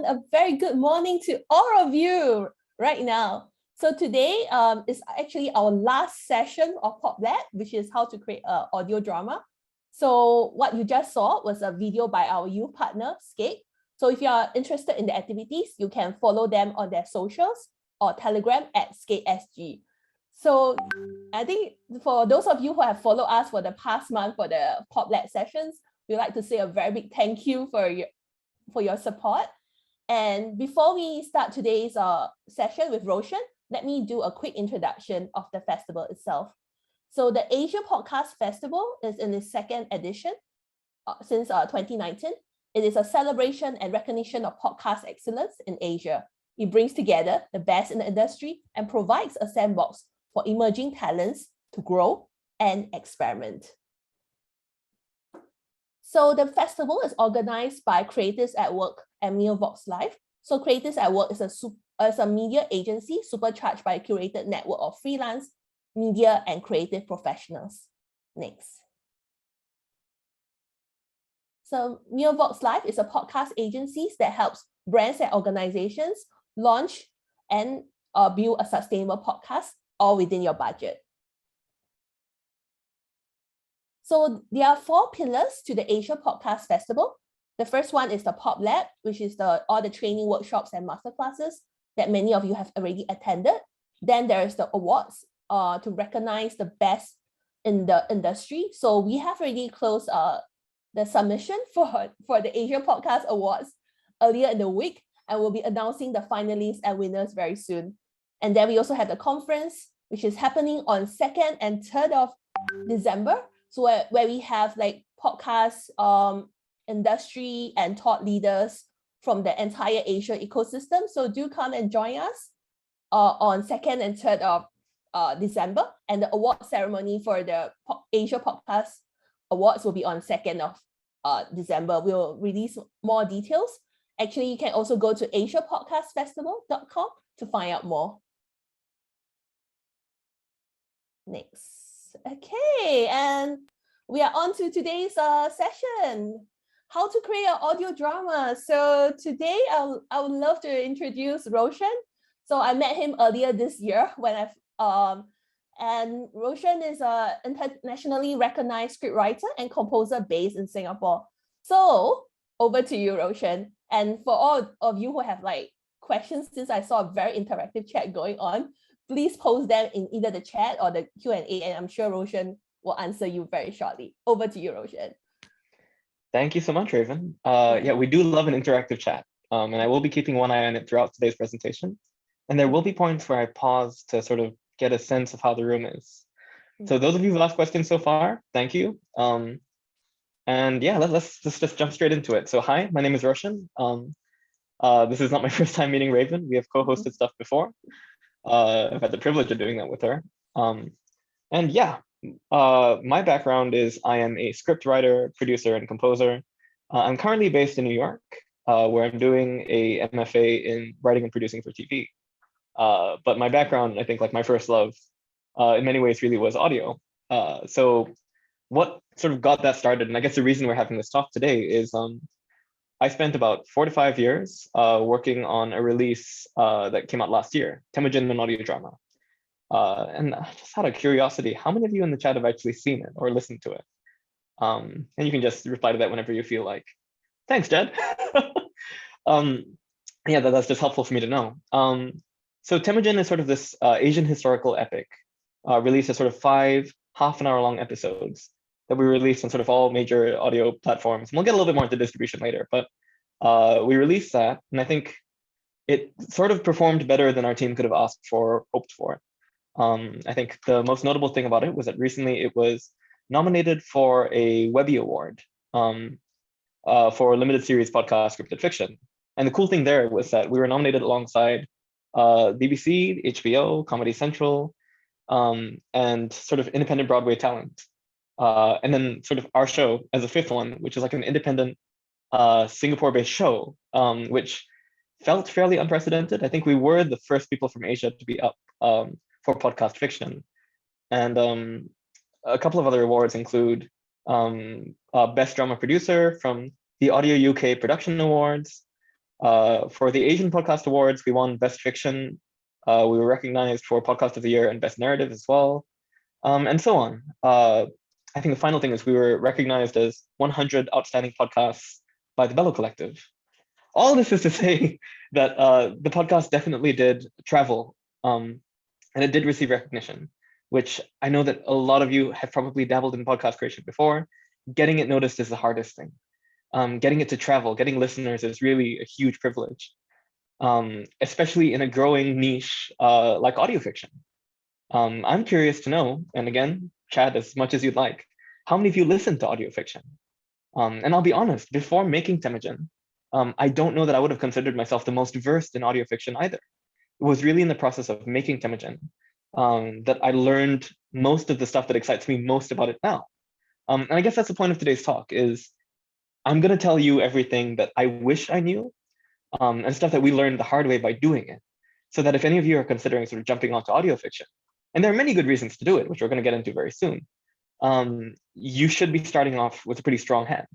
A very good morning to all of you right now. So today is actually our last session of Pop Lab, which is how to create an audio drama. So what you just saw was a video by our youth partner, Skate. So if you are interested in the activities, you can follow them on their socials or Telegram at SkateSG. So I think for those of you who have followed us for the past month for the Pop Lab sessions, we'd like to say a very big thank you for your support. And before we start today's session with Roshan, let me do a quick introduction of the festival itself. So the Asia Podcast Festival is in its second edition since 2019. It is a celebration and recognition of podcast excellence in Asia. It brings together the best in the industry and provides a sandbox for emerging talents to grow and experiment. So the festival is organized by Creators at Work and Vox Live. So Creators at Work is a media agency supercharged by a curated network of freelance media and creative professionals. Next. So Vox Live is a podcast agency that helps brands and organizations launch and build a sustainable podcast all within your budget. So there are 4 pillars to the Asia Podcast Festival. The first one is the Pop Lab, which is all the training workshops and masterclasses that many of you have already attended. Then there is the awards to recognize the best in the industry. So we have already closed the submission for the Asia Podcast Awards earlier in the week, and we'll be announcing the finalists and winners very soon. And then we also have the conference, which is happening on 2nd and 3rd of December. So where we have like podcast industry and thought leaders from the entire Asia ecosystem. So do come and join us on 2nd and 3rd of December. And the award ceremony for the Asia Podcast Awards will be on 2nd of December. We'll release more details. Actually, you can also go to asiapodcastfestival.com to find out more. Next. Okay, and we are on to today's session, how to create an audio drama. So today I would love to introduce Roshan. So I met him earlier this year when and Roshan is an internationally recognized scriptwriter and composer based in Singapore. So over to you, Roshan. And for all of you who have like questions, since I saw a very interactive chat going on, please post them in either the chat or the Q&A, and I'm sure Roshan will answer you very shortly. Over to you, Roshan. Thank you so much, Raven. Yeah, we do love an interactive chat, and I will be keeping one eye on it throughout today's presentation. And there will be points where I pause to sort of get a sense of how the room is. So those of you who've asked questions so far, thank you. And yeah, let's just jump straight into it. So hi, my name is Roshan. This is not my first time meeting Raven. We have co-hosted stuff before. I've had the privilege of doing that with her. And yeah, my background is I am a script writer, producer, and composer. I'm currently based in New York, where I'm doing a MFA in writing and producing for TV. But my background, I think like my first love, in many ways really was audio. So what sort of got that started, and I guess the reason we're having this talk today is I spent about 4 to 5 years working on a release that came out last year, Temujin, an audio drama. And just out of curiosity, how many of you in the chat have actually seen it or listened to it? And you can just reply to that whenever you feel like. Thanks, Jed. Yeah, that's just helpful for me to know. So Temujin is sort of this Asian historical epic, released as sort of 5 half-an-hour-long episodes that we released on sort of all major audio platforms. And we'll get a little bit more into distribution later, but we released that, and I think it sort of performed better than our team could have asked for, hoped for. I think the most notable thing about it was that recently it was nominated for a Webby Award for limited series podcast scripted fiction. And the cool thing there was that we were nominated alongside BBC, HBO, Comedy Central, and sort of independent Broadway talent. And then sort of our show as a 5th one, which is like an independent Singapore-based show, which felt fairly unprecedented. I think we were the first people from Asia to be up for podcast fiction. And a couple of other awards include Best Drama Producer from the Audio UK Production Awards, For the Asian Podcast Awards, we won Best Fiction. We were recognized for Podcast of the Year and Best Narrative as well, and so on. I think the final thing is we were recognized as 100 Outstanding Podcasts by the Bello Collective. All this is to say that the podcast definitely did travel, and it did receive recognition, which I know that a lot of you have probably dabbled in podcast creation before. Getting it noticed is the hardest thing. Getting it to travel, getting listeners is really a huge privilege, especially in a growing niche like audio fiction. I'm curious to know, and again, chat as much as you'd like, how many of you listen to audio fiction? And I'll be honest, before making Temujin, I don't know that I would have considered myself the most versed in audio fiction either. It was really in the process of making Temujin that I learned most of the stuff that excites me most about it now. And I guess that's the point of today's talk is I'm going to tell you everything that I wish I knew and stuff that we learned the hard way by doing it. So that if any of you are considering sort of jumping onto audio fiction, and there are many good reasons to do it, which we're going to get into very soon, you should be starting off with a pretty strong hand.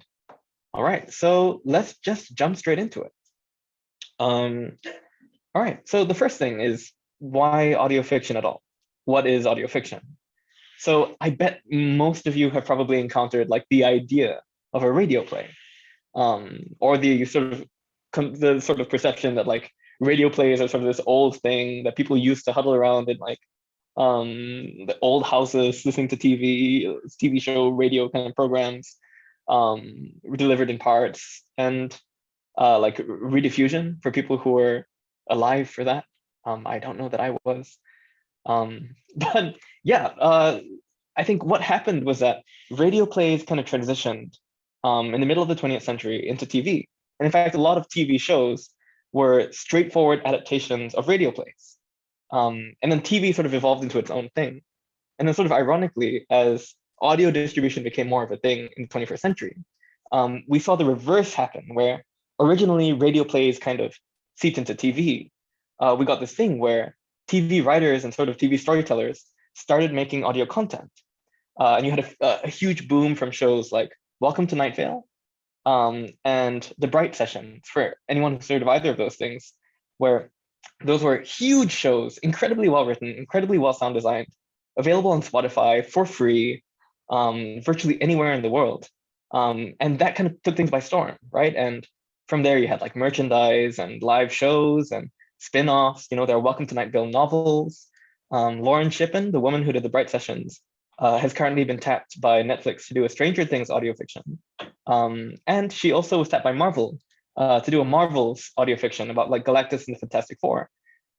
All right, so let's just jump straight into it. All right, so the first thing is why audio fiction at all? What is audio fiction? So I bet most of you have probably encountered like the idea of a radio play, or the sort of perception that like radio plays are sort of this old thing that people used to huddle around in like the old houses, listening to TV show, radio kind of programs, delivered in parts, and like rediffusion for people who were alive for that. I don't know that I was. But yeah, I think what happened was that radio plays kind of transitioned in the middle of the 20th century into TV. And in fact, a lot of TV shows were straightforward adaptations of radio plays. And then TV sort of evolved into its own thing. And then sort of ironically, as audio distribution became more of a thing in the 21st century, we saw the reverse happen, where originally radio plays kind of seeped into TV. We got this thing where TV writers and sort of TV storytellers started making audio content. And you had a huge boom from shows like Welcome to Night Vale and The Bright Sessions, for anyone who's heard of either of those things, where those were huge shows, incredibly well written, incredibly well sound designed, available on Spotify for free, virtually anywhere in the world. And that kind of took things by storm, right? And from there you had like merchandise and live shows and spin-offs. You know, there are Welcome to Night Vale novels. Lauren Shippen, the woman who did The Bright Sessions, has currently been tapped by Netflix to do a Stranger Things audio fiction. And she also was tapped by Marvel to do a Marvel's audio fiction about like Galactus and the Fantastic Four.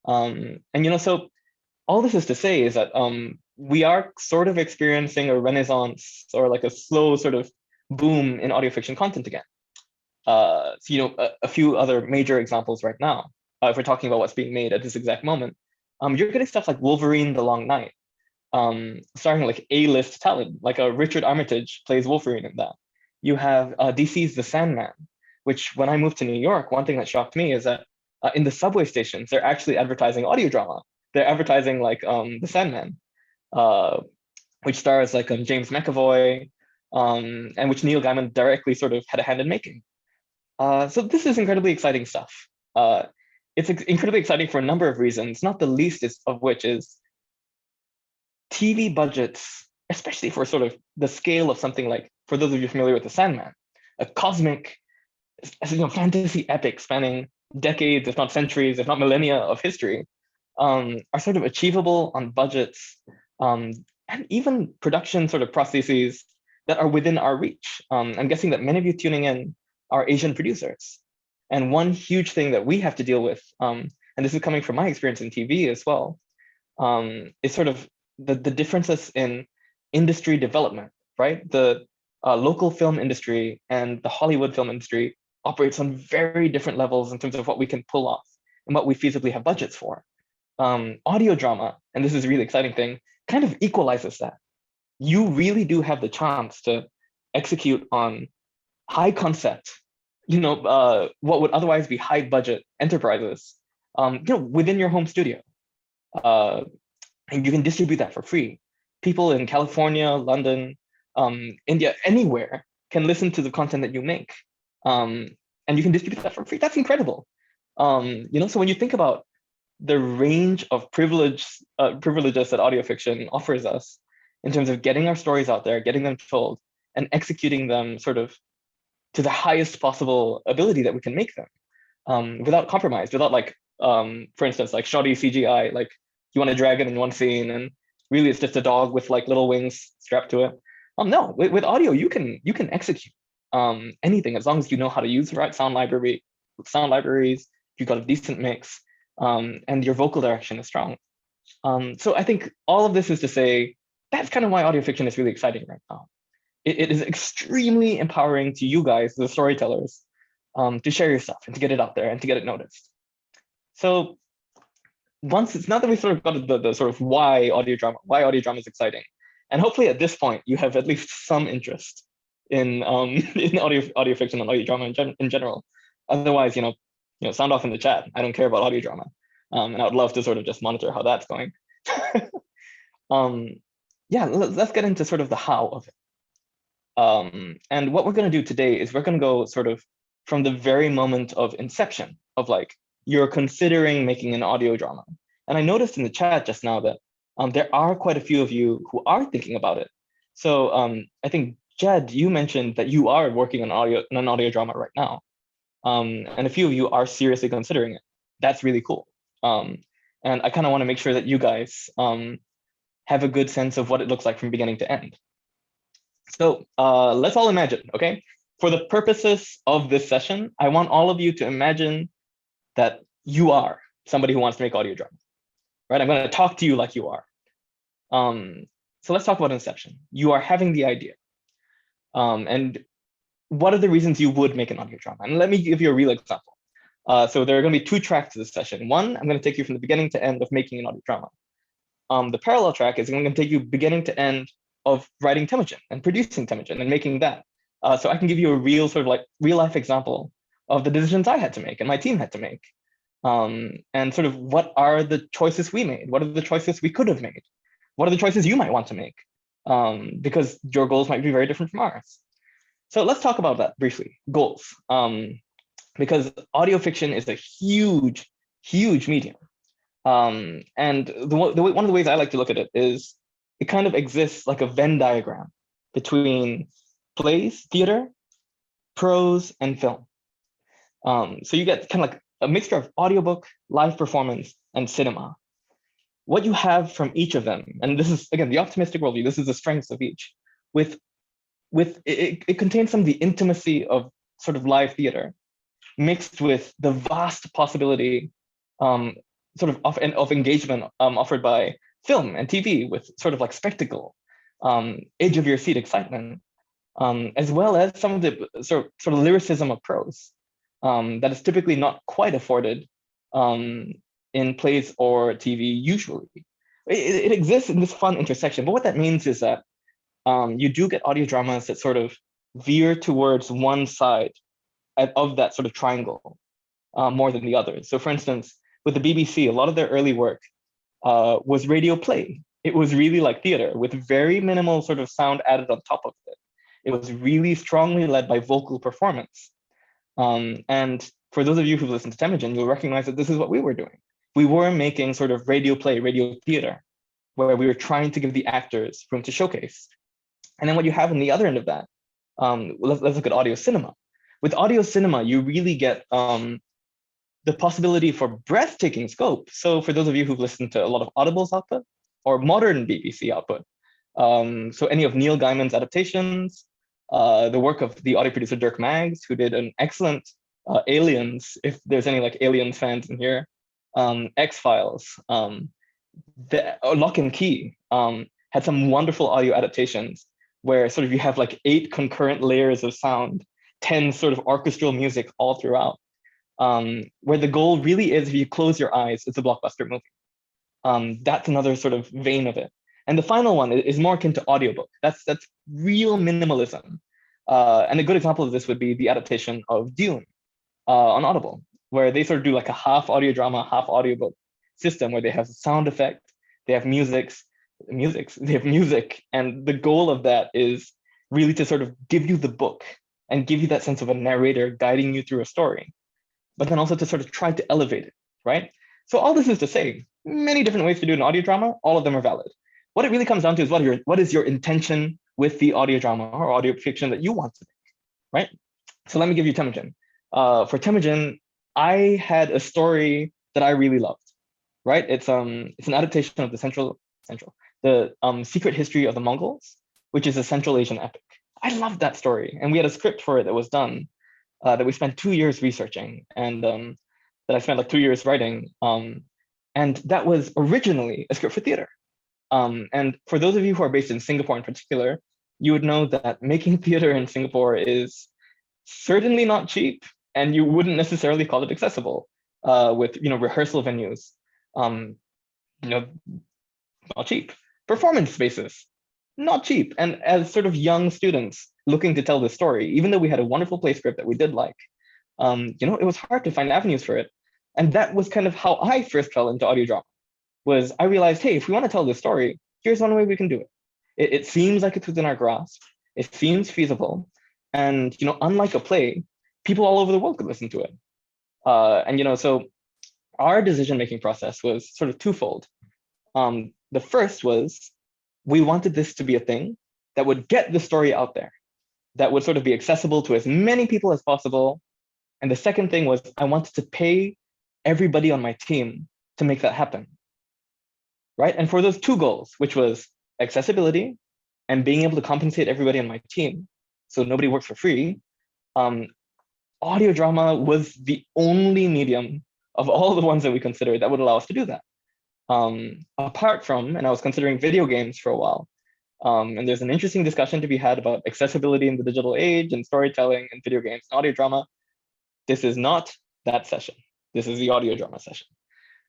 And you know, so all this is to say is that we are sort of experiencing a renaissance or like a slow sort of boom in audio fiction content again. So, you know, a few other major examples right now, if we're talking about what's being made at this exact moment, you're getting stuff like Wolverine: The Long Night, starring like A-list talent, like Richard Armitage plays Wolverine in that. You have DC's The Sandman, which when I moved to New York, one thing that shocked me is that in the subway stations, they're actually advertising audio drama. They're advertising like The Sandman, which stars like James McAvoy, and which Neil Gaiman directly sort of had a hand in making. So this is incredibly exciting stuff. It's incredibly exciting for a number of reasons, not the least of which is TV budgets, especially for sort of the scale of something like, for those of you familiar with The Sandman, a cosmic, you know, fantasy epic spanning decades, if not centuries, if not millennia of history, are sort of achievable on budgets and even production sort of processes that are within our reach. I'm guessing that many of you tuning in are Asian producers. And one huge thing that we have to deal with, and this is coming from my experience in TV as well, is sort of the differences in industry development, right? The local film industry and the Hollywood film industry operates on very different levels in terms of what we can pull off and what we feasibly have budgets for. Audio drama, and this is a really exciting thing, kind of equalizes that. You really do have the chance to execute on high concept, you know, what would otherwise be high budget enterprises, you know, within your home studio. And you can distribute that for free. People in California, London, India, anywhere can listen to the content that you make. And you can distribute that for free. That's incredible. So when you think about the range of privileges that audio fiction offers us in terms of getting our stories out there, getting them told, and executing them sort of to the highest possible ability that we can make them, without compromise, without like, for instance, like shoddy CGI, like you want to drag it in one scene and really it's just a dog with like little wings strapped to it. No, with audio you can execute anything as long as you know how to use the right sound libraries. You've got a decent mix, and your vocal direction is strong. So I think all of this is to say that's kind of why audio fiction is really exciting right now. It is extremely empowering to you guys, the storytellers, to share your stuff and to get it out there and to get it noticed. So now that we sort of got the sort of why audio drama is exciting, and hopefully at this point you have at least some interest in in audio fiction and audio drama in general. Otherwise, sound off in the chat. I don't care about audio drama, and I would love to sort of just monitor how that's going. Yeah, let's get into sort of the how of it. And what we're going to do today is we're going to go sort of from the very moment of inception of like you're considering making an audio drama. And I noticed in the chat just now that there are quite a few of you who are thinking about it. So I think Jed, you mentioned that you are working on an audio drama right now, and a few of you are seriously considering it. That's really cool. And I kind of want to make sure that you guys have a good sense of what it looks like from beginning to end. So let's all imagine, okay? For the purposes of this session, I want all of you to imagine that you are somebody who wants to make audio drama, right? I'm going to talk to you like you are. So let's talk about inception. You are having the idea. And what are the reasons you would make an audio drama? And let me give you a real example. So there are going to be two tracks to this session. One, I'm going to take you from the beginning to end of making an audio drama. The parallel track is going to take you beginning to end of writing Temujin and producing Temujin and making that. So I can give you a real sort of like real life example of the decisions I had to make and my team had to make. And sort of what are the choices we made? What are the choices we could have made? What are the choices you might want to make? Because your goals might be very different from ours. So let's talk about that briefly, goals. Because audio fiction is a huge, huge medium. And one of the ways I like to look at it is it kind of exists like a Venn diagram between plays, theater, prose, and film. So you get kind of like a mixture of audiobook, live performance, and cinema. What you have from each of them, and this is, again, the optimistic worldview, this is the strengths of each, with it contains some of the intimacy of sort of live theater, mixed with the vast possibility sort of engagement offered by film and TV with sort of like spectacle, edge of your seat excitement, as well as some of the sort of lyricism of prose that is typically not quite afforded in plays or TV usually. It exists in this fun intersection, but what that means is that you do get audio dramas that sort of veer towards one side of that sort of triangle more than the others. So for instance, with the BBC, a lot of their early work was radio play. It was really like theater with very minimal sort of sound added on top of it. It was really strongly led by vocal performance. And for those of you who've listened to Temujin, you'll recognize that this is what we were doing. We were making sort of radio play, radio theater, where we were trying to give the actors room to showcase. And then what you have on the other end of that, let's look at audio cinema. With audio cinema, you really get the possibility for breathtaking scope. So for those of you who've listened to a lot of Audible's output or modern BBC output, so any of Neil Gaiman's adaptations, the work of the audio producer Dirk Maggs, who did an excellent Aliens, if there's any like Aliens fans in here, X-Files, Lock and Key had some wonderful audio adaptations where sort of you have like 8 concurrent layers of sound, 10 sort of orchestral music all throughout, where the goal really is, if you close your eyes, it's a blockbuster movie. That's another sort of vein of it. And the final one is more akin to audiobook. That's real minimalism. And a good example of this would be the adaptation of Dune on Audible, where they sort of do like a half audio drama, half audiobook system where they have sound effect, they have music, and the goal of that is really to sort of give you the book and give you that sense of a narrator guiding you through a story. but then also to sort of try to elevate it, right? So all this is to say, many different ways to do an audio drama, all of them are valid. What it really comes down to is what is your intention with the audio drama or audio fiction that you want to make, right? So let me give you Temujin. For Temujin, I had a story that I really loved, right? It's an adaptation of the Secret History of the Mongols, which is a Central Asian epic. I loved that story, and we had a script for it that was done, that we spent 2 years researching, and that I spent like 2 years writing. And that was originally a script for theater. And for those of you who are based in Singapore in particular, you would know that making theater in Singapore is certainly not cheap, and you wouldn't necessarily call it accessible, with rehearsal venues, um, not cheap. Performance spaces, not cheap. And as sort of young students looking to tell this story, even though we had a wonderful play script that we did like, it was hard to find avenues for it. And that was kind of how I first fell into audio drama. Was I realized, hey, if we want to tell this story, here's one way we can do it. It seems like it's within our grasp. It seems feasible. And unlike a play, people all over the world could listen to it. So our decision-making process was sort of twofold. The first was we wanted this to be a thing that would get the story out there, that would sort of be accessible to as many people as possible. And the second thing was I wanted to pay everybody on my team to make that happen, right? And for those two goals, which was accessibility and being able to compensate everybody on my team so nobody works for free, audio drama was the only medium of all the ones that we considered that would allow us to do that. Apart from, and I was considering video games for a while, and there's an interesting discussion to be had about accessibility in the digital age and storytelling and video games and audio drama. This is not that session. This is the audio drama session.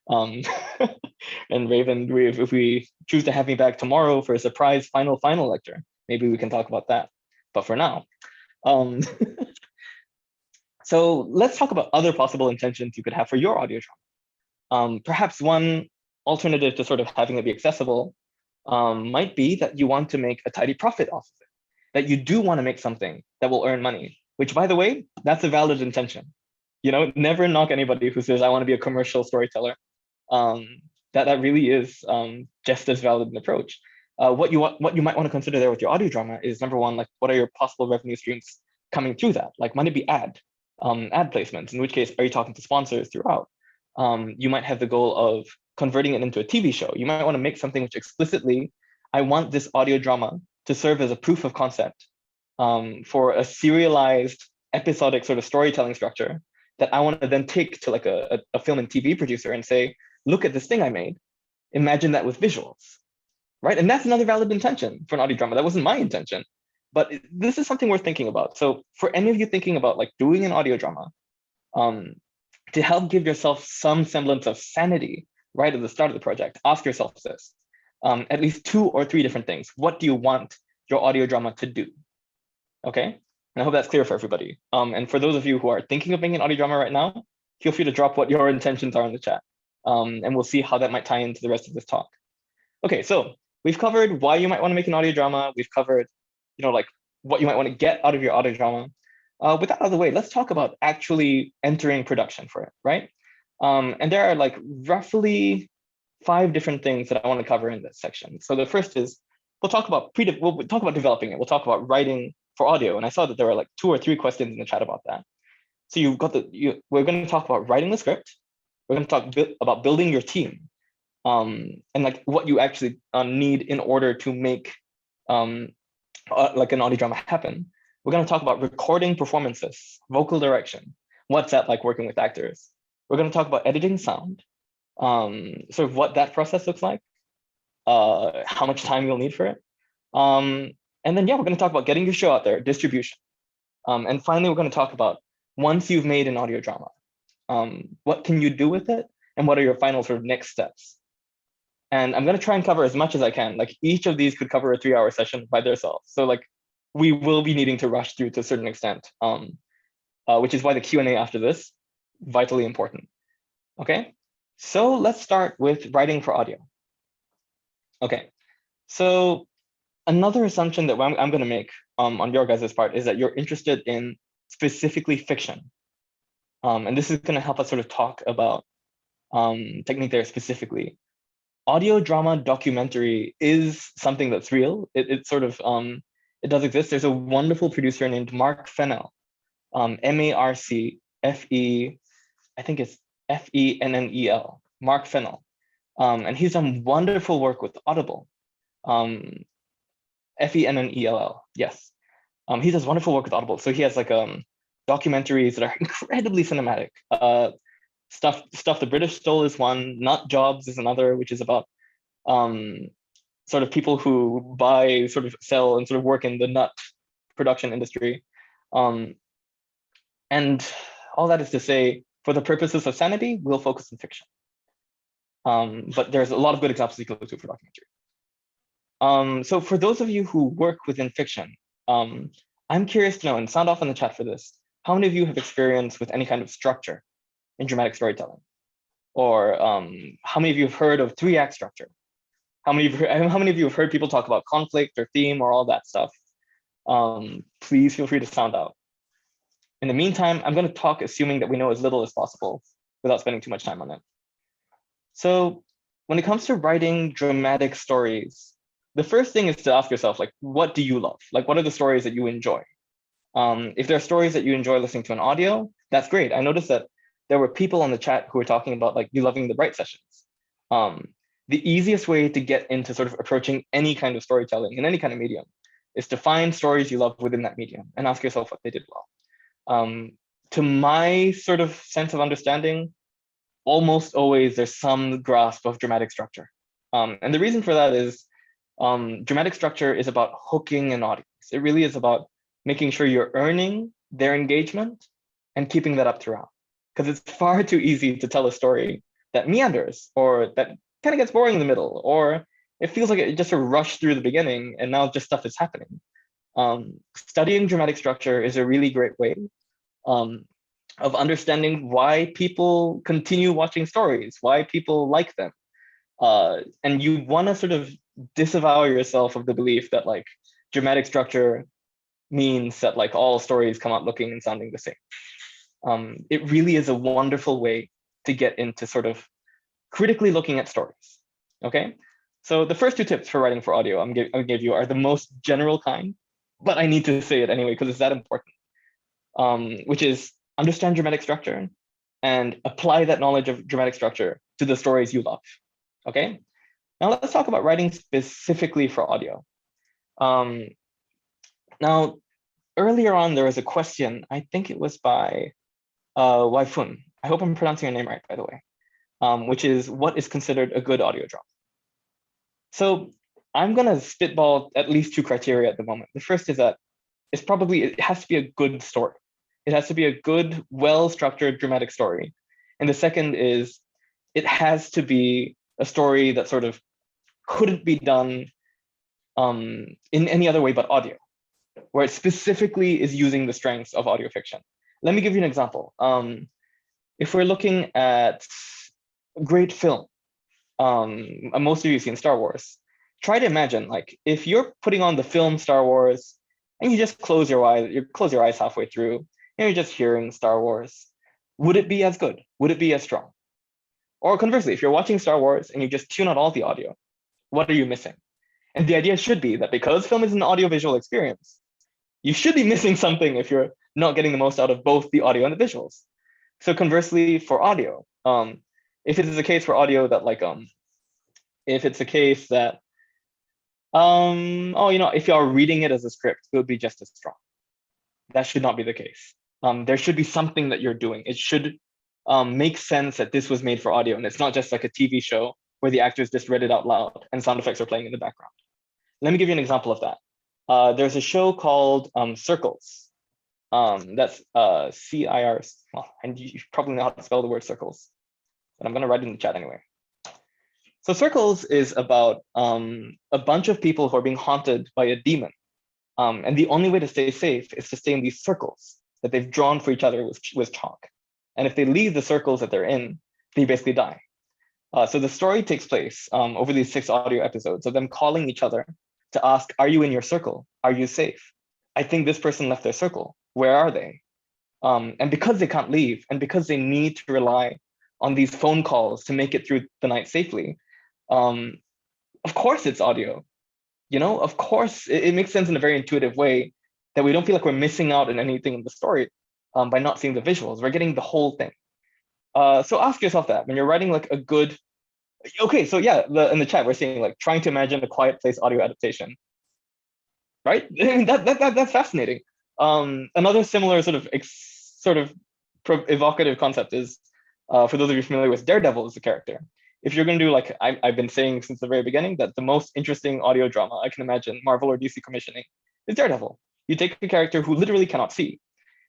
And Raven, if we choose to have me back tomorrow for a surprise final lecture, maybe we can talk about that. But for now, so let's talk about other possible intentions you could have for your audio drama. Perhaps one alternative to sort of having it be accessible might be that you want to make a tidy profit off of it, that you do want to make something that will earn money, which, by the way, that's a valid intention. Never knock anybody who says, I want to be a commercial storyteller. That really is just as valid an approach. What you might want to consider there with your audio drama is, number one, like, what are your possible revenue streams coming through that? Like, might it be ad placements? In which case, are you talking to sponsors throughout? You might have the goal of converting it into a TV show. You might want to make something which explicitly, I want this audio drama to serve as a proof of concept for a serialized episodic sort of storytelling structure that I want to then take to like a film and TV producer and say, look at this thing I made. Imagine that with visuals, right? And that's another valid intention for an audio drama. That wasn't my intention, but this is something worth thinking about. So for any of you thinking about like doing an audio drama, to help give yourself some semblance of sanity right at the start of the project, ask yourself this, at least 2 or 3 different things. What do you want your audio drama to do? Okay, and I hope that's clear for everybody. And for those of you who are thinking of making an audio drama right now, feel free to drop what your intentions are in the chat. And we'll see how that might tie into the rest of this talk. Okay, so we've covered why you might want to make an audio drama. We've covered, like what you might want to get out of your audio drama. With that out of the way, let's talk about actually entering production for it, right? And there are like roughly 5 different things that I want to cover in this section. So the first is we'll talk about developing it. We'll talk about writing for audio, and I saw that there were like 2 or 3 questions in the chat about that. So we're going to talk about writing the script. We're going to talk about building your team, and like what you actually need in order to make like an audio drama happen. We're going to talk about recording performances, vocal direction. What's that like working with actors? We're going to talk about editing sound, sort of what that process looks like, how much time you'll need for it. And then, we're going to talk about getting your show out there, distribution. And finally, we're going to talk about once you've made an audio drama, what can you do with it? And what are your final sort of next steps? And I'm going to try and cover as much as I can. Like each of these could cover a 3-hour session by themselves. So like we will be needing to rush through to a certain extent, which is why the Q&A after this, vitally important. Okay, so let's start with writing for audio. Okay, so another assumption that I'm going to make on your guys' part is that you're interested in specifically fiction. And this is going to help us sort of talk about technique there specifically. Audio drama documentary is something that's real. It sort of, it does exist. There's a wonderful producer named Mark Fennell, M-A-R-C-F-E, I think it's F-E-N-N-E-L, Mark Fennell. And he's done wonderful work with Audible, F-E-N-N-E-L-L, yes. He does wonderful work with Audible. So he has like documentaries that are incredibly cinematic. Stuff the British Stole is one, Nut Jobs is another, which is about sort of people who buy, sort of sell, and sort of work in the nut production industry. And all that is to say, for the purposes of sanity, we'll focus on fiction. But there's a lot of good examples you can look to for documentary. So for those of you who work within fiction, I'm curious to know, and sound off in the chat for this, how many of you have experience with any kind of structure in dramatic storytelling? Or how many of you have heard of 3-act structure? How many of you have heard people talk about conflict or theme or all that stuff? Please feel free to sound out. In the meantime, I'm going to talk assuming that we know as little as possible without spending too much time on it. So when it comes to writing dramatic stories, the first thing is to ask yourself, like, what do you love? Like, what are the stories that you enjoy? If there are stories that you enjoy listening to on audio, that's great. I noticed that there were people on the chat who were talking about like you loving the Bright sessions. The easiest way to get into sort of approaching any kind of storytelling in any kind of medium is to find stories you love within that medium and ask yourself what they did well. To my sort of sense of understanding, almost always there's some grasp of dramatic structure. And the reason for that is dramatic structure is about hooking an audience. It really is about making sure you're earning their engagement and keeping that up throughout. Because it's far too easy to tell a story that meanders or that kind of gets boring in the middle, or it feels like it just sort of rushed through the beginning and now just stuff is happening. Studying dramatic structure is a really great way of understanding why people continue watching stories, why people like them. And you want to sort of disavow yourself of the belief that like dramatic structure means that like all stories come out looking and sounding the same. It really is a wonderful way to get into sort of critically looking at stories. Okay, so the first 2 tips for writing for audio I'm gonna give you are the most general kind, but I need to say it anyway because it's that important, which is understand dramatic structure and apply that knowledge of dramatic structure to the stories you love. Okay, now let's talk about writing specifically for audio. Now, earlier on, there was a question, I think it was by Waifun. I hope I'm pronouncing your name right, by the way, which is what is considered a good audio drama? So I'm going to spitball at least 2 criteria at the moment. The first is that it has to be a good story. It has to be a good, well-structured dramatic story. And the second is it has to be a story that sort of couldn't be done in any other way but audio, where it specifically is using the strengths of audio fiction. Let me give you an example. If we're looking at great film, most of you have seen Star Wars. Try to imagine, like, if you're putting on the film Star Wars and you just close your eyes halfway through, and you're just hearing Star Wars, would it be as good? Would it be as strong? Or conversely, if you're watching Star Wars and you just tune out all the audio, what are you missing? And the idea should be that because film is an audiovisual experience, you should be missing something if you're not getting the most out of both the audio and the visuals. So conversely, for audio, if it is a case for audio that like, if it's a case that, if you're reading it as a script, it would be just as strong. That should not be the case. There should be something that you're doing. It should make sense that this was made for audio, and it's not just like a TV show where the actors just read it out loud and sound effects are playing in the background. Let me give you an example of that. There's a show called Circles. That's C-I-R, well, and you probably know how to spell the word circles, but I'm going to write it in the chat anyway. So Circles is about a bunch of people who are being haunted by a demon. And the only way to stay safe is to stay in these circles that they've drawn for each other with chalk. And if they leave the circles that they're in, they basically die. So the story takes place over these 6 audio episodes of them calling each other to ask, are you in your circle? Are you safe? I think this person left their circle. Where are they? And because they can't leave, and because they need to rely on these phone calls to make it through the night safely, of course it's audio. Of course it makes sense in a very intuitive way that we don't feel like we're missing out on anything in the story by not seeing the visuals. We're getting the whole thing. So ask yourself that when you're writing like a good. Okay, so yeah, in the chat we're saying like trying to imagine a Quiet Place audio adaptation, right? I mean, that's fascinating. Another similar sort of evocative concept is, for those of you familiar with Daredevil as a character, if you're going to do like I've been saying since the very beginning that the most interesting audio drama I can imagine Marvel or DC commissioning is Daredevil. You take a character who literally cannot see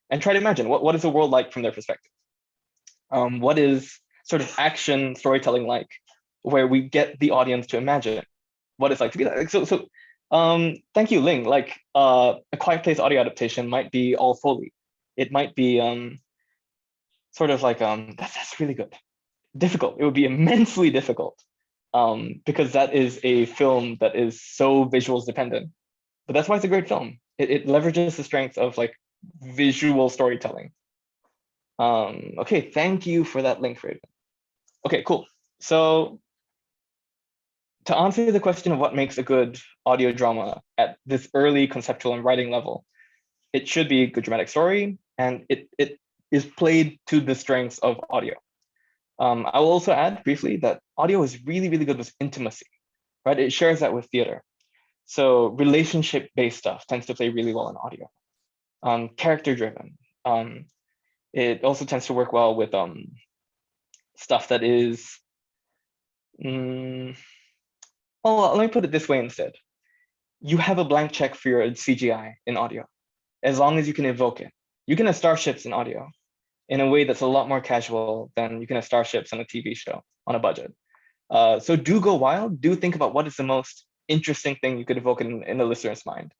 and try to imagine what is the world like from their perspective. What is sort of action storytelling like, where we get the audience to imagine what it's like to be like. So thank you, Ling. Like a Quiet Place audio adaptation might be all Foley. It might be sort of like that's really good. Difficult. It would be immensely difficult because that is a film that is so visuals dependent. But that's why it's a great film. It leverages the strength of like visual storytelling. Okay, thank you for that link, Raven. Okay, cool. So to answer the question of what makes a good audio drama at this early conceptual and writing level, it should be a good dramatic story, and it is played to the strengths of audio. I will also add briefly that audio is really, really good with intimacy, right? It shares that with theater. So relationship-based stuff tends to play really well in audio. Character-driven. It also tends to work well with stuff that is, well, let me put it this way instead. You have a blank check for your CGI in audio, as long as you can evoke it. You can have starships in audio in a way that's a lot more casual than you can have starships on a TV show on a budget. So do go wild. Do think about what is the most interesting thing you could evoke in the listener's mind.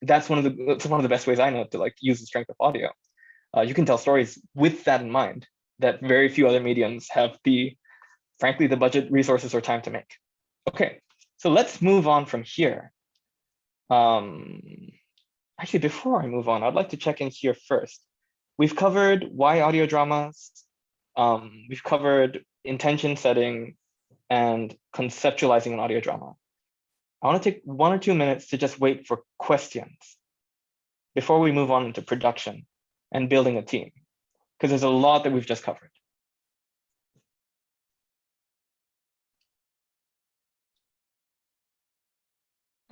That's one of the best ways I know to like use the strength of audio. You can tell stories with that in mind that very few other mediums have frankly, the budget, resources, or time to make. Okay, so let's move on from here. Actually, before I move on, I'd like to check in here first. We've covered why audio dramas. We've covered intention setting and conceptualizing an audio drama. I want to take 1 or 2 minutes to just wait for questions before we move on into production and building a team, because there's a lot that we've just covered.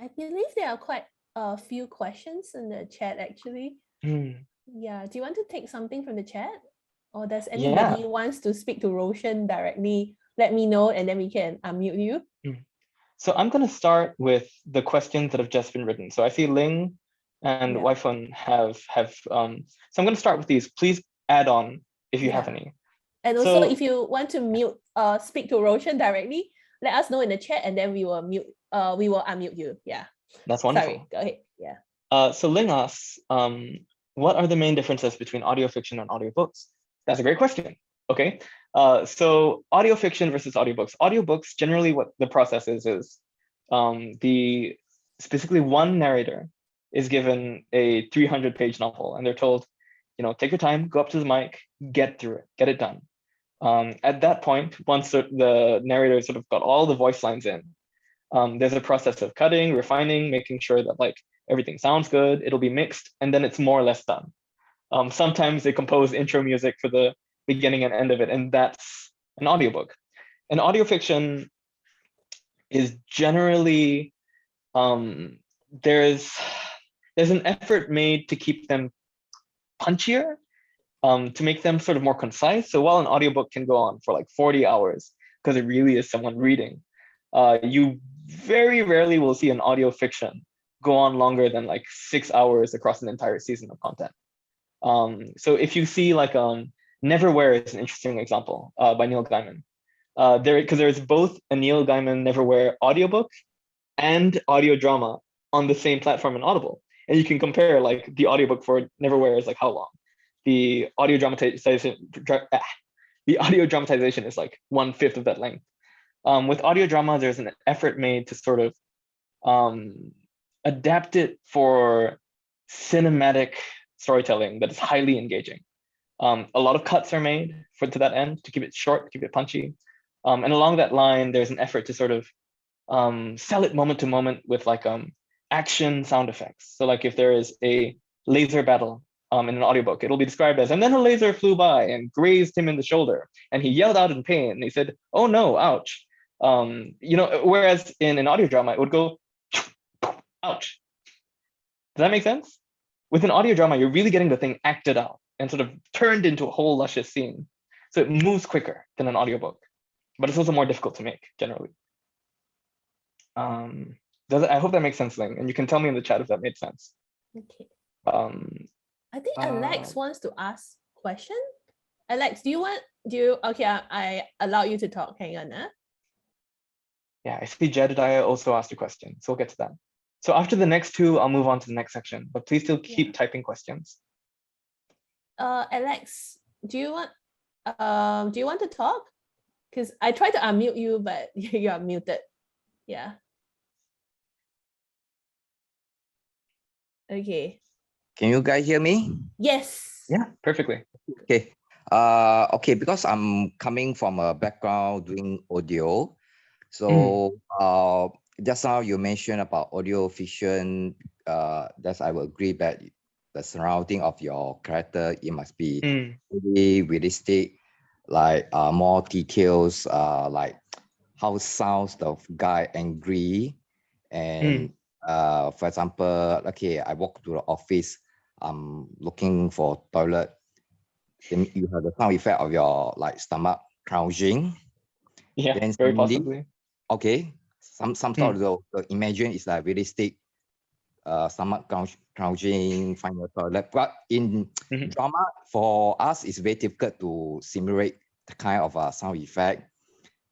I believe there are quite a few questions in the chat actually. Yeah, do you want to take something from the chat? Or does anybody wants to speak to Roshan directly? Let me know and then we can unmute you. So I'm going to start with the questions that have just been written. So I see Ling and Waifun have so I'm going to start with these. Please add on if you have any. And also, if you want to mute, speak to Roshan directly, let us know in the chat, and then we will unmute you. Yeah. That's wonderful. Sorry, go ahead. Yeah. So Ling asks, what are the main differences between audio fiction and audiobooks? That's a great question. Okay. So audio fiction versus audiobooks. Audiobooks, generally what the process is specifically one narrator is given a 300-page novel, and they're told, take your time, go up to the mic, get through it, get it done. At that point, once the narrator sort of got all the voice lines in, there's a process of cutting, refining, making sure that like everything sounds good, it'll be mixed, and then it's more or less done. Sometimes they compose intro music for the beginning and end of it, and that's an audiobook. An audio fiction is generally, there's an effort made to keep them punchier, to make them sort of more concise. So while an audiobook can go on for like 40 hours, because it really is someone reading, you very rarely will see an audio fiction go on longer than like 6 hours across an entire season of content. So if you see like Neverwhere is an interesting example by Neil Gaiman. Because there's both a Neil Gaiman Neverwhere audiobook and audio drama on the same platform in Audible. And you can compare like the audiobook for Neverwhere is like how long? The audio dramatization is like 1/5 of that length. With audio drama, there's an effort made to sort of adapt it for cinematic storytelling that is highly engaging. A lot of cuts are made to that end to keep it short, keep it punchy. And along that line, there's an effort to sort of sell it moment to moment with like action sound effects. So like if there is a laser battle in an audiobook, it'll be described as, and then a laser flew by and grazed him in the shoulder, and he yelled out in pain, and he said, "Oh no, ouch." Whereas in an audio drama, it would go, ouch. Does that make sense? With an audio drama, you're really getting the thing acted out and sort of turned into a whole luscious scene. So it moves quicker than an audiobook, but it's also more difficult to make generally. I hope that makes sense, Ling, and you can tell me in the chat if that made sense. Okay. I think Alex wants to ask question. Alex, okay, I allow you to talk. Hang on. Yeah, I see Jedediah also asked a question, so we'll get to that. So after the next two, I'll move on to the next section, but please still keep typing questions. Alex, do you want to talk? Because I tried to unmute you, but you are muted. Yeah. Okay. Can you guys hear me? Yes. Yeah, perfectly. Okay. Okay, because I'm coming from a background doing audio. So just now you mentioned about audio fiction. That's I will agree that the surrounding of your character, it must be really realistic, like more details, like how sounds the guy angry, and for example, okay, I walk to the office, I'm looking for toilet, then you have the sound effect of your like stomach crouching. Yeah, then very suddenly, possibly. okay, some sort of the imagine is like realistic, stomach crouching, find your toilet. But in drama, for us, it's very difficult to simulate the kind of sound effect.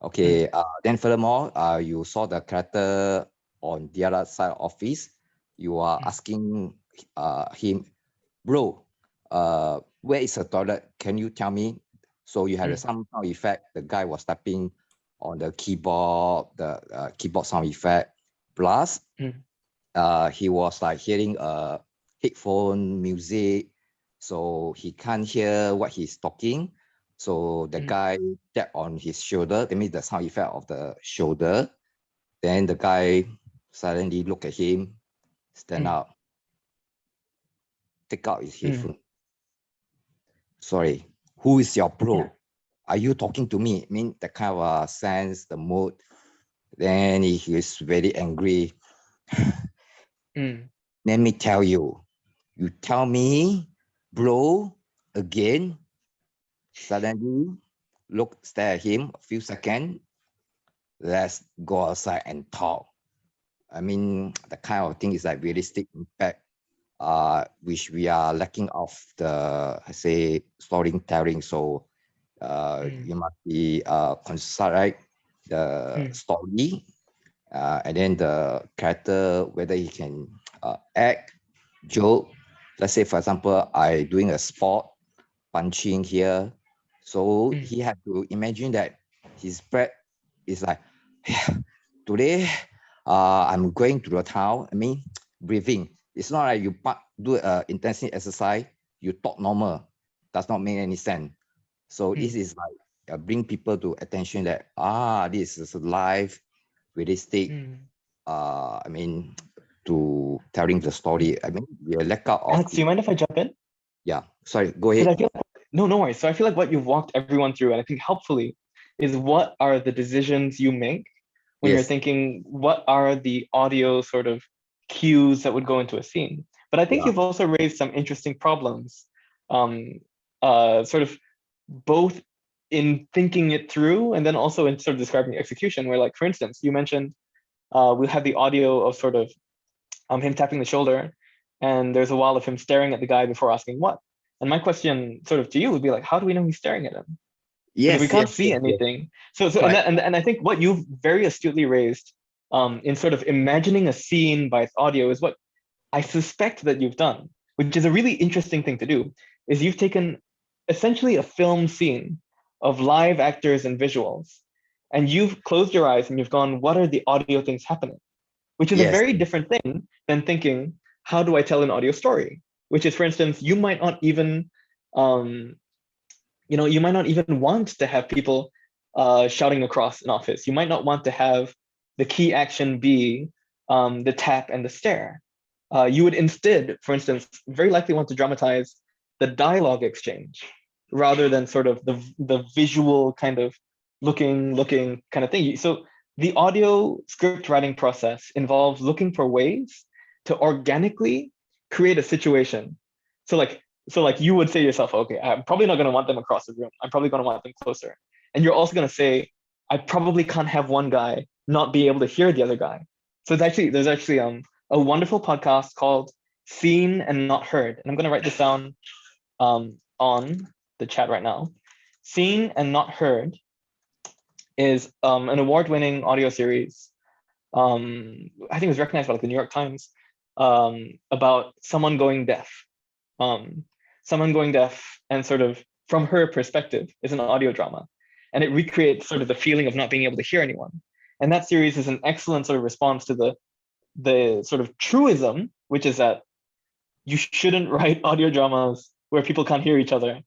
Okay, then furthermore, you saw the character on the other side of office. You are asking him, bro, where is the toilet? Can you tell me? So you had some sound effect. The guy was tapping on the keyboard, the keyboard sound effect. Plus, he was like hearing headphone music, so he can't hear what he's talking. So the guy tap on his shoulder, that means the sound effect of the shoulder. Then the guy suddenly look at him, stand up, take out his headphone. Sorry, who is your bro? Yeah. Are you talking to me? I mean, the kind of sense, the mood. Then he is very angry. Let me tell you, you tell me, bro, again. Suddenly, stare at him a few seconds. Let's go outside and talk. I mean, the kind of thing is like realistic impact, which we are lacking of the, I say, storytelling. So you must be consider the story, and then the character, whether he can act, joke. Let's say, for example, I doing a sport, punching here. So he had to imagine that his breath is like, today, I'm going to the town. I mean, breathing. It's not like you do intensive exercise, you talk normal. Does not make any sense. So this is like bring people to attention that, this is live, realistic. I mean, to telling the story. I mean, we are lack out of. Alex, do you mind if I jump in? Yeah, sorry, go ahead. I feel like, no worries. So I feel like what you've walked everyone through, and I think helpfully, is what are the decisions you make when you're thinking, what are the audio sort of cues that would go into a scene? But I think you've also raised some interesting problems, sort of both in thinking it through and then also in sort of describing the execution, where, like, for instance, you mentioned we have the audio of sort of him tapping the shoulder, and there's a while of him staring at the guy before asking what. And my question sort of to you would be like, how do we know he's staring at him? Because we can't see anything. So and I think what you've very astutely raised in sort of imagining a scene by its audio is what I suspect that you've done, which is a really interesting thing to do, is you've taken essentially a film scene of live actors and visuals, and you've closed your eyes and you've gone, what are the audio things happening? Which is a very different thing than thinking, how do I tell an audio story? which is, for instance, you might not even, you might not even want to have people shouting across an office. You might not want to have the key action be the tap and the stare. You would instead, for instance, very likely want to dramatize the dialogue exchange rather than sort of the visual kind of looking kind of thing. So the audio script writing process involves looking for ways to organically create a situation. So like you would say to yourself, okay, I'm probably not going to want them across the room. I'm probably going to want them closer. And you're also going to say, I probably can't have one guy not be able to hear the other guy. So there's actually a wonderful podcast called Seen and Not Heard. And I'm going to write this down on the chat right now. Seen and Not Heard is an award-winning audio series. I think it was recognized by like the New York Times, about someone going deaf. Someone going deaf, and sort of from her perspective is an audio drama. And it recreates sort of the feeling of not being able to hear anyone. And that series is an excellent sort of response to the sort of truism, which is that you shouldn't write audio dramas where people can't hear each other,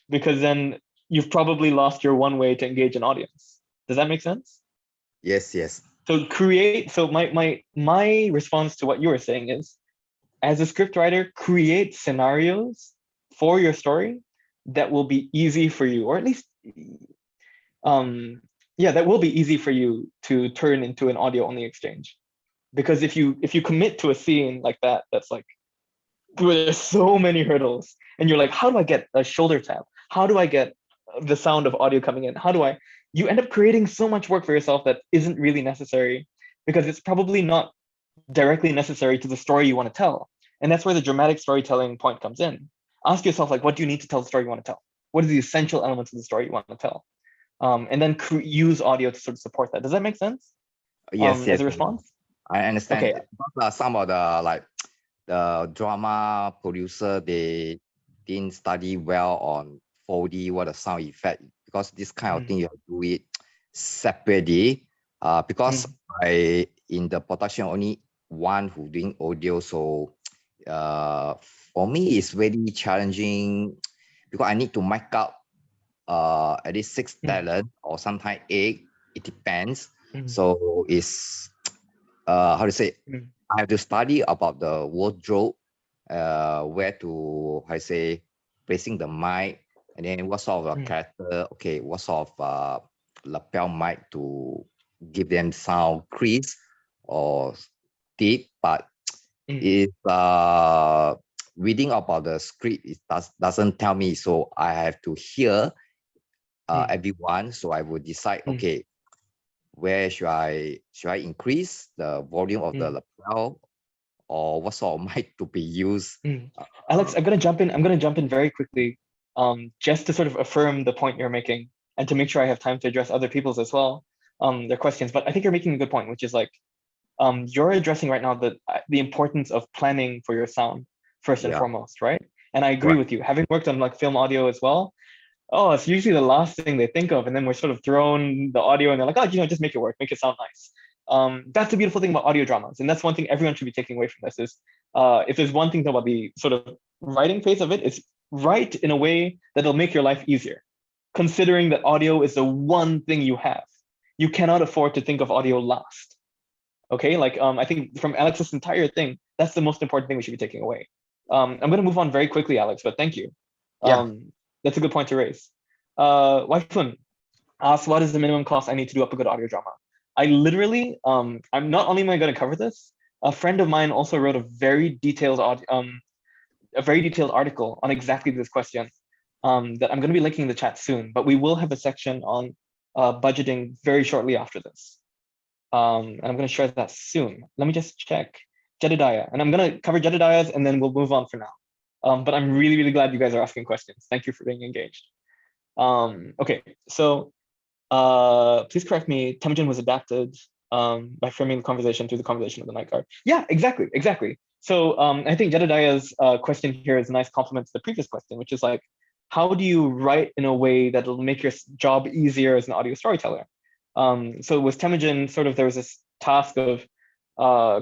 because then you've probably lost your one way to engage an audience. Does that make sense? Yes, yes. So my response to what you were saying is, as a scriptwriter, create scenarios for your story that will be easy for you, or at least that will be easy for you to turn into an audio only exchange. Because if you commit to a scene like that, that's like, where there's so many hurdles, and you're like, how do I get a shoulder tap? How do I get the sound of audio coming in? You end up creating so much work for yourself that isn't really necessary, because it's probably not directly necessary to the story you want to tell. And that's where the dramatic storytelling point comes in. Ask yourself, like, what do you need to tell the story you want to tell? What are the essential elements of the story you want to tell? And then use audio to sort of support that. Does that make sense? Yes, yes. As a response? I understand. Okay. Because, some of the drama producer, they didn't study well on 4D, what a sound effect, because this kind of thing you have to do it separately. Because I in the production only one who doing audio, so for me it's very challenging, because I need to mic up at least 6 talent or sometimes 8. It depends. So it's how to say, I have to study about the wardrobe, where to, I say, placing the mic, and then what sort of a character, okay, what sort of lapel mic to give them sound crisp or deep. But if reading about the script, it doesn't tell me, so I have to hear everyone. So I would decide, okay, where should I increase the volume of the lapel, or what sort of mic to be used? Alex, I'm gonna jump in very quickly, just to sort of affirm the point you're making, and to make sure I have time to address other people's as well, their questions. But I think you're making a good point, which is like, you're addressing right now the importance of planning for your sound first and foremost, right? And I agree with you. Having worked on like film audio as well, it's usually the last thing they think of, and then we're sort of thrown the audio, and they're like, just make it work, make it sound nice. That's the beautiful thing about audio dramas, and that's one thing everyone should be taking away from this is, if there's one thing about the sort of writing phase of it, is write in a way that'll make your life easier, considering that audio is the one thing you have. You cannot afford to think of audio last. Okay, like I think from Alex's entire thing, that's the most important thing we should be taking away. I'm going to move on very quickly, Alex, but thank you. That's a good point to raise. Waifun asked, what is the minimum cost I need to do up a good audio drama? I literally, I'm not only am I going to cover this, a friend of mine also wrote a very detailed article on exactly this question, that I'm going to be linking in the chat soon, but we will have a section on budgeting very shortly after this. And I'm going to share that soon. Let me just check Jedediah, and I'm going to cover Jedediah's, and then we'll move on for now. But I'm really, really glad you guys are asking questions. Thank you for being engaged. Okay, so please correct me. Temujin was adapted by framing the conversation through the conversation of the night guard. Yeah, exactly. So I think Jedediah's question here is a nice complement to the previous question, which is like, how do you write in a way that will make your job easier as an audio storyteller? So with Temujin, sort of there was this task of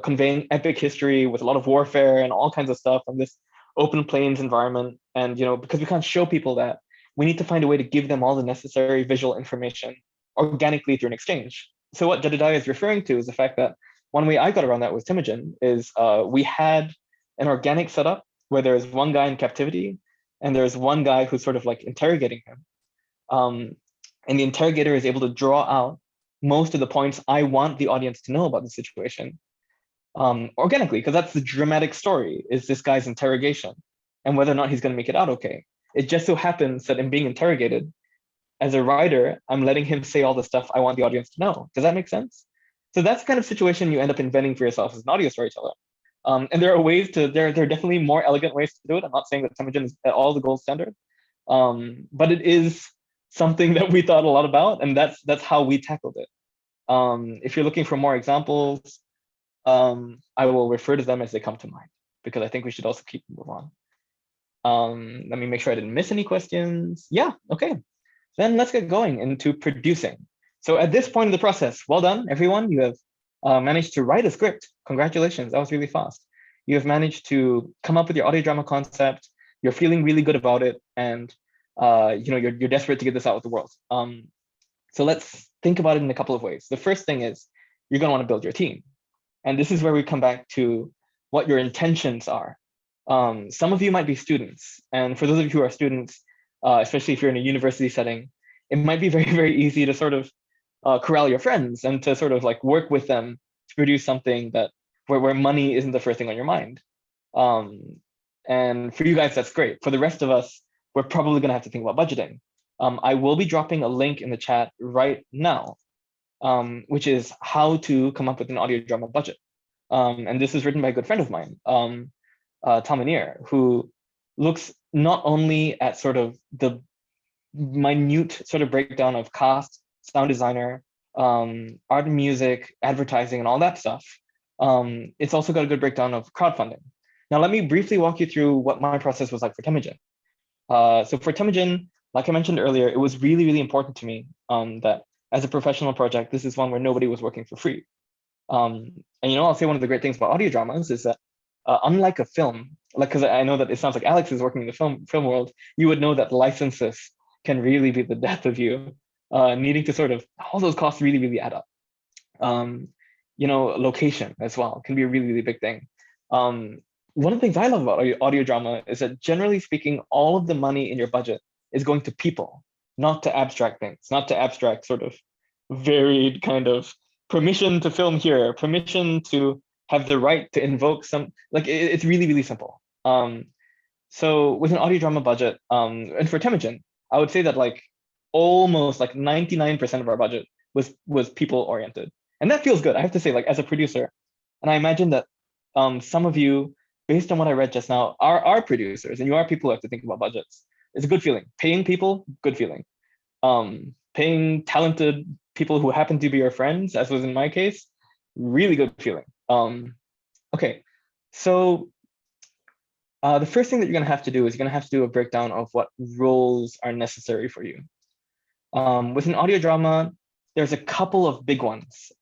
conveying epic history with a lot of warfare and all kinds of stuff, and this open plains environment. And, because we can't show people that, we need to find a way to give them all the necessary visual information organically through an exchange. So what Jedediah is referring to is the fact that one way I got around that with Temujin is we had an organic setup where there's one guy in captivity and there's one guy who's sort of like interrogating him. And the interrogator is able to draw out most of the points I want the audience to know about the situation organically, because that's the dramatic story, is this guy's interrogation and whether or not he's going to make it out okay. It just so happens that in being interrogated, as a writer, I'm letting him say all the stuff I want the audience to know. Does that make sense? So that's the kind of situation you end up inventing for yourself as an audio storyteller. And there are ways to, there are definitely more elegant ways to do it. I'm not saying that Temujin is at all the gold standard, but it is something that we thought a lot about, and that's how we tackled it. If you're looking for more examples, I will refer to them as they come to mind, because I think we should also keep moving on. Let me make sure I didn't miss any questions. Yeah, okay. Then let's get going into producing. So at this point in the process, well done, everyone. You have managed to write a script. Congratulations, that was really fast. You have managed to come up with your audio drama concept. You're feeling really good about it, and you're desperate to get this out with the world. So let's think about it in a couple of ways. The first thing is you're going to want to build your team, and this is where we come back to what your intentions are. Some of you might be students, and for those of you who are students, especially if you're in a university setting, it might be very, very easy to sort of corral your friends and to sort of like work with them to produce something that where money isn't the first thing on your mind. And for you guys, that's great. For the rest of us, we're probably going to have to think about budgeting. I will be dropping a link in the chat right now, which is how to come up with an audio drama budget. And this is written by a good friend of mine, Tom Anier, who looks not only at sort of the minute sort of breakdown of cast, sound designer, art and music, advertising, and all that stuff. It's also got a good breakdown of crowdfunding. Now, let me briefly walk you through what my process was like for Temujin. So for Temujin, like I mentioned earlier, it was really, really important to me that as a professional project, this is one where nobody was working for free. And I'll say one of the great things about audio dramas is that unlike a film, because I know that it sounds like Alex is working in the film world, you would know that licenses can really be the death of you, needing to sort of, all those costs really, really add up. Location as well can be a really, really big thing. One of the things I love about audio drama is that generally speaking, all of the money in your budget is going to people, not to abstract things, not to abstract sort of varied kind of permission to film here, permission to have the right to invoke some, like it's really, really simple. So with an audio drama budget, and for Temujin, I would say that like almost like 99% of our budget was people oriented. And that feels good, I have to say, like as a producer. And I imagine that some of you, based on what I read just now, are producers, and you are people who have to think about budgets. It's a good feeling. Paying people, good feeling. Paying talented people who happen to be your friends, as was in my case, really good feeling. Okay, so the first thing that you're gonna have to do is you're gonna have to do a breakdown of what roles are necessary for you. With an audio drama, there's a couple of big ones.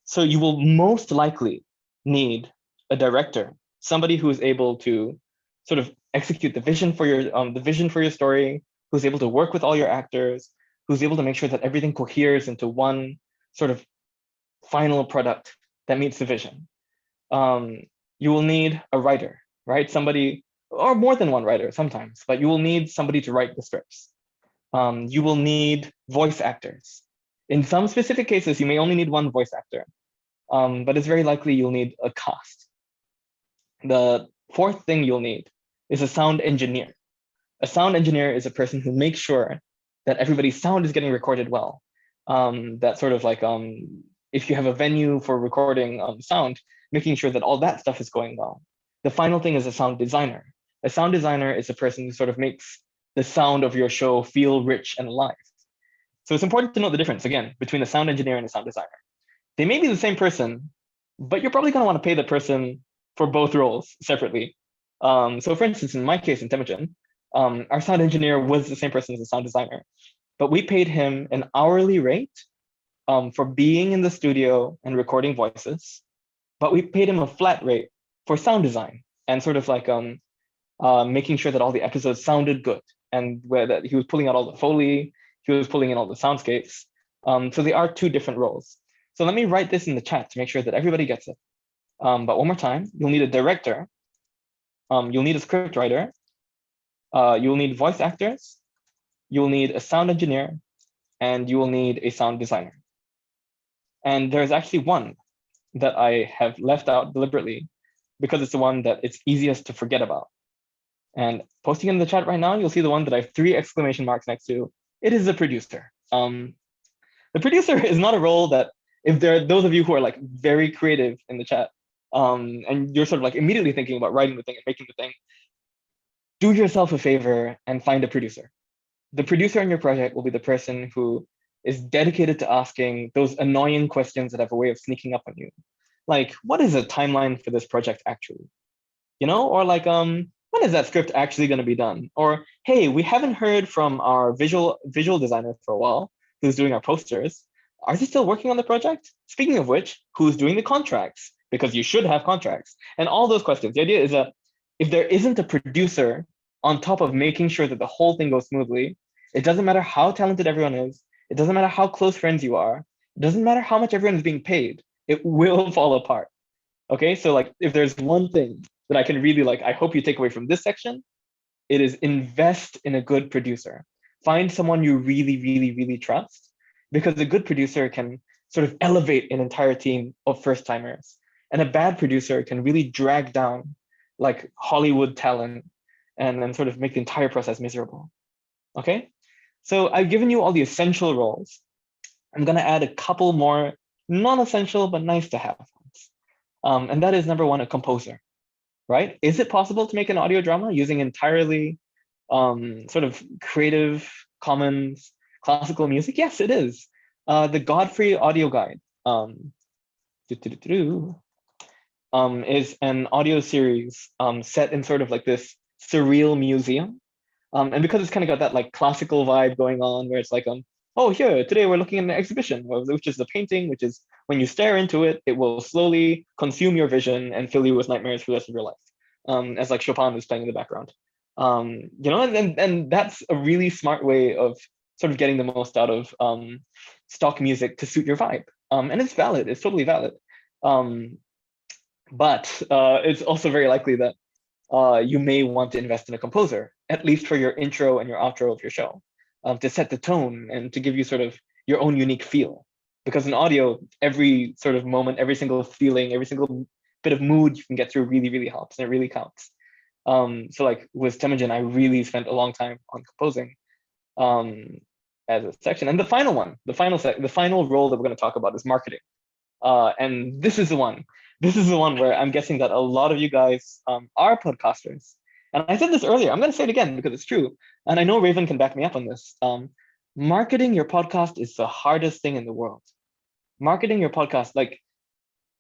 So you will most likely need a director, somebody who is able to sort of execute the vision for your story, who's able to work with all your actors, who's able to make sure that everything coheres into one sort of final product that meets the vision. You will need a writer, right? Somebody, or more than one writer sometimes, but you will need somebody to write the scripts. You will need voice actors. In some specific cases, you may only need one voice actor, but it's very likely you'll need a cast. The fourth thing you'll need is a sound engineer. A sound engineer is a person who makes sure that everybody's sound is getting recorded well. That sort of like, if you have a venue for recording sound, making sure that all that stuff is going well. The final thing is a sound designer. A sound designer is a person who sort of makes the sound of your show feel rich and alive. So it's important to know the difference, again, between a sound engineer and a sound designer. They may be the same person, but you're probably going to want to pay the person for both roles separately. So for instance, in my case, in Temujin, our sound engineer was the same person as the sound designer, but we paid him an hourly rate for being in the studio and recording voices, but we paid him a flat rate for sound design and sort of like making sure that all the episodes sounded good, and where that he was pulling out all the Foley, he was pulling in all the soundscapes. So they are two different roles. So let me write this in the chat to make sure that everybody gets it. But one more time, you'll need a director, you'll need a script writer, you'll need voice actors, you'll need a sound engineer, and you will need a sound designer. And there's actually one that I have left out deliberately because it's the one that it's easiest to forget about. And posting in the chat right now, you'll see the one that I have 3 exclamation marks next to. It is the producer. The producer is not a role that, if there are those of you who are like very creative in the chat, and you're sort of like immediately thinking about writing the thing and making the thing, do yourself a favor and find a producer. The producer on your project will be the person who is dedicated to asking those annoying questions that have a way of sneaking up on you. Like, what is the timeline for this project actually? You know, or like, when is that script actually going to be done? Or, hey, we haven't heard from our visual designer for a while, who's doing our posters. Are they still working on the project? Speaking of which, who's doing the contracts? Because you should have contracts. And all those questions. The idea is that if there isn't a producer on top of making sure that the whole thing goes smoothly, it doesn't matter how talented everyone is. It doesn't matter how close friends you are. It doesn't matter how much everyone is being paid. It will fall apart. Okay, so like if there's one thing that I can really like, I hope you take away from this section, it is invest in a good producer. Find someone you really, really, really trust, because a good producer can sort of elevate an entire team of first timers. And a bad producer can really drag down like Hollywood talent and then sort of make the entire process miserable. Okay, so I've given you all the essential roles. I'm gonna add a couple more non-essential but nice to have ones. And that is number 1, a composer, right? Is it possible to make an audio drama using entirely sort of Creative Commons classical music? Yes, it is. The Godfrey Audio Guide is an audio series set in sort of like this surreal museum. And because it's kind of got that like classical vibe going on, where it's like, oh, here, today we're looking at an exhibition, which is a painting, which is when you stare into it, it will slowly consume your vision and fill you with nightmares for the rest of your life, as like Chopin is playing in the background. You know, and that's a really smart way of sort of getting the most out of stock music to suit your vibe. And it's valid, it's totally valid. But it's also very likely that you may want to invest in a composer, at least for your intro and your outro of your show, to set the tone and to give you sort of your own unique feel. Because in audio, every sort of moment, every single feeling, every single bit of mood you can get through really, really helps, and it really counts. So like with Temujin, I really spent a long time on composing as a section. And the final one, the final role that we're going to talk about is marketing. And this is the one. This is the one where I'm guessing that a lot of you guys are podcasters. And I said this earlier, I'm going to say it again because it's true. And I know Raven can back me up on this. Marketing your podcast is the hardest thing in the world. Marketing your podcast, like,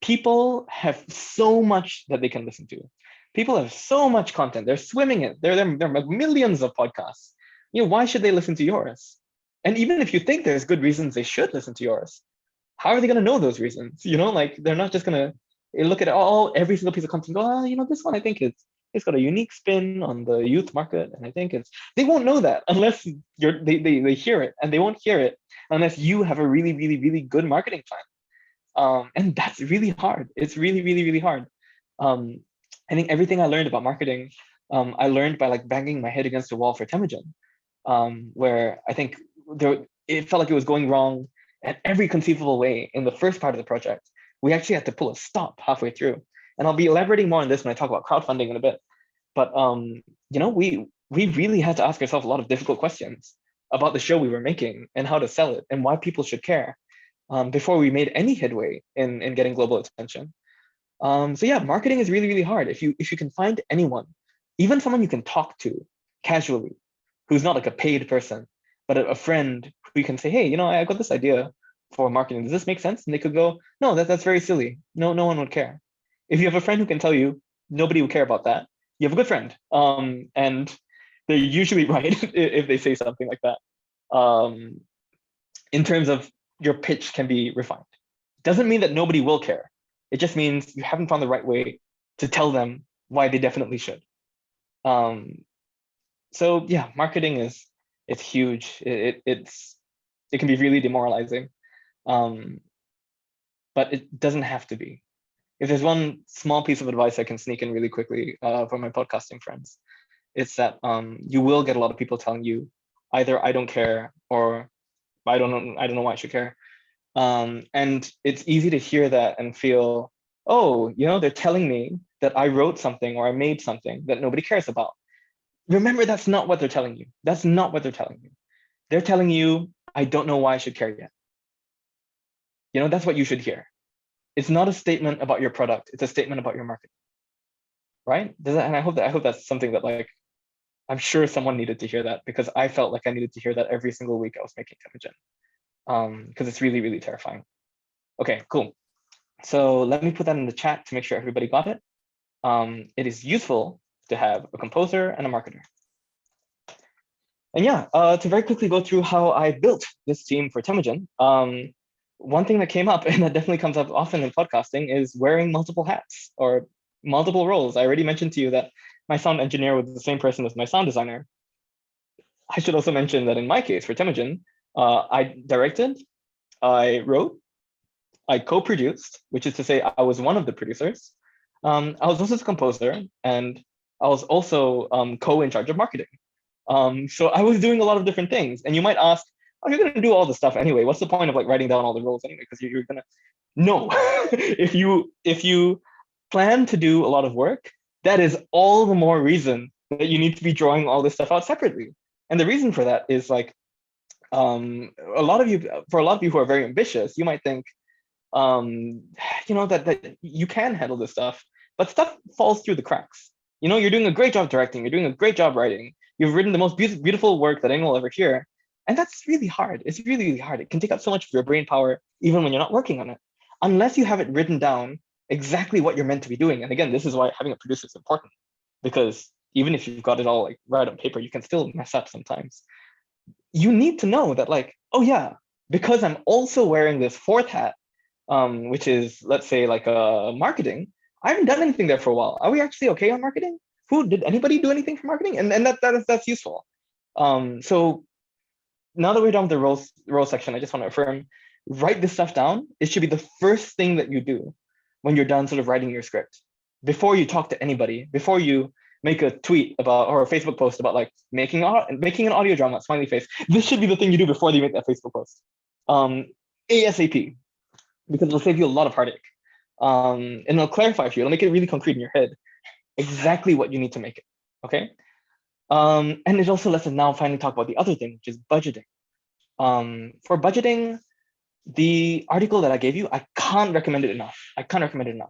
people have so much that they can listen to. People have so much content. They're swimming in. There are millions of podcasts. You know, why should they listen to yours? And even if you think there's good reasons they should listen to yours, how are they going to know those reasons? You know, like, they're not just going to look at every single piece of content and go, oh, you know, this one, I think it's got a unique spin on the youth market. And I think they won't know that unless they hear it, and they won't hear it unless you have a really, really, really good marketing plan. And that's really hard. It's really, really, really hard. I think everything I learned about marketing, I learned by like banging my head against the wall for Temujin, where I think it felt like it was going wrong at every conceivable way in the first part of the project. We actually had to pull a stop halfway through. And I'll be elaborating more on this when I talk about crowdfunding in a bit. But you know, we really had to ask ourselves a lot of difficult questions about the show we were making and how to sell it and why people should care before we made any headway in getting global attention. So yeah, marketing is really, really hard. If you can find anyone, even someone you can talk to casually, who's not like a paid person, but a friend who you can say, hey, you know, I got this idea for marketing. Does this make sense? And they could go, no, that's very silly. No one would care. If you have a friend who can tell you nobody will care about that, you have a good friend. And they're usually right if they say something like that. In terms of your pitch can be refined. Doesn't mean that nobody will care. It just means you haven't found the right way to tell them why they definitely should. So yeah, marketing it's huge. It can be really demoralizing, but it doesn't have to be. If there's one small piece of advice I can sneak in really quickly for my podcasting friends, it's that you will get a lot of people telling you either I don't care or I don't know why I should care. And it's easy to hear that and feel, oh, they're telling me that I wrote something or I made something that nobody cares about. Remember, that's not what they're telling you. That's not what they're telling you. They're telling you, I don't know why I should care yet. That's what you should hear. It's not a statement about your product. It's a statement about your market, right? And I hope that's something that like, I'm sure someone needed to hear that, because I felt like I needed to hear that every single week I was making Temujin, because it's really, really terrifying. Okay, cool. So let me put that in the chat to make sure everybody got it. It is useful to have a composer and a marketer. And yeah, to very quickly go through how I built this team for Temujin. One thing that came up, and that definitely comes up often in podcasting, is wearing multiple hats or multiple roles. I already mentioned to you that my sound engineer was the same person as my sound designer. I should also mention that in my case, for Temujin, I directed, I wrote, I co-produced, which is to say I was one of the producers. I was also the composer, and I was also co in charge of marketing. So I was doing a lot of different things. And you might ask, oh, you're going to do all the stuff anyway. What's the point of like writing down all the roles anyway? Because you're going to, no. if you plan to do a lot of work, that is all the more reason that you need to be drawing all this stuff out separately. And the reason for that is like, for a lot of you who are very ambitious, you might think, that you can handle this stuff, but stuff falls through the cracks. You're doing a great job directing, you're doing a great job writing, you've written the most beautiful work that anyone will ever hear. And that's really hard. It's really, really hard. It can take up so much of your brain power, even when you're not working on it, unless you have it written down exactly what you're meant to be doing. And again, this is why having a producer is important, because even if you've got it all like right on paper, you can still mess up sometimes. You need to know that like, oh yeah, because I'm also wearing this fourth hat, which is, let's say, like marketing. I haven't done anything there for a while. Are we actually okay on marketing? Did anybody do anything for marketing? And that's useful. So now that we're done with the role section, I just want to affirm, write this stuff down. It should be the first thing that you do when you're done sort of writing your script. Before you talk to anybody, before you make a tweet about or a Facebook post about like making an audio drama, smiley face. This should be the thing you do before you make that Facebook post. ASAP, because it'll save you a lot of heartache. And it'll clarify for you. It'll make it really concrete in your head exactly what you need to make it. Okay. And it also lets us now finally talk about the other thing, which is budgeting. For budgeting, the article that I gave you, I can't recommend it enough.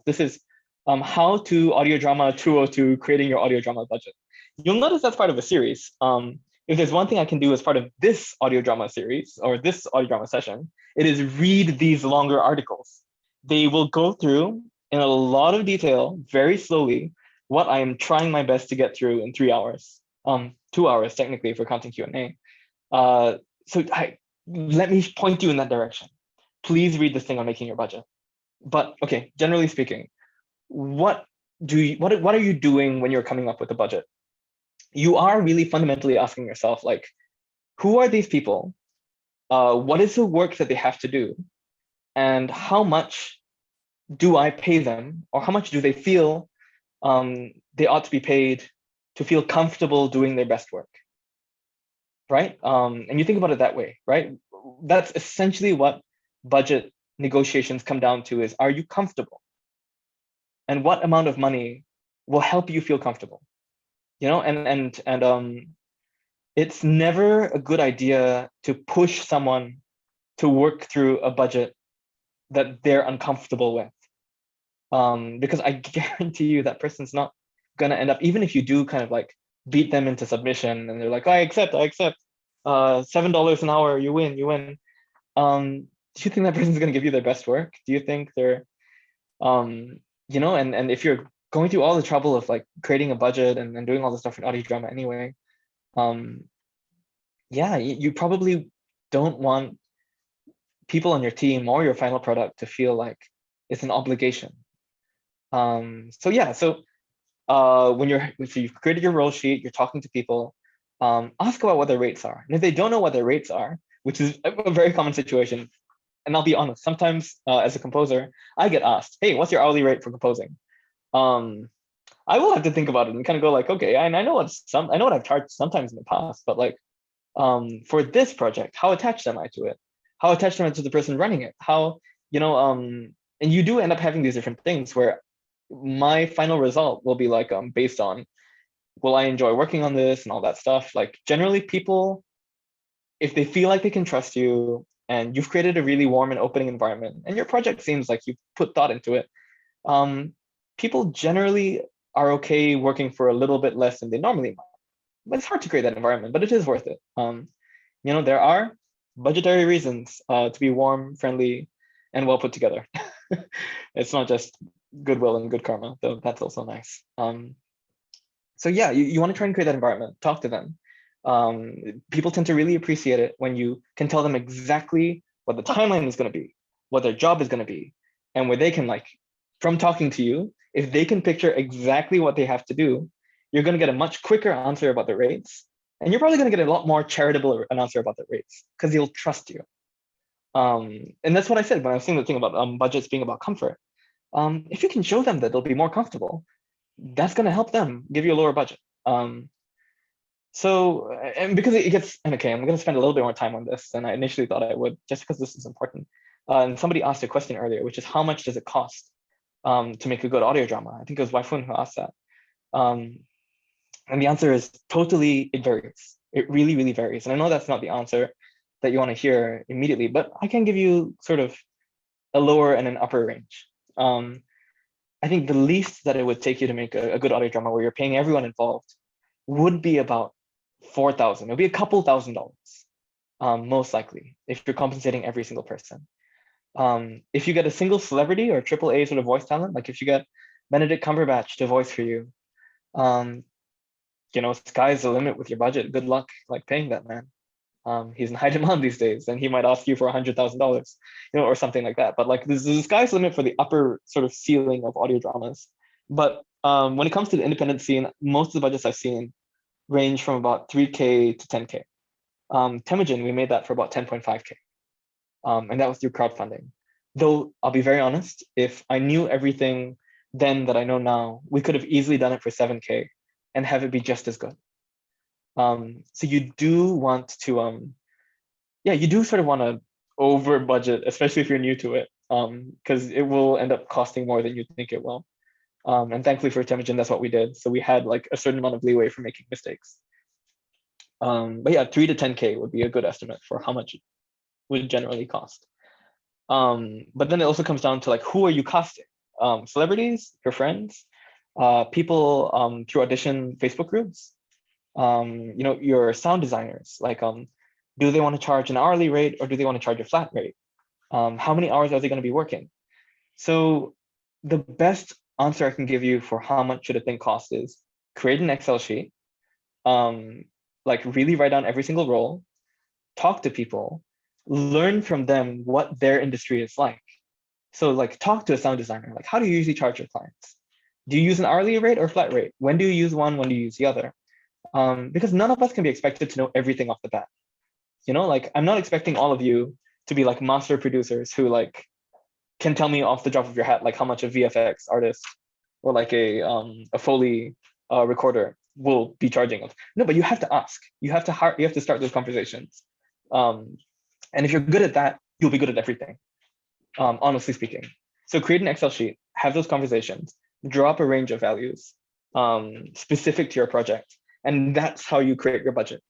This is How to Audio Drama 202, Creating Your Audio Drama Budget. You'll notice that's part of a series. If there's one thing I can do as part of this audio drama series or this audio drama session, it is read these longer articles. They will go through in a lot of detail, very slowly, what I am trying my best to get through in 3 hours. 2 hours technically if we're counting Q&A. So let me point you in that direction. Please read this thing on making your budget. But okay, generally speaking, what are you doing when you're coming up with a budget? You are really fundamentally asking yourself, like, who are these people? What is the work that they have to do? And how much do I pay them? Or how much do they feel they ought to be paid to feel comfortable doing their best work? Right? And you think about it that way, right? That's essentially what budget negotiations come down to, is, are you comfortable? And what amount of money will help you feel comfortable? And it's never a good idea to push someone to work through a budget that they're uncomfortable with. Because I guarantee you that person's not gonna end up, even if you do kind of like beat them into submission and they're like, I accept, $7 an hour, you win. Do you think that person's gonna give you their best work? Do you think they're, and if you're going through all the trouble of like creating a budget and doing all the stuff in audio drama anyway, you probably don't want people on your team or your final product to feel like it's an obligation. So so you've created your role sheet, you're talking to people, ask about what their rates are. And if they don't know what their rates are, which is a very common situation, and I'll be honest, sometimes as a composer, I get asked, hey, what's your hourly rate for composing? I will have to think about it and kind of go like, okay, I know what I've charged sometimes in the past, but like for this project, how attached am I to it? How attached am I to the person running it? How, and you do end up having these different things where my final result will be like based on, will I enjoy working on this and all that stuff? Like generally people, if they feel like they can trust you and you've created a really warm and opening environment and your project seems like you've put thought into it, people generally are okay working for a little bit less than they normally might. But it's hard to create that environment, but it is worth it. There are budgetary reasons to be warm, friendly, and well put together. It's not just goodwill and good karma, though that's also nice. So yeah, you want to try and create that environment, talk to them. People tend to really appreciate it when you can tell them exactly what the timeline is going to be, what their job is going to be, and where they can from talking to you, if they can picture exactly what they have to do, you're going to get a much quicker answer about the rates. And you're probably going to get a lot more charitable an answer about the rates because they'll trust you. And that's what I said when I was saying the thing about budgets being about comfort. If you can show them that they'll be more comfortable, that's going to help them give you a lower budget. So, and because it gets, and okay, I'm going to spend a little bit more time on this than I initially thought I would, just because this is important. And somebody asked a question earlier, which is how much does it cost to make a good audio drama? I think it was Waifun who asked that. And the answer is totally, it varies. It really, really varies. And I know that's not the answer that you want to hear immediately, but I can give you sort of a lower and an upper range. I think the least that it would take you to make a good audio drama where you're paying everyone involved would be about 4,000. It'll be a couple $1,000s, most likely, if you're compensating every single person. If you get a single celebrity or AAA sort of voice talent, like if you get Benedict Cumberbatch to voice for you, sky's the limit with your budget. Good luck paying that man. He's in high demand these days, and he might ask you for $100,000, or something like that. But the sky's the limit for the upper sort of ceiling of audio dramas. But when it comes to the independent scene, most of the budgets I've seen range from about 3K to 10K. Temujin, we made that for about 10.5K. And that was through crowdfunding. Though I'll be very honest, if I knew everything then that I know now, we could have easily done it for 7K and have it be just as good. So you do want to, you do sort of want to over budget, especially if you're new to it, because it will end up costing more than you think it will. And thankfully for Temujin, that's what we did. So we had a certain amount of leeway for making mistakes. But yeah, 3 to 10K would be a good estimate for how much it would generally cost. But then it also comes down to who are you casting? Celebrities, your friends, people through audition Facebook groups, your sound designers, do they want to charge an hourly rate or do they want to charge a flat rate? How many hours are they going to be working? So the best answer I can give you for how much should a thing cost is create an Excel sheet, really write down every single role, talk to people, learn from them what their industry is like. So talk to a sound designer, how do you usually charge your clients? Do you use an hourly rate or flat rate? When do you use one? When do you use the other? Because none of us can be expected to know everything off the bat. I'm not expecting all of you to be master producers who can tell me off the drop of your hat how much a VFX artist or a Foley recorder will be charging us. No, but you have to ask. You have to start those conversations. And if you're good at that, you'll be good at everything, honestly speaking. So create an Excel sheet, have those conversations, draw up a range of values specific to your project. And that's how you create your budget.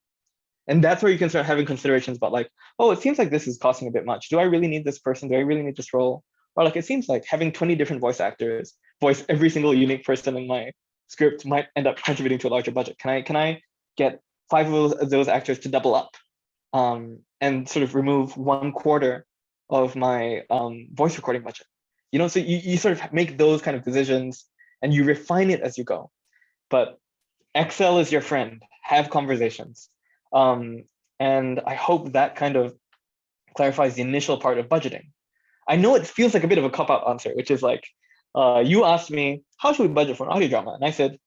And that's where you can start having considerations about oh, it seems like this is costing a bit much. Do I really need this person? Do I really need this role? Or it seems like having 20 different voice actors voice every single unique person in my script might end up contributing to a larger budget. Can I get 5 of those actors to double up and sort of remove 1/4 of my voice recording budget? So you sort of make those kind of decisions and you refine it as you go. But Excel is your friend. Have conversations. And I hope that kind of clarifies the initial part of budgeting. I know it feels like a bit of a cop-out answer, which is you asked me, how should we budget for an audio drama? And I said,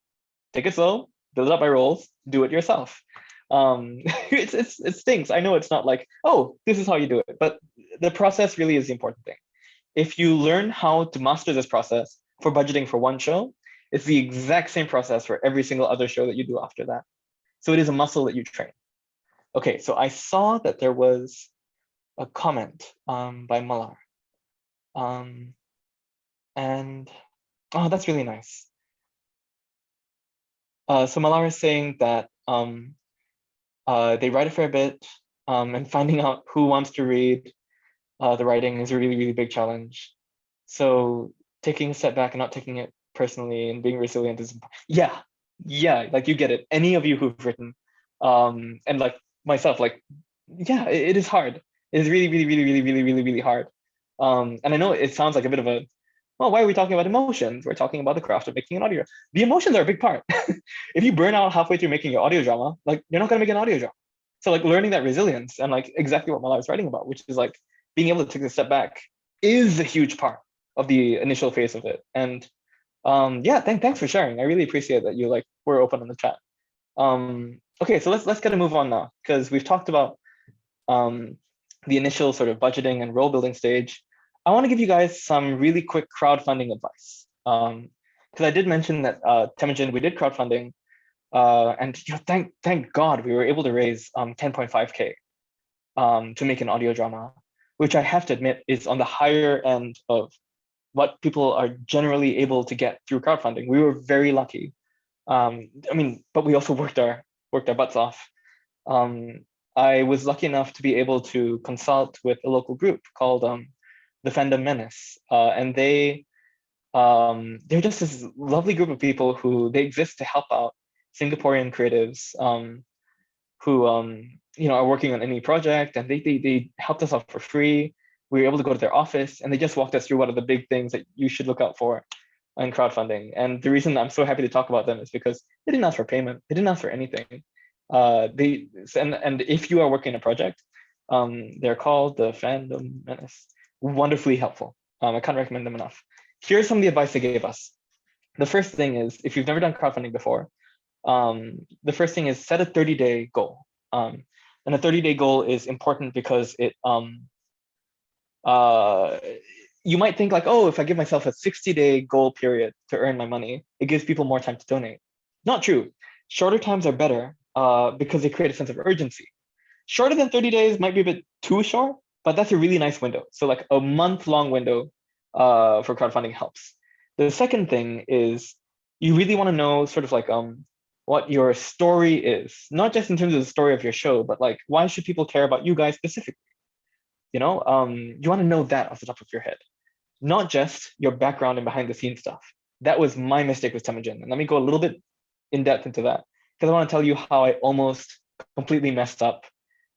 take it slow, build it up by roles, do it yourself. It stinks. I know it's not like, oh, this is how you do it, but the process really is the important thing. If you learn how to master this process for budgeting for one show, it's the exact same process for every single other show that you do after that. So it is a muscle that you train. Okay, so I saw that there was a comment by Malar. And oh, that's really nice. So Malar is saying that they write a fair bit, and finding out who wants to read the writing is a really, really big challenge. So taking a step back and not taking it personally and being resilient is, yeah, like you get it. Any of you who've written, and like myself, like, yeah, it is hard. It is really, really, really, really, really, really, really hard. And I know it sounds like a bit of a, well, why are we talking about emotions? We're talking about the craft of making an audio. The emotions are a big part. If you burn out halfway through making your audio drama, like you're not gonna make an audio drama. So like learning that resilience and like exactly what Malai was writing about, which is like being able to take a step back is a huge part of the initial phase of it. And yeah, thanks for sharing. I really appreciate that you like were open in the chat. Okay, so let's get a move on now, because we've talked about the initial sort of budgeting and role building stage. I want to give you guys some really quick crowdfunding advice. Because I did mention that Temujin, we did crowdfunding, and you know, thank God we were able to raise 10.5K to make an audio drama, which I have to admit is on the higher end of what people are generally able to get through crowdfunding. We were very lucky. I mean, but we also worked our butts off. I was lucky enough to be able to consult with a local group called the Fandom Menace, and they're just this lovely group of people who they exist to help out Singaporean creatives who you know, are working on any project, and they helped us out for free. We were able to go to their office, and they just walked us through what are the big things that you should look out for in crowdfunding. And the reason I'm so happy to talk about them is because they didn't ask for payment, they didn't ask for anything. And if you are working a project, they're called the Fandom Menace. Wonderfully helpful. I can't recommend them enough. Here's some of the advice they gave us. The first thing is, if you've never done crowdfunding before, the first thing is set a 30-day goal. And a 30-day goal is important because it you might think like, oh, if I give myself a 60-day goal period to earn my money, it gives people more time to donate. Not true. Shorter times are better because they create a sense of urgency. Shorter than 30 days might be a bit too short, but that's a really nice window. So like a month-long window for crowdfunding helps. The second thing is you really want to know sort of like what your story is, not just in terms of the story of your show, but like why should people care about you guys specifically? You know, you want to know that off the top of your head, not just your background and behind the scenes stuff. That was my mistake with Temujin. And let me go a little bit in depth into that, because I want to tell you how I almost completely messed up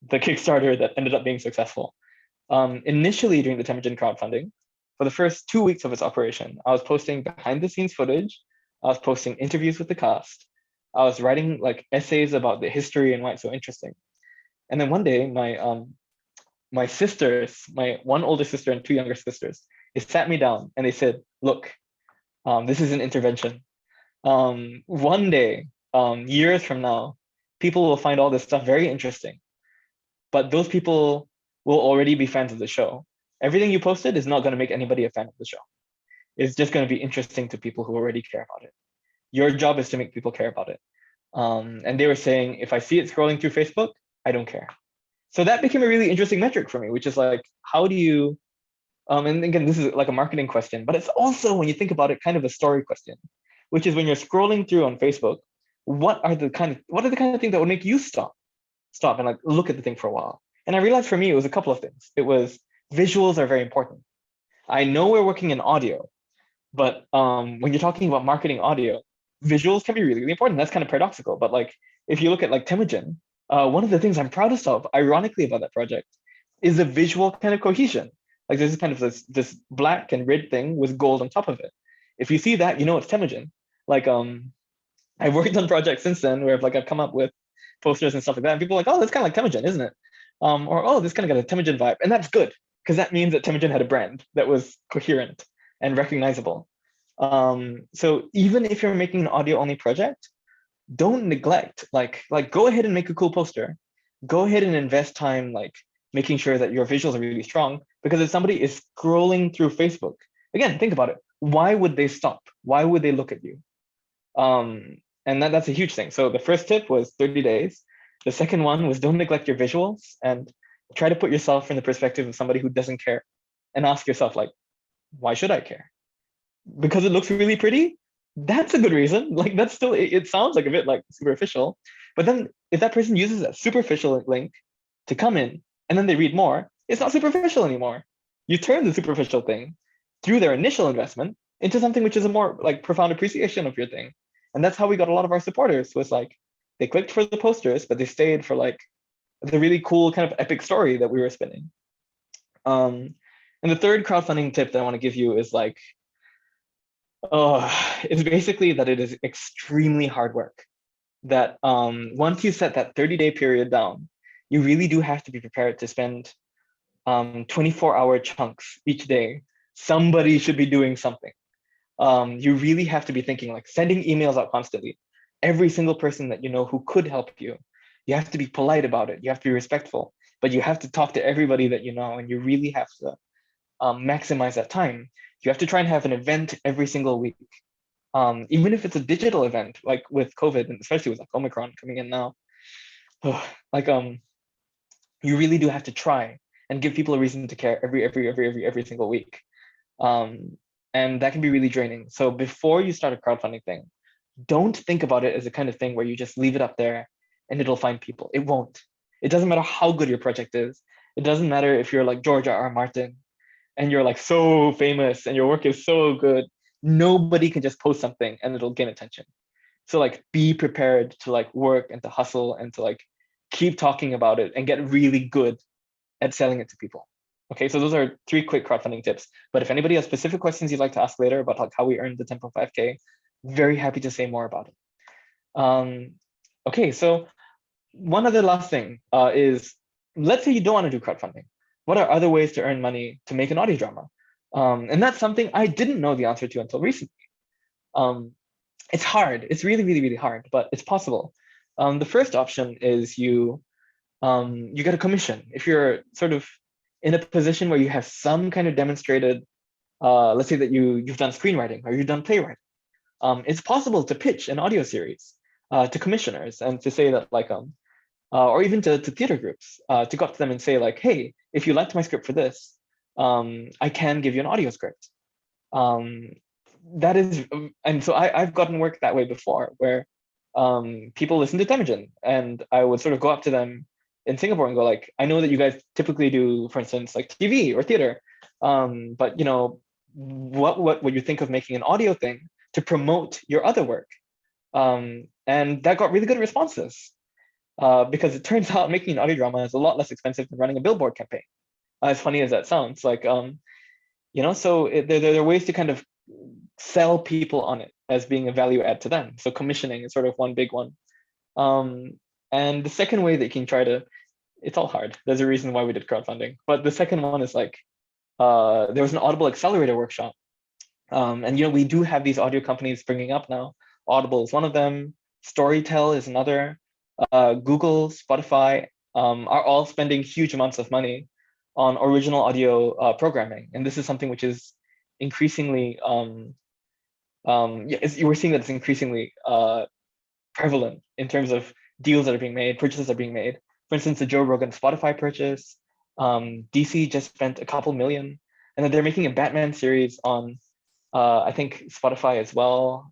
the Kickstarter that ended up being successful. Initially during the Temujin crowdfunding, for the first 2 weeks of its operation, I was posting behind the scenes footage. I was posting interviews with the cast. I was writing like essays about the history and why it's so interesting. And then one day, my sisters, my one older sister and two younger sisters, they sat me down and they said, look, this is an intervention. One day, years from now, people will find all this stuff very interesting, but those people will already be fans of the show. Everything you posted is not going to make anybody a fan of the show. It's just going to be interesting to people who already care about it. Your job is to make people care about it. And they were saying, if I see it scrolling through Facebook, I don't care. So that became a really interesting metric for me, which is like, how do you, and again, this is like a marketing question, but it's also, when you think about it, kind of a story question, which is when you're scrolling through on Facebook, what are the kind of things that would make you stop and like look at the thing for a while? And I realized for me, it was a couple of things. It was visuals are very important. I know we're working in audio, but when you're talking about marketing audio, visuals can be really, really important. That's kind of paradoxical. But like, if you look at like Temujin, one of the things I'm proudest of, ironically, about that project is the visual kind of cohesion. Like there's kind of this black and red thing with gold on top of it. If you see that, you know it's Temujin. Like I've worked on projects since then where I've come up with posters and stuff like that, and people are like, oh, that's kind of like Temujin, isn't it? Or oh, this kind of got a Temujin vibe, and that's good because that means that Temujin had a brand that was coherent and recognizable. So even if you're making an audio only project, don't neglect, like go ahead and make a cool poster. Go ahead and invest time like making sure that your visuals are really strong, because if somebody is scrolling through Facebook, again, think about it. Why would they stop? Why would they look at you? And that's a huge thing. So the first tip was 30 days. The second one was don't neglect your visuals and try to put yourself in the perspective of somebody who doesn't care, and ask yourself, like, why should I care? Because it looks really pretty? That's a good reason. Like, that's still, it sounds like a bit like superficial. But then if that person uses a superficial link to come in and then they read more, it's not superficial anymore. You turn the superficial thing through their initial investment into something which is a more like profound appreciation of your thing. And that's how we got a lot of our supporters, was like, they clicked for the posters, but they stayed for like the really cool kind of epic story that we were spinning. And the third crowdfunding tip that I want to give you is like, is basically that it is extremely hard work. That once you set that 30-day period down, you really do have to be prepared to spend 24-hour chunks each day. Somebody should be doing something. You really have to be thinking, like, sending emails out constantly. Every single person that you know who could help you. You have to be polite about it. You have to be respectful, but you have to talk to everybody that you know, and you really have to maximize that time. You have to try and have an event every single week. Even if it's a digital event, like with COVID, and especially with like Omicron coming in now, like you really do have to try and give people a reason to care every single week. And that can be really draining. So before you start a crowdfunding thing, don't think about it as a kind of thing where you just leave it up there and it'll find people. It won't. It doesn't matter how good your project is. It doesn't matter if you're like George R. R. Martin and you're like so famous and your work is so good. Nobody can just post something and it'll gain attention. So like, be prepared to like work and to hustle and to like keep talking about it and get really good at selling it to people. Okay, so those are 3 quick crowdfunding tips. But if anybody has specific questions you'd like to ask later about like how we earned the 10.5K, very happy to say more about it. Okay, so one other last thing is, let's say you don't want to do crowdfunding. What are other ways to earn money to make an audio drama? And that's something I didn't know the answer to until recently. It's hard. It's really, really, really hard, but it's possible. The first option is you get a commission. If you're sort of in a position where you have some kind of demonstrated, let's say that you've done screenwriting or you've done playwriting, it's possible to pitch an audio series to commissioners and to say that like, or even to theater groups, to go up to them and say like, hey, if you liked my script for this, I can give you an audio script. That is, and so I've gotten work that way before, where people listen to Temujin, and I would sort of go up to them in Singapore and go like, I know that you guys typically do, for instance, like TV or theater, but you know, what would you think of making an audio thing to promote your other work? And that got really good responses, because it turns out making an audio drama is a lot less expensive than running a billboard campaign. As funny as that sounds, like, you know, so there are ways to kind of sell people on it as being a value add to them. So commissioning is sort of one big one. And the second way that you can try to, it's all hard. There's a reason why we did crowdfunding. But the second one is like, there was an Audible Accelerator workshop. And, you know, we do have these audio companies bringing up now. Audible is one of them. Storytel is another. Google, Spotify are all spending huge amounts of money on original audio programming. And this is something which is increasingly, we're seeing that it's increasingly prevalent in terms of deals that are being made, purchases that are being made. For instance, the Joe Rogan Spotify purchase, DC just spent a couple million, and then they're making a Batman series on, I think, Spotify as well.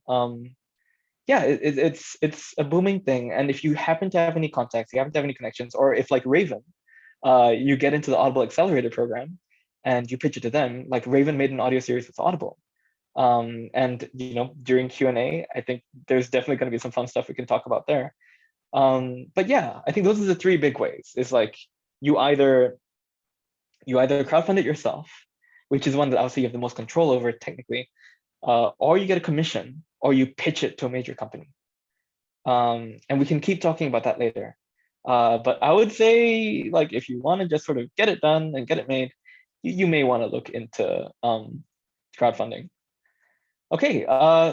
Yeah, it's a booming thing. And if you happen to have any contacts, you happen to have any connections, or if like Raven, you get into the Audible Accelerator program and you pitch it to them, like Raven made an audio series with Audible. And you know, during Q&A, I think there's definitely going to be some fun stuff we can talk about there. But yeah, I think those are the 3 big ways. Is like, you either crowdfund it yourself, which is one that obviously you have the most control over technically, or you get a commission, or you pitch it to a major company. And we can keep talking about that later. But I would say, like, if you want to just sort of get it done and get it made, you may want to look into crowdfunding. Okay,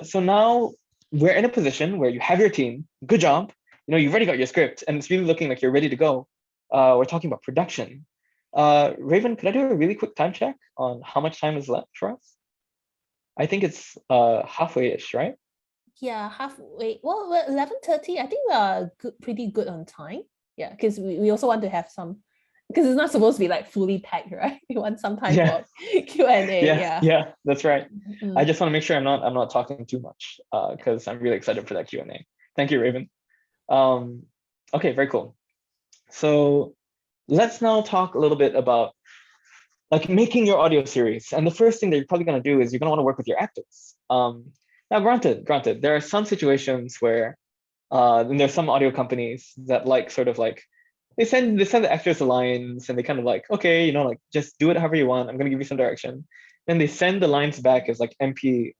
so now we're in a position where you have your team, good job, you've already got your script and it's really looking like you're ready to go. We're talking about production. Raven, could I do a really quick time check on how much time is left for us? I think it's halfway-ish, right? Yeah, halfway. Well, we're 11:30. I think we are pretty good on time. Yeah, because we also want to have some, because it's not supposed to be like fully packed, right? We want some time for Q&A. Yeah, that's right. Mm. I just want to make sure I'm not talking too much because I'm really excited for that Q&A. Thank you, Raven. Okay, very cool. So let's now talk a little bit about like making your audio series. And the first thing that you're probably going to do is you're going to want to work with your actors. Now, granted, there are some situations where and there's some audio companies that like sort of like they send the actors the lines and they kind of like, okay, like just do it however you want. I'm going to give you some direction. Then they send the lines back as like WAV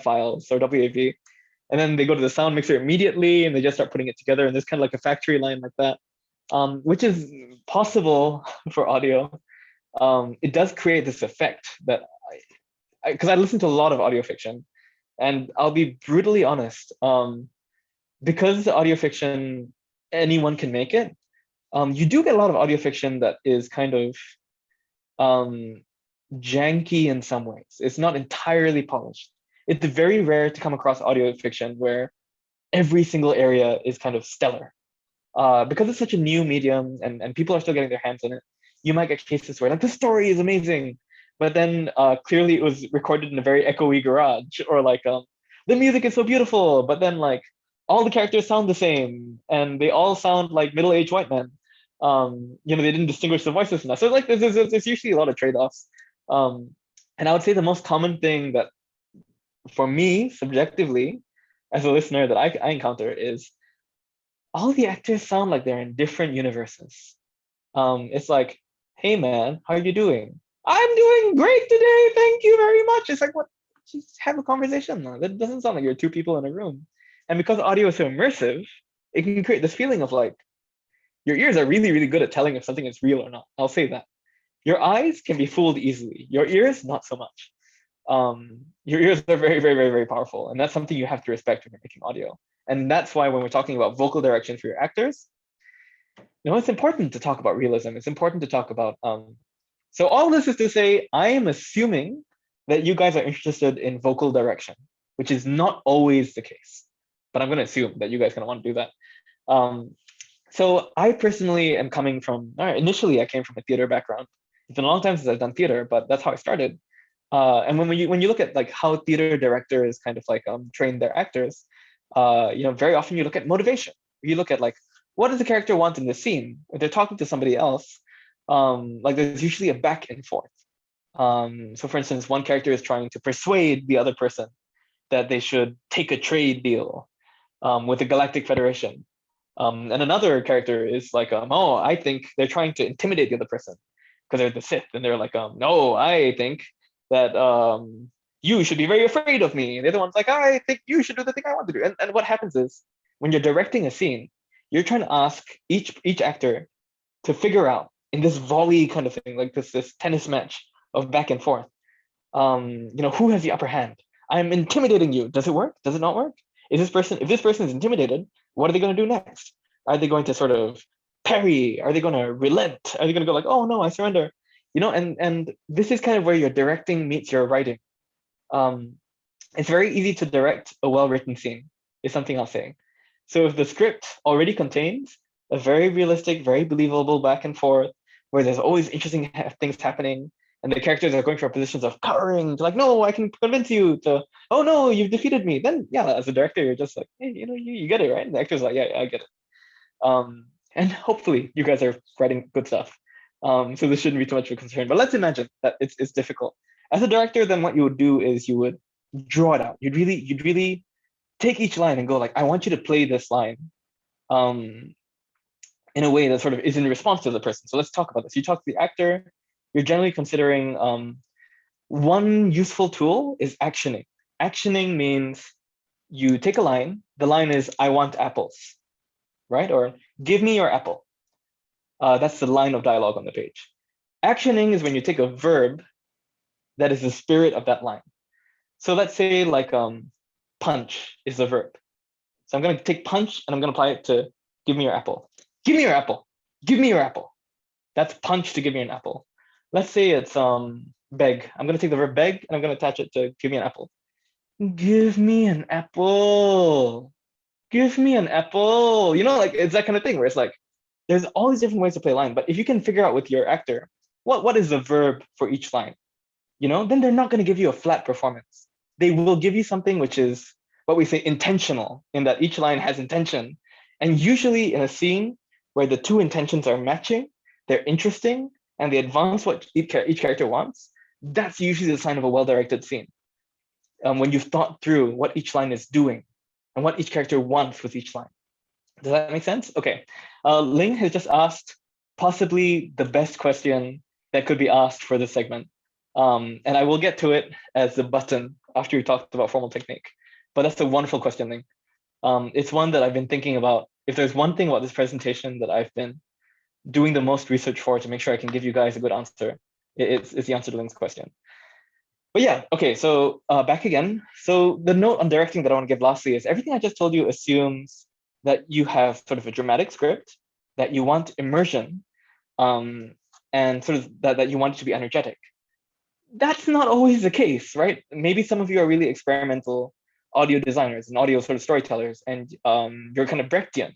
files or WAV. And then they go to the sound mixer immediately and they just start putting it together. And there's kind of like a factory line like that, which is possible for audio. It does create this effect that because I listen to a lot of audio fiction, and I'll be brutally honest, because the audio fiction, anyone can make it, you do get a lot of audio fiction that is kind of janky in some ways. It's not entirely polished. It's very rare to come across audio fiction where every single area is kind of stellar. Because it's such a new medium and people are still getting their hands on it, you might get cases where like the story is amazing, but then clearly it was recorded in a very echoey garage, or like the music is so beautiful, but then like all the characters sound the same and they all sound like middle-aged white men. They didn't distinguish the voices enough. So like there's usually a lot of trade-offs. And I would say the most common thing that for me subjectively as a listener that I encounter is all the actors sound like they're in different universes. It's like, hey man, how are you doing? I'm doing great today, thank you very much. It's like, what? Just have a conversation now. That doesn't sound like you're two people in a room. And because audio is so immersive, it can create this feeling of like, your ears are really, really good at telling if something is real or not. I'll say that. Your eyes can be fooled easily. Your ears, not so much. Your ears are very, very, very, very powerful. And that's something you have to respect when you're making audio. And that's why when we're talking about vocal direction for your actors, it's important to talk about realism. It's important to talk about, so all this is to say, I am assuming that you guys are interested in vocal direction, which is not always the case, but I'm going to assume that you guys are going to want to do that. So I personally am coming from, initially I came from a theater background. It's been a long time since I've done theater, but that's how I started. And when you look at like how theater directors kind of like train their actors, very often you look at motivation. You look at like, what does the character want in this scene? If they're talking to somebody else, like there's usually a back and forth. So for instance, one character is trying to persuade the other person that they should take a trade deal with the Galactic Federation. And another character is like, I think they're trying to intimidate the other person because they're the Sith. And they're like, no, I think that you should be very afraid of me. And the other one's like, I think you should do the thing I want to do. And what happens is when you're directing a scene, you're trying to ask each actor to figure out in this volley kind of thing, like this tennis match of back and forth, who has the upper hand? I'm intimidating you. Does it work? Does it not work? If this person is intimidated, what are they going to do next? Are they going to sort of parry? Are they going to relent? Are they going to go like, oh no, I surrender? And this is kind of where your directing meets your writing. It's very easy to direct a well-written scene, is something I'll say. So if the script already contains a very realistic, very believable back and forth, where there's always interesting things happening, and the characters are going from positions of cowering to like, no, I can convince you, to, oh no, you've defeated me. Then yeah, as a director, you're just like, hey, you get it, right? And the actor's like, yeah, I get it. And hopefully you guys are writing good stuff. So this shouldn't be too much of a concern. But let's imagine that it's difficult. As a director, then what you would do is you would draw it out. You'd really take each line and go like, I want you to play this line in a way that sort of is in response to the person. So let's talk about this. You talk to the actor, you're generally considering one useful tool is actioning. Actioning means you take a line, the line is, I want apples, right? Or give me your apple. That's the line of dialogue on the page. Actioning is when you take a verb that is the spirit of that line. So let's say like, punch is the verb. So I'm going to take punch and I'm going to apply it to give me your apple. Give me your apple. Give me your apple. That's punch to give me an apple. Let's say it's beg. I'm going to take the verb beg and I'm going to attach it to give me an apple. Give me an apple. Give me an apple. You know, like it's that kind of thing where it's like, there's all these different ways to play a line. But if you can figure out with your actor, what is the verb for each line, you know, then they're not going to give you a flat performance. They will give you something which is what we say intentional, in that each line has intention. And usually in a scene where the two intentions are matching, they're interesting, and they advance what each character wants, that's usually the sign of a well-directed scene. When you've thought through what each line is doing and what each character wants with each line. Does that make sense? Okay. Ling has just asked possibly the best question that could be asked for this segment. And I will get to it as the button after we talked about formal technique. But that's a wonderful question, Ling. It's one that I've been thinking about. If there's one thing about this presentation that I've been doing the most research for to make sure I can give you guys a good answer, it's the answer to Ling's question. But yeah, okay, so back again. So the note on directing that I want to give lastly is everything I just told you assumes that you have sort of a dramatic script, that you want immersion, and sort of that you want it to be energetic. That's not always the case, right? Maybe some of you are really experimental audio designers and audio sort of storytellers, and you're kind of Brechtian,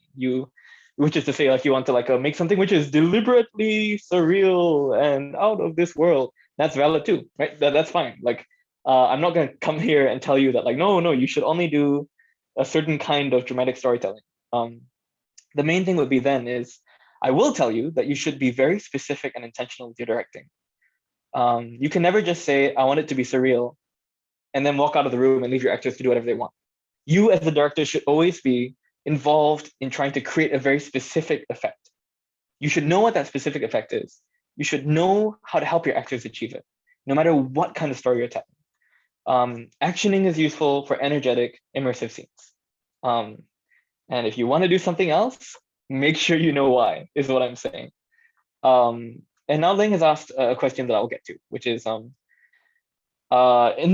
which is to say, like, you want to make something which is deliberately surreal and out of this world. That's valid too, right? That's fine. Like, I'm not going to come here and tell you that, like, no, you should only do a certain kind of dramatic storytelling. The main thing would be then is, I will tell you that you should be very specific and intentional with your directing. You can never just say, I want it to be surreal, and then walk out of the room and leave your actors to do whatever they want. You as the director should always be involved in trying to create a very specific effect. You should know what that specific effect is. You should know how to help your actors achieve it, no matter what kind of story you're telling. Actioning is useful for energetic, immersive scenes. And if you want to do something else, make sure you know why, is what I'm saying. And now Ling has asked a question that I'll get to, which is, in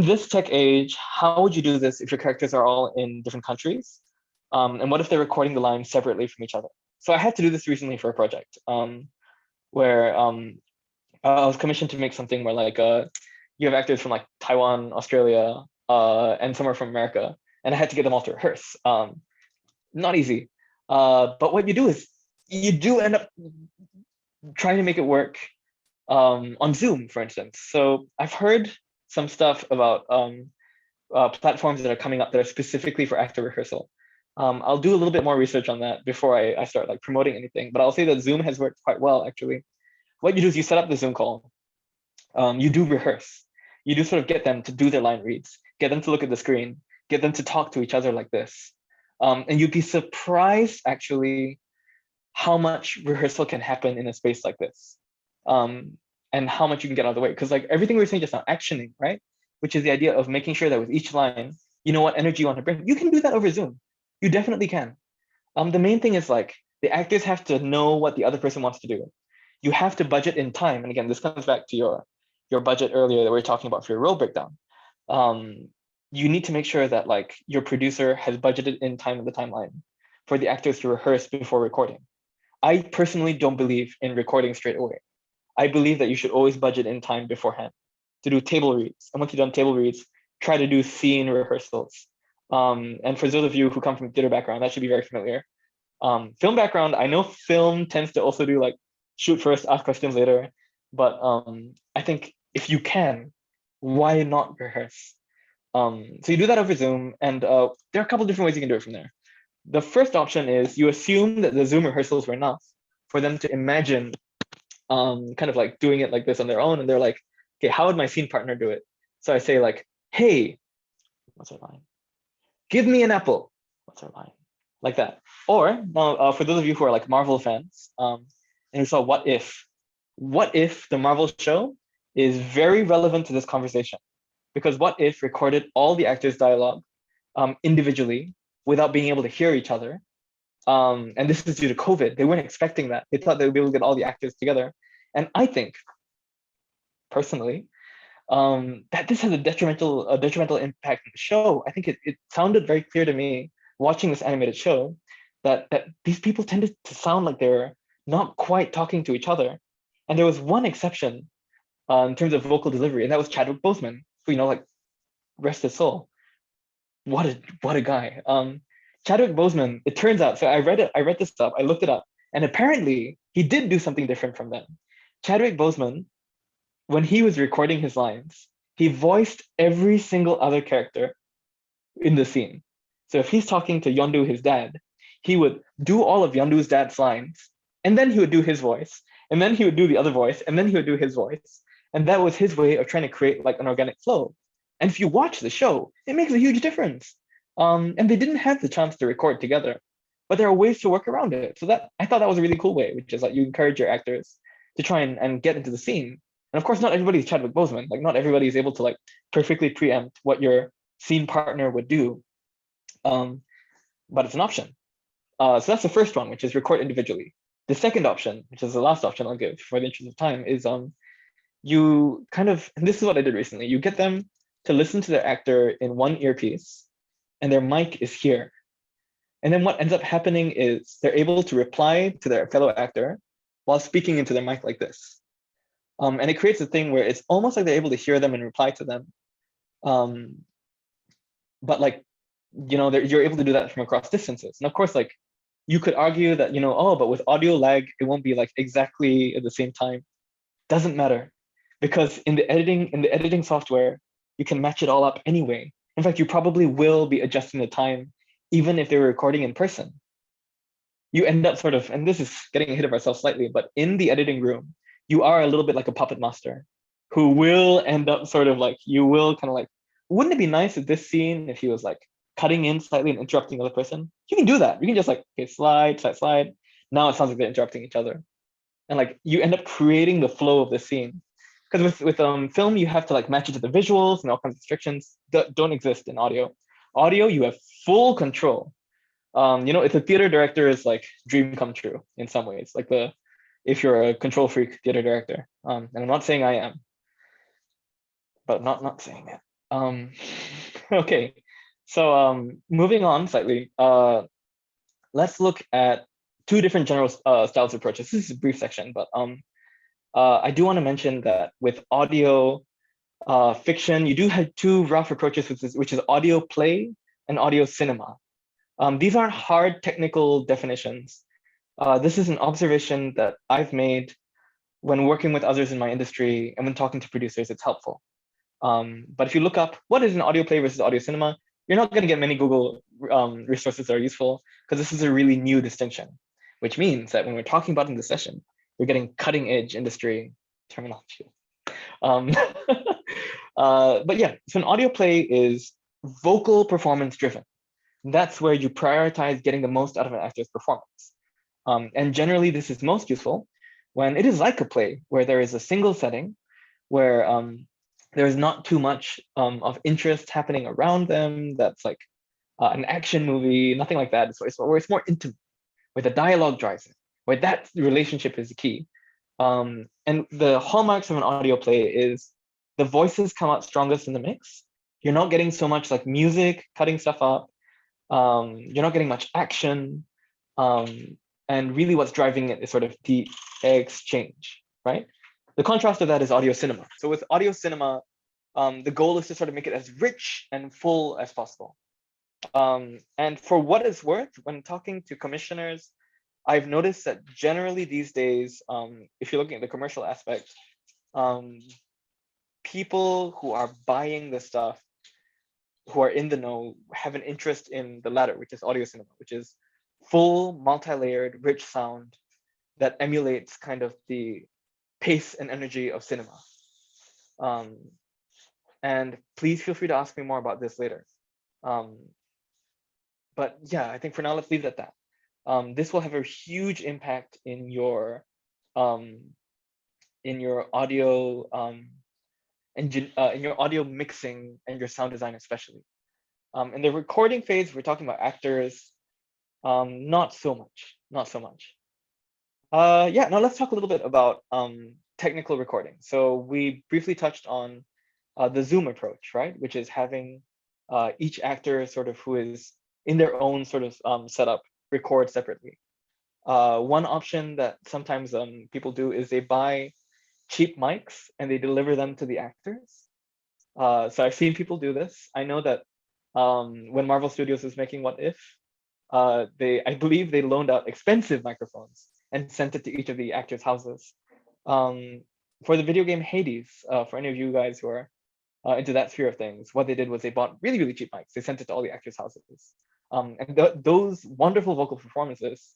this tech age, how would you do this if your characters are all in different countries? And what if they're recording the lines separately from each other? So I had to do this recently for a project where I was commissioned to make something where you have actors from like Taiwan, Australia, and somewhere from America, and I had to get them all to rehearse. Not easy. But what you do is you do end up trying to make it work on Zoom, for instance. So I've heard some stuff about platforms that are coming up that are specifically for actor rehearsal. I'll do a little bit more research on that before I start promoting anything, but I'll say that Zoom has worked quite well, actually. What you do is you set up the Zoom call, you do rehearse, you do sort of get them to do their line reads, get them to look at the screen, get them to talk to each other like this. And you'd be surprised, actually, how much rehearsal can happen in a space like this. And how much you can get out of the way. Because everything we were saying just now, actioning, right? Which is the idea of making sure that with each line, you know what energy you want to bring. You can do that over Zoom. You definitely can. The main thing is the actors have to know what the other person wants to do. You have to budget in time. And again, this comes back to your budget earlier that we were talking about for your role breakdown. You need to make sure that your producer has budgeted in time in the timeline for the actors to rehearse before recording. I personally don't believe in recording straight away. I believe that you should always budget in time beforehand to do table reads. And once you've done table reads, try to do scene rehearsals. And for those of you who come from theater background, that should be very familiar. Film background, I know film tends to also do shoot first, ask questions later. But I think if you can, why not rehearse? So you do that over Zoom, and there are a couple different ways you can do it from there. The first option is you assume that the Zoom rehearsals were enough for them to imagine kind of doing it like this on their own, and they're like, okay, how would my scene partner do it? So I say hey, what's our line? Give me an apple. What's our line? Like that. Or for those of you who are Marvel fans, and who saw What If the Marvel show is very relevant to this conversation, because What If recorded all the actors' dialogue individually without being able to hear each other. And this is due to COVID. They weren't expecting that. They thought they would be able to get all the actors together. And I think, personally, that this has a detrimental impact on the show. I think it sounded very clear to me watching this animated show that these people tended to sound like they're not quite talking to each other. And there was one exception in terms of vocal delivery, and that was Chadwick Boseman, who, like, rest his soul. What a guy. Chadwick Boseman, it turns out, so I read this up, I looked it up, and apparently he did do something different from them. Chadwick Boseman, when he was recording his lines, he voiced every single other character in the scene. So if he's talking to Yondu, his dad, he would do all of Yondu's dad's lines, and then he would do his voice, and then he would do the other voice, and then he would do his voice. And that was his way of trying to create like an organic flow. And if you watch the show, it makes a huge difference. And they didn't have the chance to record together, but there are ways to work around it. So that I thought that was a really cool way, which is like you encourage your actors to try and get into the scene. And of course, not everybody is Chadwick Boseman. Like not everybody is able to like perfectly preempt what your scene partner would do. But it's an option. So that's the first one, which is record individually. The second option, which is the last option I'll give for the interest of time, is you kind of, and this is what I did recently, you get them to listen to their actor in one earpiece and their mic is here. And then what ends up happening is they're able to reply to their fellow actor while speaking into their mic like this. And it creates a thing where it's almost like they're able to hear them and reply to them. But like, you're able to do that from across distances. And of course, like you could argue that, oh, but with audio lag, it won't be like exactly at the same time. Doesn't matter, because in the editing software, you can match it all up anyway. In fact, you probably will be adjusting the time, even if they were recording in person. You end up sort of, and this is getting ahead of ourselves slightly, but in the editing room, you are a little bit like a puppet master who will end up sort of like, you will kind of like, wouldn't it be nice if this scene, if he was like cutting in slightly and interrupting the other person? You can do that. You can just like, okay, slide. Now it sounds like they're interrupting each other. And like, you end up creating the flow of the scene. Because with film, you have to like match it to the visuals and all kinds of restrictions that don't exist in audio. Audio, you have full control. It's a theater director's like dream come true in some ways. Like if you're a control freak theater director, and I'm not saying I am, but not saying it. Okay, so moving on slightly, let's look at two different general styles of approaches. This is a brief section, but I do want to mention that with audio fiction, you do have two rough approaches, which is audio play and audio cinema. These aren't hard technical definitions. This is an observation that I've made when working with others in my industry and when talking to producers. It's helpful. But if you look up what is an audio play versus audio cinema, you're not going to get many Google resources that are useful, because this is a really new distinction, which means that when we're talking about in this session, you're getting cutting edge industry terminology. But yeah, so an audio play is vocal performance driven. That's where you prioritize getting the most out of an actor's performance. And generally, this is most useful when it is like a play, where there is a single setting, where there is not too much of interest happening around them. That's like an action movie, nothing like that. Where it's more intimate, where the dialogue drives it, where that relationship is the key. And the hallmarks of an audio play is the voices come out strongest in the mix. You're not getting so much like music cutting stuff up. You're not getting much action. And really what's driving it is sort of the exchange, right? The contrast of that is audio cinema. So with audio cinema, the goal is to sort of make it as rich and full as possible. And for what it's worth, when talking to commissioners, I've noticed that generally these days, if you're looking at the commercial aspect, people who are buying the stuff, who are in the know, have an interest in the latter, which is audio cinema, which is full, multi-layered, rich sound that emulates kind of the pace and energy of cinema. And please feel free to ask me more about this later. But yeah, I think for now, let's leave it at that. This will have a huge impact in your audio in your audio mixing and your sound design especially. In the recording phase, we're talking about actors, not so much. Yeah, now let's talk a little bit about technical recording. So we briefly touched on the Zoom approach, right? Which is having each actor sort of who is in their own sort of setup record separately. One option that sometimes people do is they buy cheap mics and they deliver them to the actors. So I've seen people do this. I know that when Marvel Studios was making What If, I believe they loaned out expensive microphones and sent it to each of the actors' houses. For the video game Hades, for any of you guys who are into that sphere of things, what they did was they bought really, really cheap mics. They sent it to all the actors' houses. And those wonderful vocal performances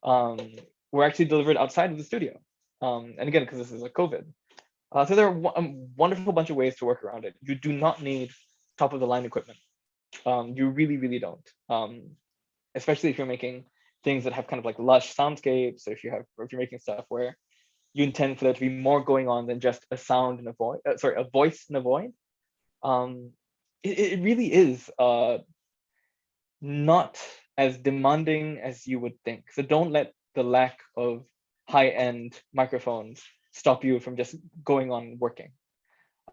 were actually delivered outside of the studio. And again, because this is a COVID. So there are a wonderful bunch of ways to work around it. You do not need top of the line equipment. You really, really don't. Especially if you're making things that have kind of like lush soundscapes, or if you're making stuff where you intend for there to be more going on than just a sound and a voice, a voice and a void. It really is not as demanding as you would think. So don't let the lack of high-end microphones stop you from just going on working.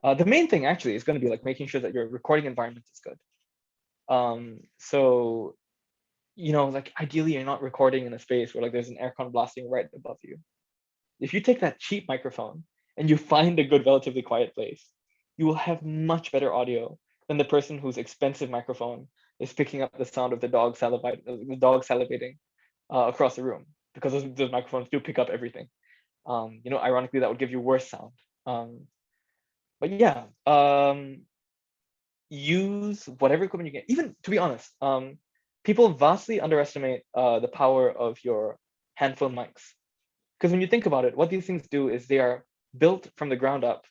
The main thing actually is going to be like making sure that your recording environment is good. So, you know, like ideally you're not recording in a space where like there's an aircon blasting right above you. If you take that cheap microphone and you find a good, relatively quiet place, you will have much better audio than the person whose expensive microphone is picking up the sound of the dog salivating across the room, because those microphones do pick up everything. You know, ironically, that would give you worse sound. But yeah, use whatever equipment you get. Even to be honest, people vastly underestimate the power of your handphone mics. Because when you think about it, what these things do is they are built from the ground up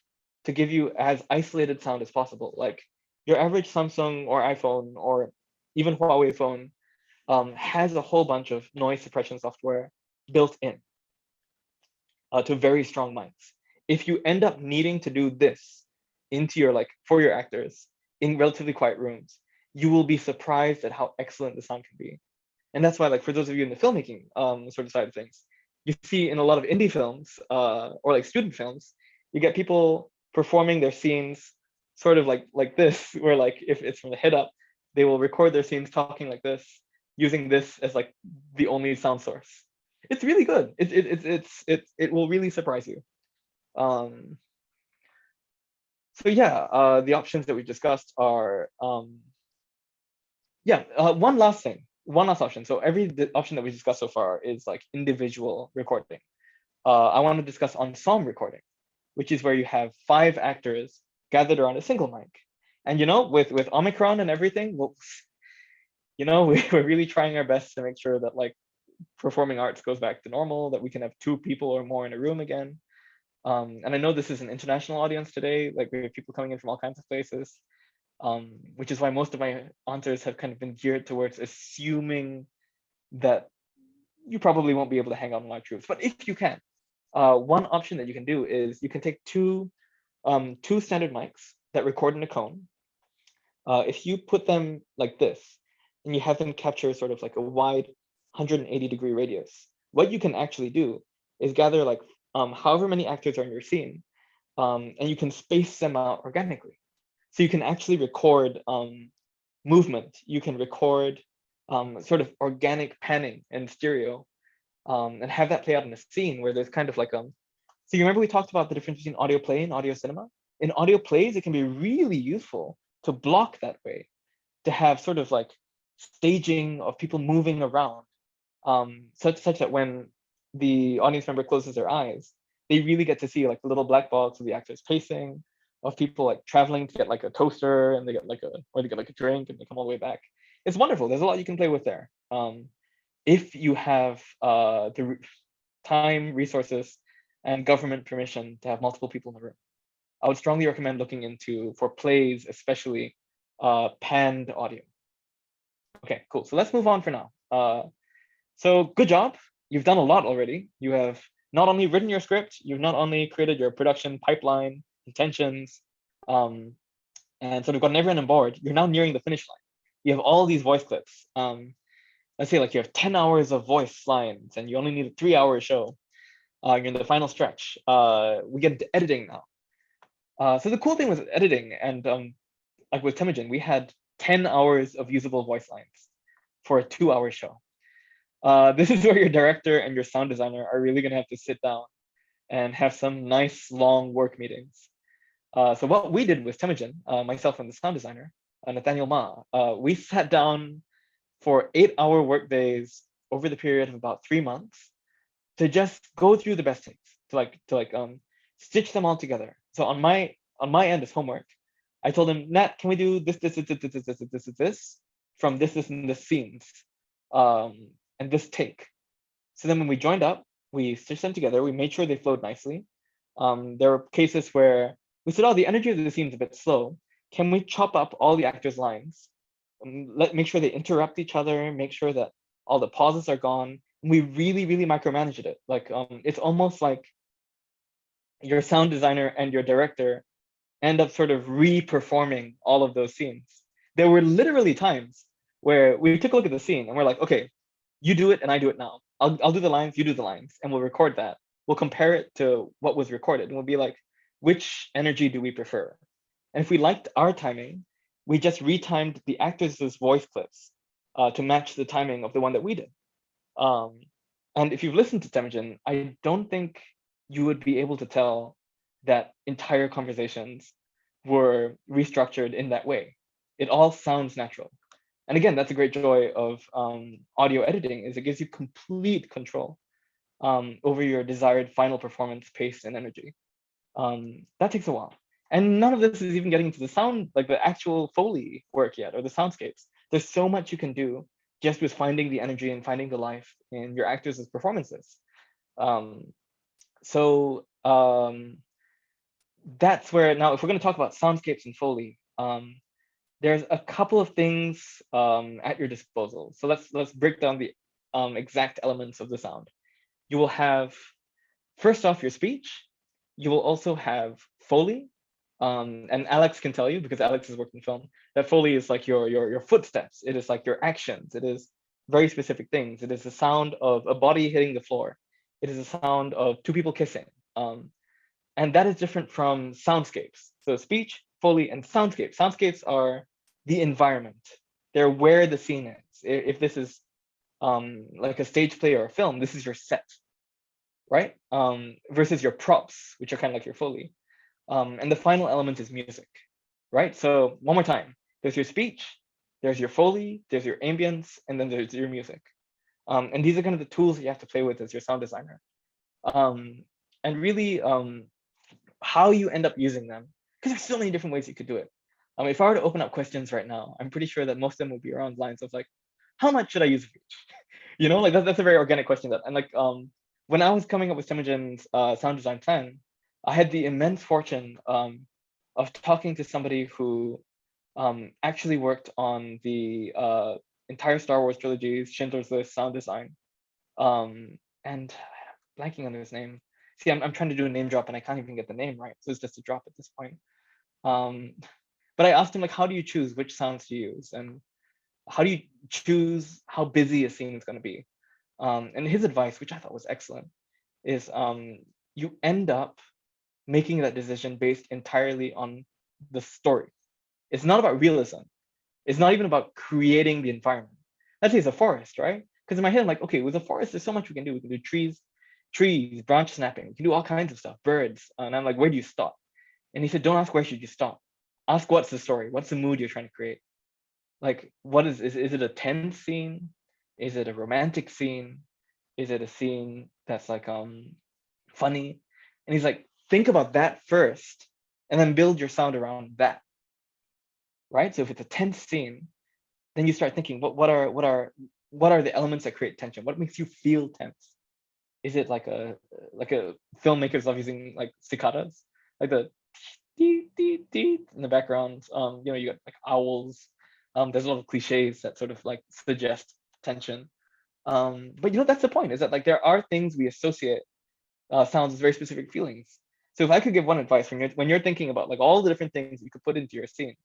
to give you as isolated sound as possible. Like your average Samsung or iPhone or even Huawei phone has a whole bunch of noise suppression software built in to very strong mics. If you end up needing to do this into your, like, for your actors in relatively quiet rooms, you will be surprised at how excellent the sound can be. And that's why, like, for those of you in the filmmaking sort of side of things, you see in a lot of indie films or like student films, you get people performing their scenes sort of like this, where like if it's from the head up, they will record their scenes talking like this, using this as like the only sound source. It's really good. It will really surprise you. So yeah, the options that we discussed are one last option. So the option that we discussed so far is like individual recording. I want to discuss ensemble recording, which is where you have 5 actors gathered around a single mic. And you know, with Omicron and everything, you know, we're really trying our best to make sure that like performing arts goes back to normal, that we can have 2 people or more in a room again. And I know this is an international audience today, like we have people coming in from all kinds of places. Which is why most of my answers have kind of been geared towards assuming that you probably won't be able to hang out in live troops. But if you can, one option that you can do is you can take two standard mics that record in a cone. If you put them like this, and you have them capture sort of like a wide 180-degree radius, what you can actually do is gather like however many actors are in your scene, and you can space them out organically. So you can actually record movement. You can record sort of organic panning and stereo, and have that play out in a scene where there's kind of like so you remember we talked about the difference between audio play and audio cinema? In audio plays, it can be really useful to block that way, to have sort of like staging of people moving around, such that when the audience member closes their eyes, they really get to see like the little black box of the actors pacing, of people like traveling to get like a toaster, and they get like a drink and they come all the way back. It's wonderful. There's a lot you can play with there. If you have the time, resources, and government permission to have multiple people in the room, I would strongly recommend looking into, for plays especially, panned audio. Okay, cool. So let's move on for now. So good job. You've done a lot already. You have not only written your script, you've not only created your production pipeline, intentions, and sort of gotten everyone on board. You're now nearing the finish line. You have all these voice clips. Let's say like you have 10 hours of voice lines and you only need a 3-hour show. You're in the final stretch. We get into editing now. So the cool thing with editing and like with Temujin, we had 10 hours of usable voice lines for a 2-hour show. This is where your director and your sound designer are really gonna have to sit down and have some nice long work meetings. So what we did with Temujin, myself and the sound designer, Nathaniel Ma, we sat down for 8-hour work days over the period of about 3 months to just go through the best takes, to stitch them all together. So on my end of homework, I told him, Nat, can we do this from this and this scenes, and this take. So then when we joined up, we stitched them together. We made sure they flowed nicely. There were cases where we said, oh, the energy of the scene is a bit slow. Can we chop up all the actors' lines? Make sure they interrupt each other, make sure that all the pauses are gone. And we really, really micromanaged it. Like it's almost like your sound designer and your director end up sort of re-performing all of those scenes. There were literally times where we took a look at the scene and we're like, okay, you do it and I do it now. I'll do the lines, you do the lines, and we'll record that. We'll compare it to what was recorded and we'll be like, which energy do we prefer? And if we liked our timing, we just retimed the actors' voice clips to match the timing of the one that we did. And if you've listened to Temujin, I don't think you would be able to tell that entire conversations were restructured in that way. It all sounds natural. And again, that's a great joy of audio editing, is it gives you complete control over your desired final performance, pace, and energy. That takes a while. And none of this is even getting to the sound, like the actual Foley work yet, or the soundscapes. There's so much you can do just with finding the energy and finding the life in your actors' performances. That's where, now if we're going to talk about soundscapes and Foley, there's a couple of things at your disposal. So let's break down the exact elements of the sound. You will have, first off, your speech. You will also have Foley. And Alex can tell you, because Alex has worked in film, that Foley is like your footsteps. It is like your actions. It is very specific things. It is the sound of a body hitting the floor. It is the sound of two people kissing. And that is different from soundscapes. So speech, Foley, and soundscapes. Soundscapes are the environment. They're where the scene is. If this is like a stage play or a film, this is your set, right? Versus your props, which are kind of like your Foley. And the final element is music, right? So one more time, there's your speech, there's your Foley, there's your ambience, and then there's your music. And these are kind of the tools that you have to play with as your sound designer. And really, how you end up using them, because there's so many different ways you could do it. If I were to open up questions right now, I'm pretty sure that most of them would be around lines of like, how much should I use of each? You know, like that's a very organic question. That, and like when I was coming up with Temujin's sound design plan, I had the immense fortune of talking to somebody who actually worked on the entire Star Wars trilogies, Schindler's List, sound design, and blanking on his name. See, I'm trying to do a name drop and I can't even get the name right, so it's just a drop at this point. But I asked him, like, how do you choose which sounds to use, and how do you choose how busy a scene is going to be? And his advice, which I thought was excellent, is you end up making that decision based entirely on the story. It's not about realism. It's not even about creating the environment. Let's say it's a forest, right? Because in my head, I'm like, okay, with a forest, there's so much we can do. We can do trees, branch snapping. We can do all kinds of stuff, birds. And I'm like, where do you stop? And he said, don't ask where should you stop. Ask what's the story? What's the mood you're trying to create? Like, what is it a tense scene? Is it a romantic scene? Is it a scene that's like funny? And he's like, think about that first, and then build your sound around that. Right? So if it's a tense scene, then you start thinking, what are the elements that create tension? What makes you feel tense? Is it like a filmmakers love using like cicadas, like the dee, dee, dee in the background? You know, you got like owls. There's a lot of cliches that sort of like suggest tension. But you know, that's the point, is that like there are things we associate sounds with very specific feelings. So if I could give one advice when you're thinking about like all the different things you could put into your scene,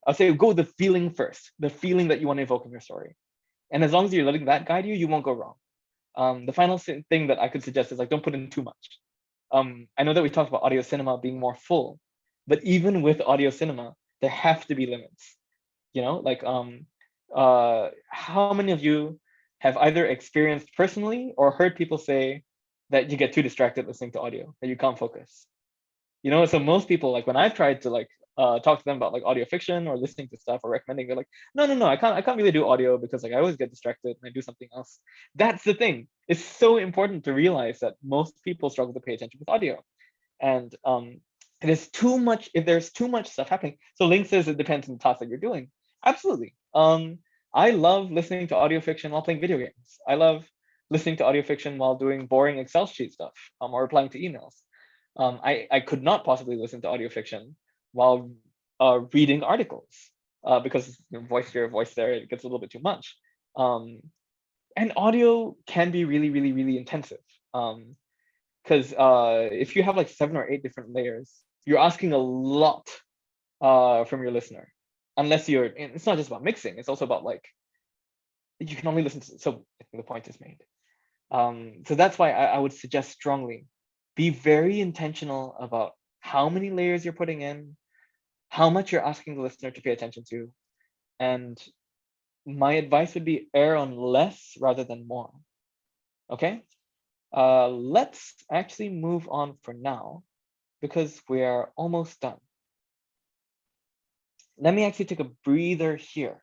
I'll say go with the feeling first, the feeling that you want to evoke in your story. And as long as you're letting that guide you, you won't go wrong. The final thing that I could suggest is like, don't put in too much. I know that we talked about audio cinema being more full, But even with audio cinema, there have to be limits. You know, like how many of you have either experienced personally or heard people say that you get too distracted listening to audio, that you can't focus? You know, so most people, like when I've tried to like talk to them about like audio fiction or listening to stuff or recommending, they're like, no, I can't really do audio because like I always get distracted and I do something else. That's the thing. It's so important to realize that most people struggle to pay attention with audio. And if there's too much stuff happening. So Link says it depends on the task that you're doing. Absolutely. I love listening to audio fiction while playing video games. I love listening to audio fiction while doing boring Excel sheet stuff or replying to emails. I could not possibly listen to audio fiction while reading articles because voice here, voice there, it gets a little bit too much. And audio can be really, really, really intensive. Because if you have like 7 or 8 different layers, you're asking a lot from your listener. Unless it's not just about mixing, it's also about like, you can only listen to, so I think the point is made. So that's why I would suggest strongly, be very intentional about how many layers you're putting in, how much you're asking the listener to pay attention to. And my advice would be err on less rather than more. Okay? Let's actually move on for now because we are almost done. Let me actually take a breather here.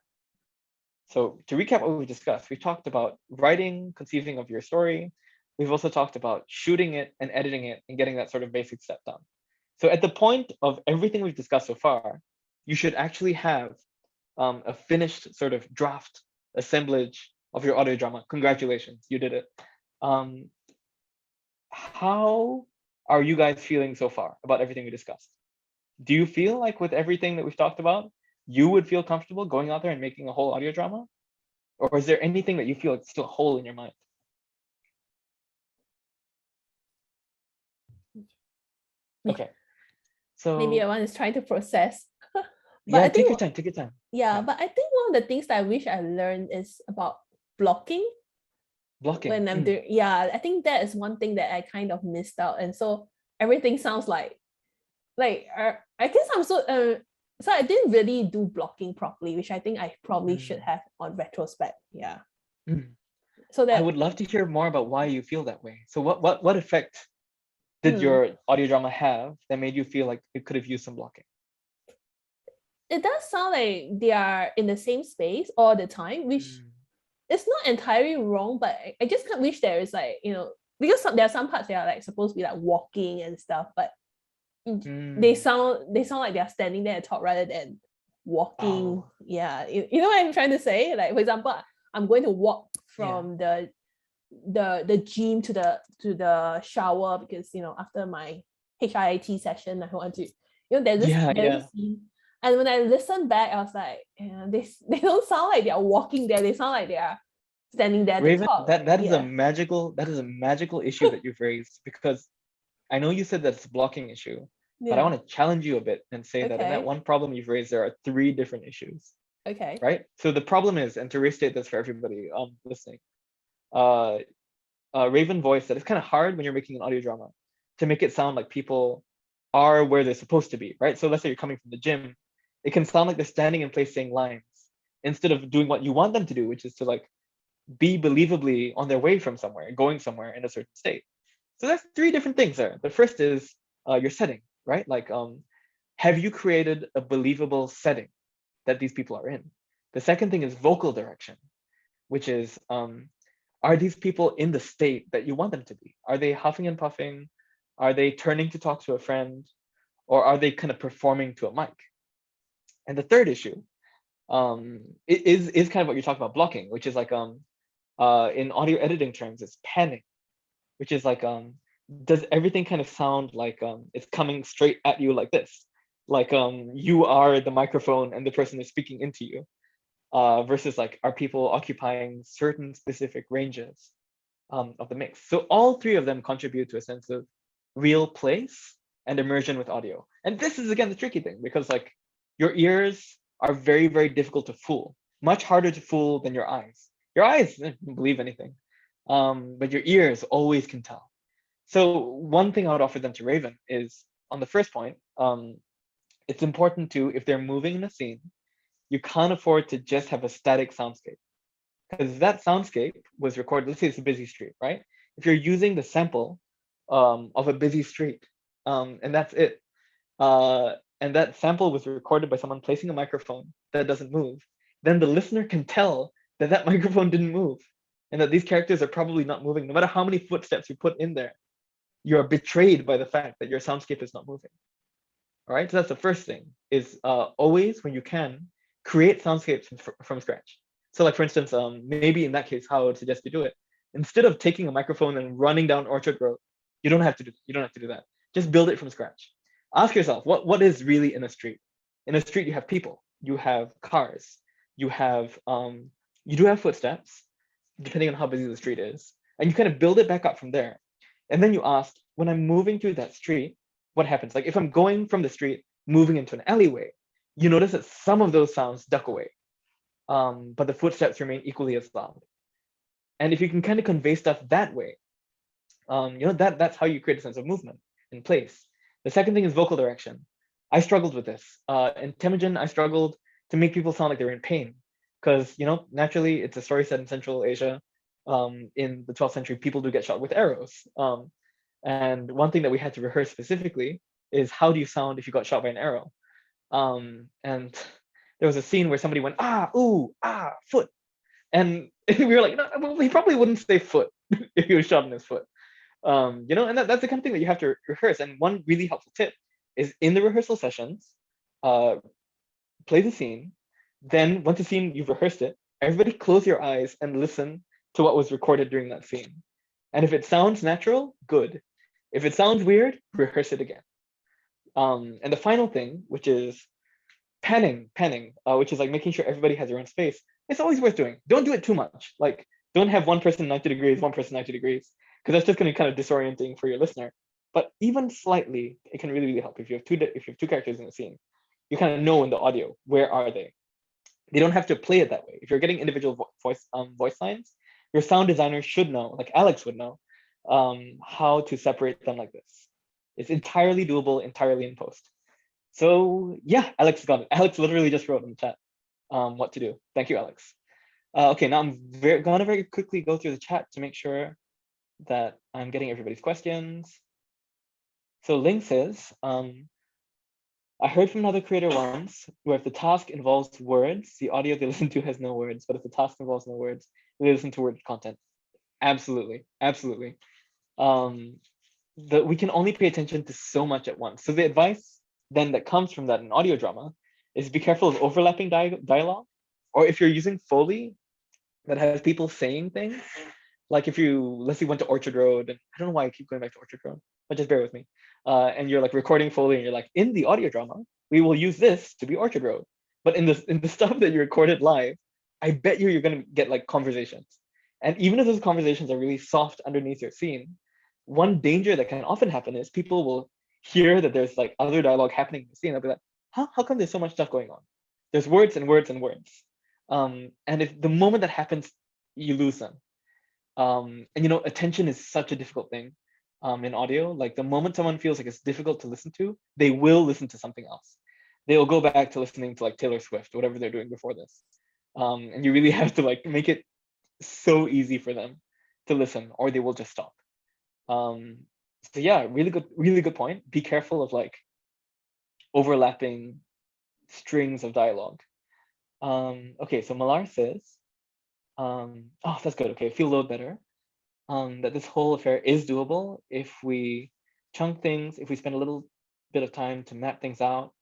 So to recap what we discussed, we talked about writing, conceiving of your story. We've also talked about shooting it and editing it and getting that sort of basic step done. So at the point of everything we've discussed so far, you should actually have a finished sort of draft assemblage of your audio drama. Congratulations, you did it. How are you guys feeling so far about everything we discussed? Do you feel like with everything that we've talked about, you would feel comfortable going out there and making a whole audio drama? Or is there anything that you feel like still a hole in your mind? Okay. So maybe everyone is trying to process. yeah, I think take your time. Yeah, but I think one of the things that I wish I learned is about blocking. Blocking. When I'm doing, yeah, I think that is one thing that I kind of missed out. And so everything sounds like I guess I'm so I didn't really do blocking properly, which I think I probably should have on retrospect. Yeah. So that I would love to hear more about why you feel that way. So what effect did your audio drama have that made you feel like it could have used some blocking? it does sound like they are in the same space all the time, which it's not entirely wrong, but I just can't wish there is like, because there are some parts that are like supposed to be like walking and stuff, but they sound like they're standing there and talk rather than walking. Yeah, you know what I'm trying to say? Like, for example, I'm going to walk from the gym to the shower because after my HIIT session I want to there's this scene. And when I listened back, I was like, they don't sound like they are walking there. They sound like they are standing there Raven, to talk. that is a magical issue that you've raised, because I know you said that it's a blocking issue, but I want to challenge you a bit and say that in that one problem you've raised, there are 3 different issues. Okay. Right? So the problem is, and to restate this for everybody listening, Raven voiced that it's kind of hard when you're making an audio drama to make it sound like people are where they're supposed to be, right? So let's say you're coming from the gym, it can sound like they're standing in place saying lines instead of doing what you want them to do, which is to like be believably on their way from somewhere, going somewhere in a certain state. So that's 3 different things there. The first is your setting, right? Like, have you created a believable setting that these people are in? The second thing is vocal direction, which is, are these people in the state that you want them to be? Are they huffing and puffing? Are they turning to talk to a friend? Or are they kind of performing to a mic? And the third issue is kind of what you're talking about, blocking, which is like in audio editing terms, it's panning, which is like, does everything kind of sound like it's coming straight at you like this? Like you are the microphone and the person is speaking into you, versus like, are people occupying certain specific ranges of the mix? So all 3 of them contribute to a sense of real place and immersion with audio. And this is, again, the tricky thing, because like your ears are very, very difficult to fool, much harder to fool than your eyes. Your eyes don't believe anything, but your ears always can tell. So one thing I would offer them to Raven is, on the first point, it's important to, if they're moving in a scene, you can't afford to just have a static soundscape, because that soundscape was recorded. Let's say it's a busy street, right? If you're using the sample of a busy street, and that's it, and that sample was recorded by someone placing a microphone that doesn't move, then the listener can tell that that microphone didn't move, and that these characters are probably not moving. No matter how many footsteps you put in there, you are betrayed by the fact that your soundscape is not moving. All right, so that's the first thing, is always, when you can, create soundscapes from scratch. So like, for instance, maybe in that case, how I would suggest you do it, instead of taking a microphone and running down Orchard Road, you don't have to do that. Just build it from scratch. Ask yourself, what is really in a street? In a street, you have people, you have cars, you do have footsteps, depending on how busy the street is, and you kind of build it back up from there. And then you ask, when I'm moving through that street, what happens? Like if I'm going from the street, moving into an alleyway, you notice that some of those sounds duck away, but the footsteps remain equally as loud. And if you can kind of convey stuff that way, that's how you create a sense of movement in place. The second thing is vocal direction. I struggled with this. In Temujin, I struggled to make people sound like they're in pain, because naturally it's a story set in Central Asia. In the 12th century, people do get shot with arrows. And one thing that we had to rehearse specifically is, how do you sound if you got shot by an arrow? And there was a scene where somebody went, ah, ooh, ah, foot. And we were like, no, well, he probably wouldn't say foot if he was shot in his foot. And that's the kind of thing that you have to rehearse. And one really helpful tip is, in the rehearsal sessions, play the scene. Then once the scene, you've rehearsed it, everybody close your eyes and listen to what was recorded during that scene. And if it sounds natural, good. If it sounds weird, rehearse it again. And the final thing, which is panning, which is like making sure everybody has their own space. It's always worth doing. Don't do it too much. Like, don't have one person 90 degrees, one person 90 degrees, because that's just going to be kind of disorienting for your listener. But even slightly, it can really, really help. If you have two characters in the scene, you kind of know in the audio, where are they? They don't have to play it that way. If you're getting individual voice lines, your sound designer should know, like Alex would know, how to separate them like this. It's entirely doable, entirely in post. So yeah, Alex got it. Alex literally just wrote in the chat what to do. Thank you, Alex. Okay, now I'm gonna very quickly go through the chat to make sure that I'm getting everybody's questions. So Ling says, I heard from another creator once, where if the task involves words, the audio they listen to has no words, but if the task involves no words, they listen to word content. Absolutely, absolutely. We can only pay attention to so much at once. So the advice then that comes from that in audio drama is, be careful of overlapping dialogue, or if you're using Foley that has people saying things, like if you, let's say, went to Orchard Road, and I don't know why I keep going back to Orchard Road, but just bear with me. And you're like recording Foley, and you're like, in the audio drama, we will use this to be Orchard Road. But in the stuff that you recorded live, I bet you're gonna get like conversations. And even if those conversations are really soft underneath your scene, one danger that can often happen is people will hear that there's like other dialogue happening in the scene. They'll be like, how come there's so much stuff going on? There's words and words and words. And if the moment that happens, you lose them. And attention is such a difficult thing in audio. Like the moment someone feels like it's difficult to listen to, they will listen to something else. They'll go back to listening to like Taylor Swift, whatever they're doing before this. And you really have to like make it so easy for them to listen, or they will just stop. So yeah, really good point. Be careful of like overlapping strings of dialogue. Okay, so Malar says, oh, that's good. Okay, feel a little better. That this whole affair is doable if we chunk things, if we spend a little bit of time to map things out,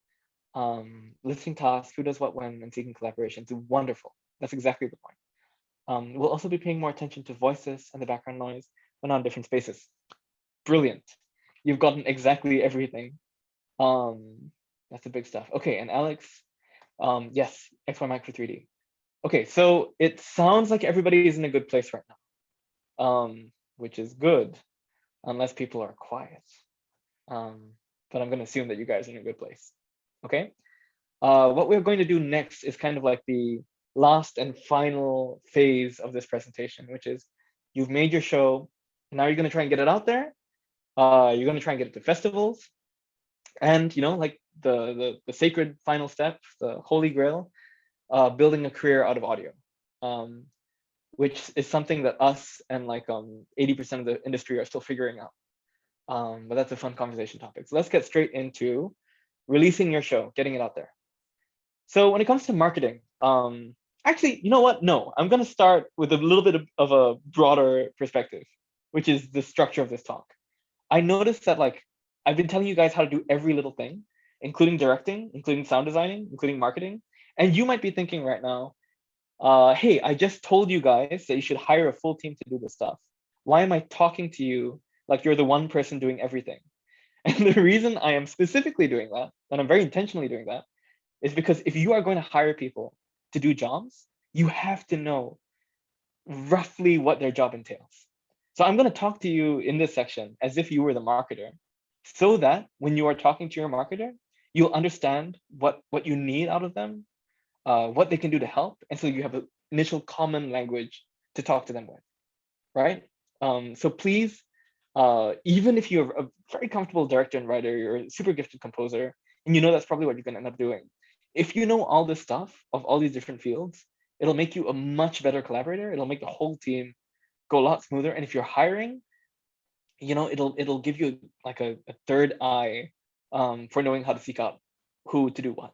listing tasks, who does what when, and seeking collaboration. It's wonderful. That's exactly the point. We'll also be paying more attention to voices and the background noise when on different spaces. Brilliant. You've gotten exactly everything. That's the big stuff. Okay, and Alex, yes, XY mic for 3D. Okay, so it sounds like everybody is in a good place right now, which is good, unless people are quiet. But I'm going to assume that you guys are in a good place. Okay, what we're going to do next is kind of like the last and final phase of this presentation, which is you've made your show. Now you're going to try and get it out there. You're going to try and get it to festivals. And, like the sacred final step, the holy grail, building a career out of audio, which is something that us and like 80% of the industry are still figuring out. But that's a fun conversation topic. So let's get straight into releasing your show, getting it out there. So when it comes to marketing, actually, you know what? No, I'm going to start with a little bit of a broader perspective, which is the structure of this talk. I noticed that like I've been telling you guys how to do every little thing, including directing, including sound designing, including marketing. And you might be thinking right now, hey, I just told you guys that you should hire a full team to do this stuff. Why am I talking to you like you're the one person doing everything? And the reason I am specifically doing that, and I'm very intentionally doing that, is because if you are going to hire people to do jobs, you have to know roughly what their job entails. So I'm going to talk to you in this section as if you were the marketer, so that when you are talking to your marketer, you'll understand what you need out of them, what they can do to help, and so you have an initial common language to talk to them with, right? So please, even if you're a very comfortable director and writer, you're a super gifted composer, and you know that's probably what you're going to end up doing. If you know all this stuff of all these different fields, it'll make you a much better collaborator. It'll make the whole team go a lot smoother. And if you're hiring, you know, it'll give you like a third eye for knowing how to seek out who to do what.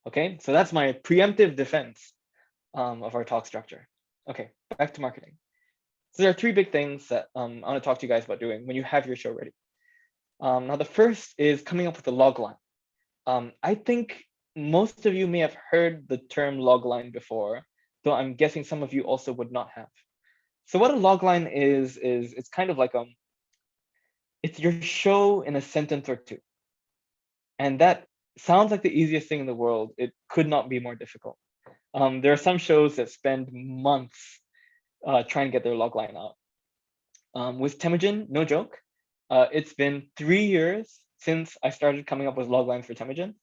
Okay, so that's my preemptive defense of our talk structure. Okay, back to marketing. So there are three big things that I want to talk to you guys about doing when you have your show ready. Now, the first is coming up with a log line. I think most of you may have heard the term log line before, though I'm guessing some of you also would not have. So what a log line is it's kind of like it's your show in a sentence or two. And that sounds like the easiest thing in the world. It could not be more difficult. There are some shows that spend months trying to get their log line out. With Temujin, no joke, it's been 3 years since I started coming up with log lines for Temujin.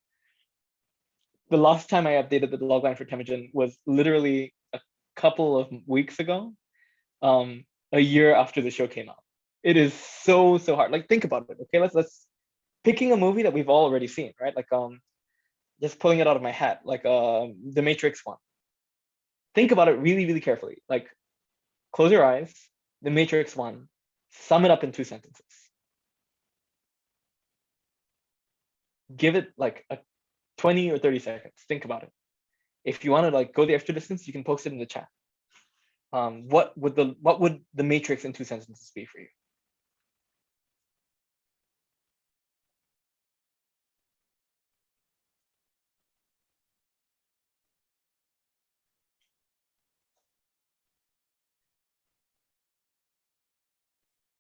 The last time I updated the log line for Temujin was literally a couple of weeks ago, a year after the show came out. It is so hard. Like, think about it. Okay, let's picking a movie that we've all already seen, right? Like just pulling it out of my hat, like the Matrix one. Think about it really carefully. Like, close your eyes, the Matrix one, sum it up in 2 sentences. Give it like a 20 or 30 seconds. Think about it. If you want to like go the extra distance, you can post it in the chat. What would the Matrix in 2 sentences be for you?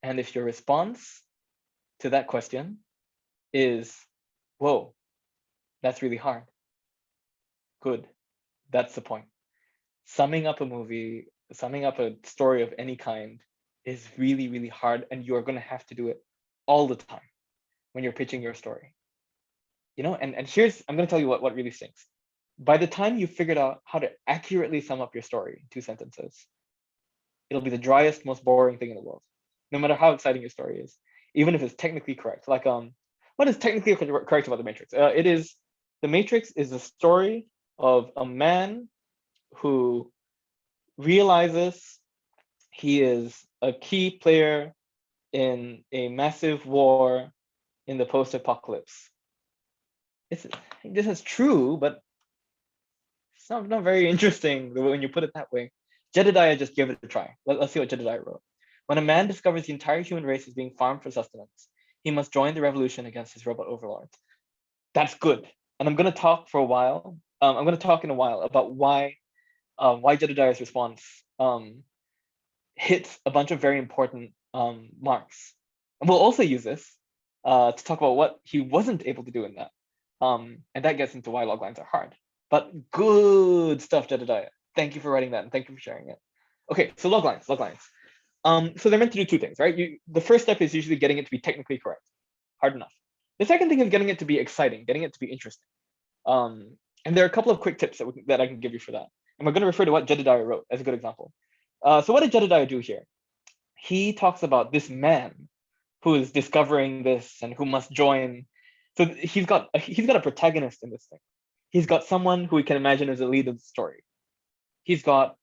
And if your response to that question is, whoa, that's really hard. Good, that's the point. Summing up a movie, summing up a story of any kind is really hard, and you're gonna have to do it all the time when you're pitching your story. You know, and here's, I'm gonna tell you what really stinks. By the time you figured out how to accurately sum up your story in 2 sentences, it'll be the driest, most boring thing in the world, no matter how exciting your story is, even if it's technically correct. Like, what is technically correct about The Matrix? The Matrix is a story of a man who realizes he is a key player in a massive war in the post-apocalypse. This is true, but it's not very interesting when you put it that way. Jedediah just gave it a try. Let's see what Jedediah wrote. When a man discovers the entire human race is being farmed for sustenance, he must join the revolution against his robot overlords. That's good. And I'm going to talk for a while. I'm going to talk in a while about why Jedediah's response hits a bunch of very important marks. And we'll also use this to talk about what he wasn't able to do in that. And that gets into why loglines are hard. But good stuff, Jedediah. Thank you for writing that, and thank you for sharing it. Okay, so loglines. So they're meant to do 2 things, right? The first step is usually getting it to be technically correct. Hard enough. The second thing is getting it to be exciting, getting it to be interesting. And there are a couple of quick tips that I can give you for that. And we're going to refer to what Jedediah wrote as a good example. So what did Jedediah do here? He talks about this man who is discovering this and who must join So he's got a protagonist in this thing. He's got someone who we can imagine as the lead of the story. He's got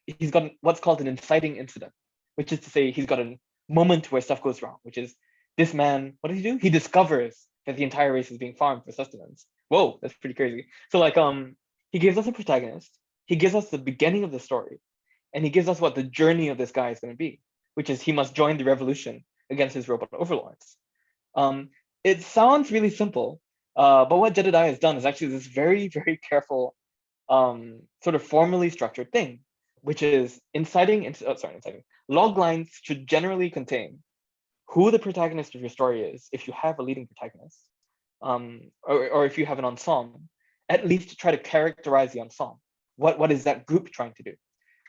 he's got what's called an inciting incident, which is to say he's got a moment where stuff goes wrong, which is this man, what does he do? He discovers that the entire race is being farmed for sustenance. Whoa, that's pretty crazy. So like he gives us a protagonist, he gives us the beginning of the story, and he gives us what the journey of this guy is going to be, which is he must join the revolution against his robot overlords. It sounds really simple, but what Jedediah has done is actually this very, very careful, sort of formally structured thing, which is inciting. Log lines should generally contain who the protagonist of your story is, if you have a leading protagonist, or if you have an ensemble, at least to try to characterize the ensemble. What is that group trying to do?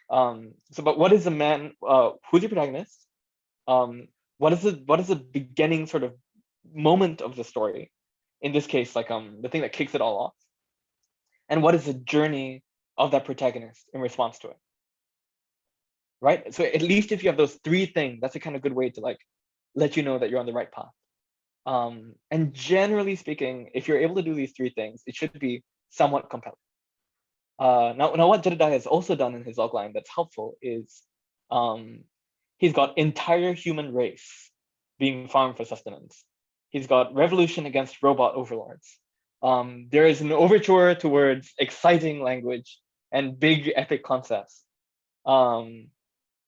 But what is the man? Who's your protagonist? What is the beginning sort of moment of the story? In this case, like the thing that kicks it all off. And what is the journey of that protagonist in response to it? Right. So at least if you have those three things, that's a kind of good way to like let you know that you're on the right path. And generally speaking, if you're able to do these three things, it should be somewhat compelling. Now what Jedediah has also done in his logline that's helpful is he's got entire human race being farmed for sustenance. He's got revolution against robot overlords. There is an overture towards exciting language and big epic concepts. And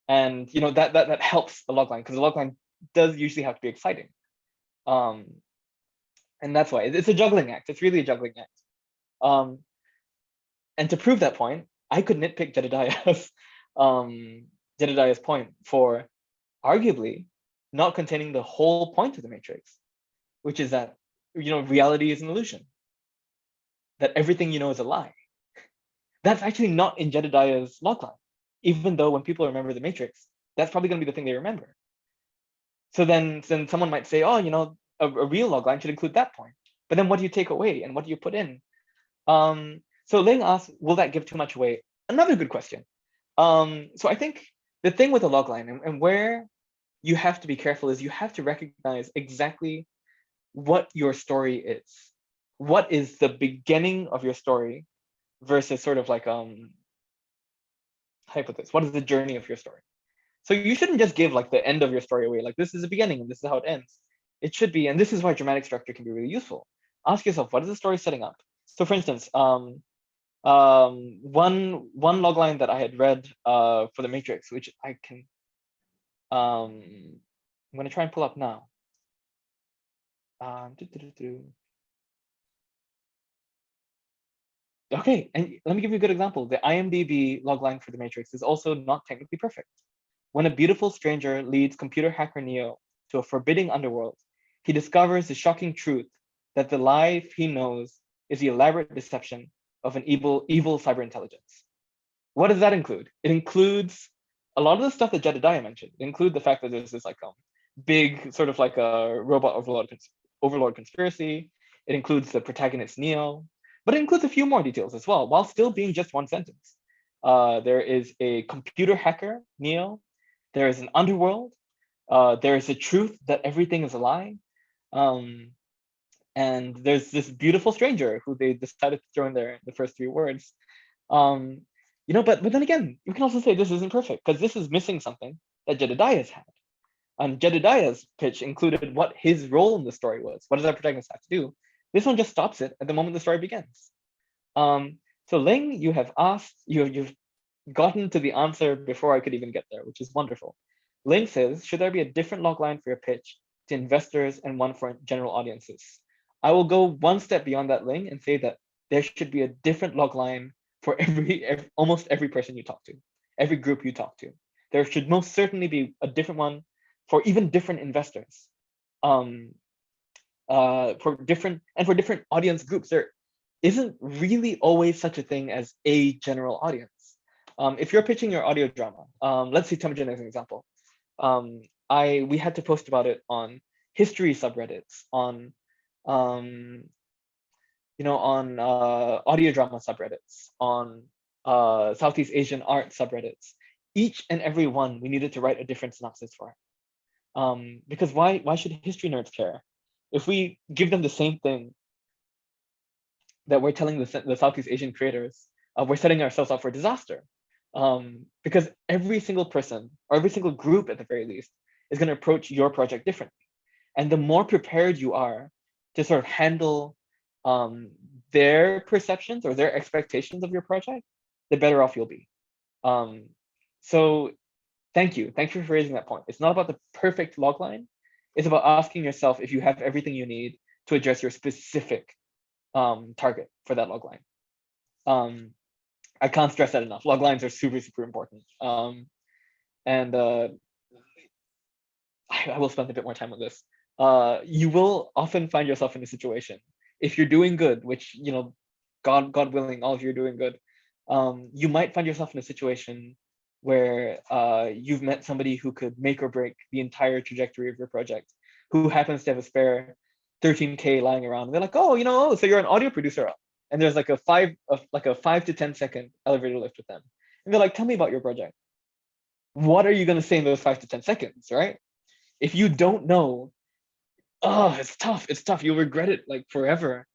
that helps a logline, because the logline does usually have to be exciting. And that's why it's a juggling act. It's really a juggling act. And to prove that point, I could nitpick Jedediah's point for arguably not containing the whole point of the Matrix, which is that reality is an illusion, that everything is a lie. That's actually not in Jedediah's logline, even though when people remember the Matrix, that's probably going to be the thing they remember. So then someone might say, oh, a real logline should include that point. But then what do you take away and what do you put in? So Ling asks, will that give too much away? Another good question. So I think the thing with a logline and where you have to be careful is you have to recognize exactly what your story is. What is the beginning of your story versus sort of like hypothesis? What is the journey of your story? So you shouldn't just give like the end of your story away, like this is the beginning and this is how it ends. It should be, and this is why dramatic structure can be really useful. Ask yourself, what is the story setting up? So for instance, one logline that I had read for the Matrix, which I can, I'm going to try and pull up now. Okay, and let me give you a good example. The IMDb logline for the Matrix is also not technically perfect. When a beautiful stranger leads computer hacker Neo to a forbidding underworld, he discovers the shocking truth that the life he knows is the elaborate deception of an evil cyber intelligence. What does that include? It includes a lot of the stuff that Jedediah mentioned. It includes the fact that there's this like big sort of like a robot overlord conspiracy. It includes the protagonist Neo, but it includes a few more details as well, while still being just one sentence. There is a computer hacker Neo. There is an underworld. There is a truth that everything is a lie. And there's this beautiful stranger who they decided to throw in there the first three words. But then again, you can also say this isn't perfect because this is missing something that Jedediah's had. Jedediah's pitch included what his role in the story was. What does our protagonist have to do? This one just stops it at the moment the story begins. So Ling, you have asked, you've gotten to the answer before I could even get there, which is wonderful. Ling says, should there be a different logline for your pitch to investors and one for general audiences? I will go one step beyond that, Ling, and say that there should be a different logline for almost every person you talk to, every group you talk to. There should most certainly be a different one for even different investors, for different audience groups. There isn't really always such a thing as a general audience. If you're pitching your audio drama, let's see Temujin as an example. We had to post about it on history subreddits, on audio drama subreddits, on Southeast Asian art subreddits. Each and every one we needed to write a different synopsis for. Because why should history nerds care if we give them the same thing that we're telling the Southeast Asian creators, we're setting ourselves up for disaster. Because every single person, or every single group at the very least, is going to approach your project differently. And the more prepared you are to sort of handle their perceptions or their expectations of your project, the better off you'll be. So thank you for raising that point. It's not about the perfect logline. It's about asking yourself if you have everything you need to address your specific target for that logline. I can't stress that enough. Loglines are super, super important. And I will spend a bit more time on this. You will often find yourself in a situation, if you're doing good, which, you know, God willing, all of you are doing good, you might find yourself in a situation where you've met somebody who could make or break the entire trajectory of your project, who happens to have a spare 13K lying around. And they're like, oh, you know, so you're an audio producer. And there's like a 5 to 10 second elevator lift with them. And they're like, tell me about your project. What are you going to say in those 5 to 10 seconds, right? If you don't know, oh, it's tough. You'll regret it like forever.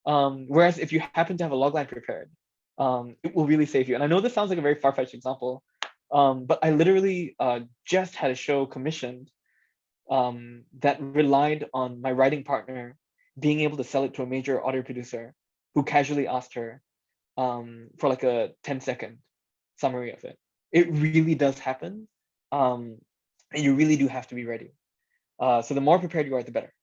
Whereas if you happen to have a logline prepared, it will really save you. And I know this sounds like a very far-fetched example, but I literally just had a show commissioned that relied on my writing partner being able to sell it to a major audio producer who casually asked her for like a 10-second summary of it. It really does happen. And you really do have to be ready. So the more prepared you are, the better.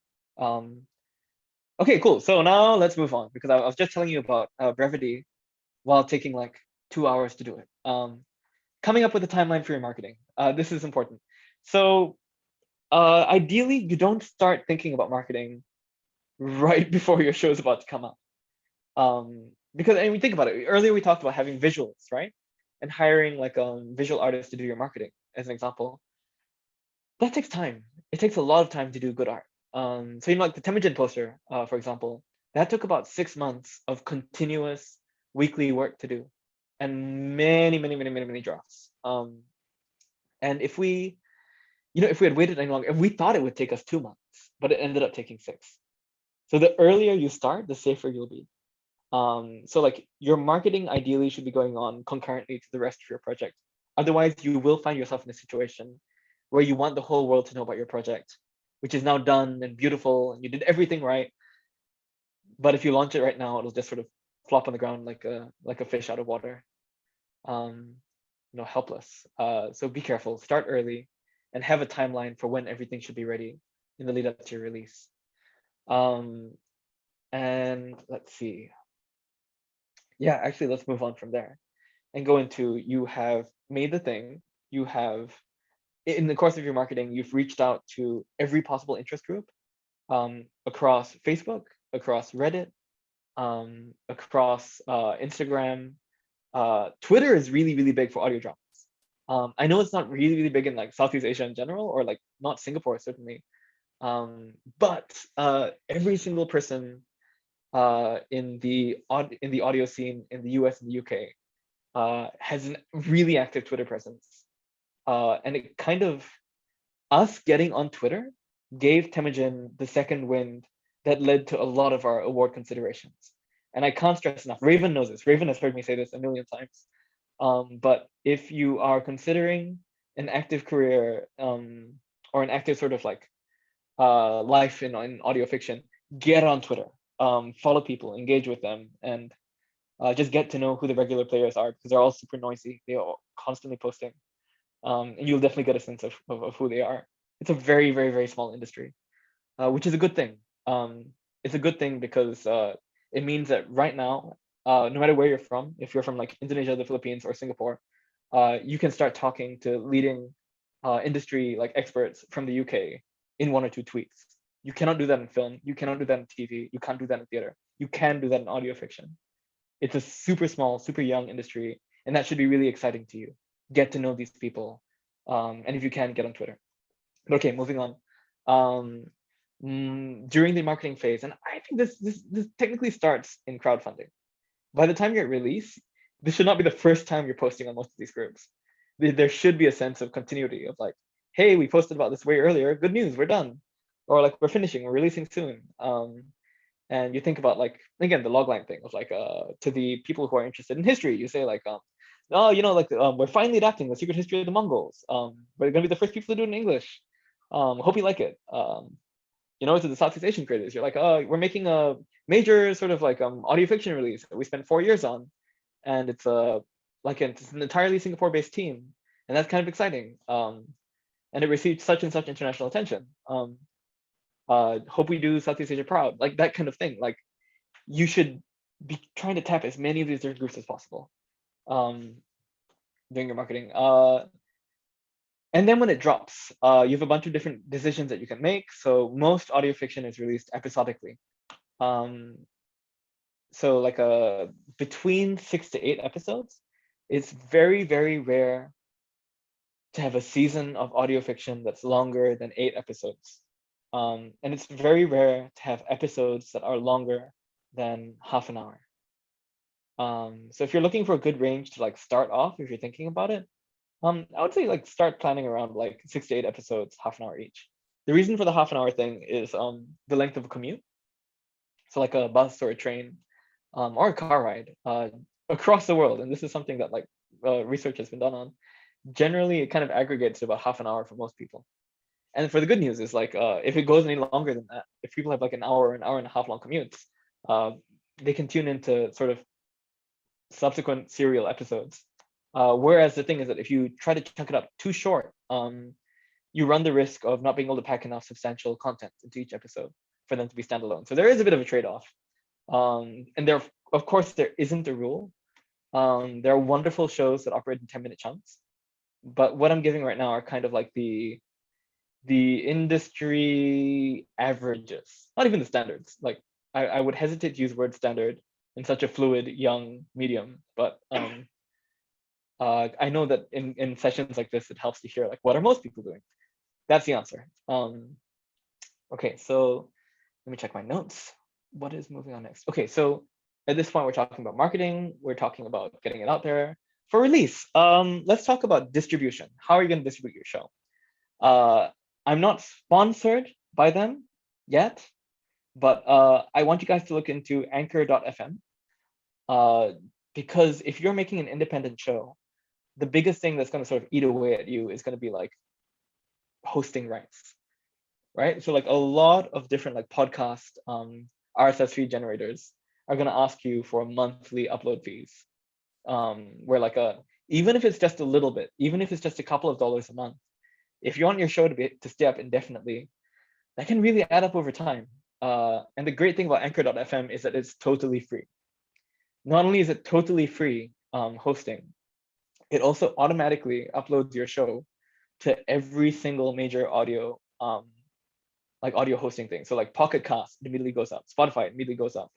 Okay, cool. So now let's move on, because I was just telling you about brevity while taking like 2 hours to do it. Coming up with a timeline for your marketing. This is important. So ideally, you don't start thinking about marketing right before your show is about to come out. Because, I mean, think about it. Earlier, we talked about having visuals, right? And hiring like visual artists to do your marketing, as an example. That takes time. It takes a lot of time to do good art. So, you know, like the Temujin poster, for example, that took about 6 months of continuous weekly work to do, and many drafts. And if we, you know, if we had waited any longer, if we thought it would take us 2 months, but it ended up taking 6. So the earlier you start, the safer you'll be. So like your marketing ideally should be going on concurrently to the rest of your project. Otherwise, you will find yourself in a situation where you want the whole world to know about your project, which is now done and beautiful, and you did everything right. But if you launch it right now, it'll just sort of flop on the ground like a fish out of water, you know, helpless. So be careful. Start early, and have a timeline for when everything should be ready in the lead up to your release. And let's see. Yeah, actually, let's move on from there and go into, you have made the thing, you have, in the course of your marketing, you've reached out to every possible interest group across Facebook, across Reddit, across Instagram. Twitter is really big for audio dramas. I know it's not really big in like Southeast Asia in general, or like not Singapore certainly. But every single person in the audio scene in the US and the UK has a really active Twitter presence. And it kind of, us getting on Twitter gave Temujin the second wind that led to a lot of our award considerations. And I can't stress enough, Raven knows this. Raven has heard me say this a million times. But if you are considering an active career or an active sort of like life in audio fiction, get on Twitter, follow people, engage with them, and just get to know who the regular players are, because they're all super noisy. They're all constantly posting. And you'll definitely get a sense of who they are. It's a very small industry, which is a good thing. It's a good thing because it means that right now, no matter where you're from, if you're from like Indonesia, the Philippines, or Singapore, you can start talking to leading industry like experts from the UK in 1 or 2 tweets. You cannot do that in film. You cannot do that in TV. You can't do that in theater. You can do that in audio fiction. It's a super small, super young industry, and that should be really exciting to you. Get to know these people, and if you can, get on Twitter. But okay, moving on. During the marketing phase, and I think this technically starts in crowdfunding. By the time you're at release, this should not be the first time you're posting on most of these groups. There should be a sense of continuity of like, hey, we posted about this way earlier. Good news, we're done. or like we're finishing, we're releasing soon. And you think about like, again, the logline thing of like, to the people who are interested in history, you say like, oh, you know, like we're finally adapting the secret history of the Mongols. We're gonna be the first people to do it in English. Hope you like it. You know, to the Southeast Asian creators, you're like, oh, we're making a major sort of like audio fiction release that we spent 4 years on, and it's it's an entirely Singapore-based team, and that's kind of exciting. And it received such and such international attention. Hope we do Southeast Asia proud, like that kind of thing. Like you should be trying to tap as many of these different groups as possible during your marketing. And then when it drops, you have a bunch of different decisions that you can make. So most audio fiction is released episodically. So like between 6 to 8 episodes, it's very, very rare to have a season of audio fiction that's longer than 8 episodes. And it's very rare to have episodes that are longer than half an hour. So if you're looking for a good range to like start off, if you're thinking about it, I would say like start planning around like 6 to 8 episodes, half an hour each. The reason for the half an hour thing is the length of a commute. So like a bus or a train or a car ride across the world. And this is something that like research has been done on. Generally, it kind of aggregates to about half an hour for most people. And for the good news is like, if it goes any longer than that, if people have like an hour and a half long commutes, they can tune into sort of subsequent serial episodes. Whereas the thing is that if you try to chunk it up too short, you run the risk of not being able to pack enough substantial content into each episode for them to be standalone. So there is a bit of a trade-off. And there, of course, there isn't a rule. There are wonderful shows that operate in 10-minute chunks. But what I'm giving right now are kind of like the industry averages, not even the standards. Like I would hesitate to use word standard in such a fluid, young medium, but I know that in sessions like this, it helps to hear like, what are most people doing? That's the answer. Okay, so let me check my notes. What is moving on next? Okay, so at this point, we're talking about marketing. We're talking about getting it out there for release. Let's talk about distribution. How are you going to distribute your show? I'm not sponsored by them yet, but I want you guys to look into anchor.fm because if you're making an independent show, the biggest thing that's going to sort of eat away at you is going to be like hosting rights, right? So like a lot of different like podcast RSS feed generators are going to ask you for monthly upload fees, where like even if it's just a little bit, even if it's just a couple of dollars a month, if you want your show to stay up indefinitely, that can really add up over time. And the great thing about anchor.fm is that it's totally free. Not only is it totally free hosting, it also automatically uploads your show to every single major audio like audio hosting thing. So like Pocket Cast immediately goes up, Spotify immediately goes up.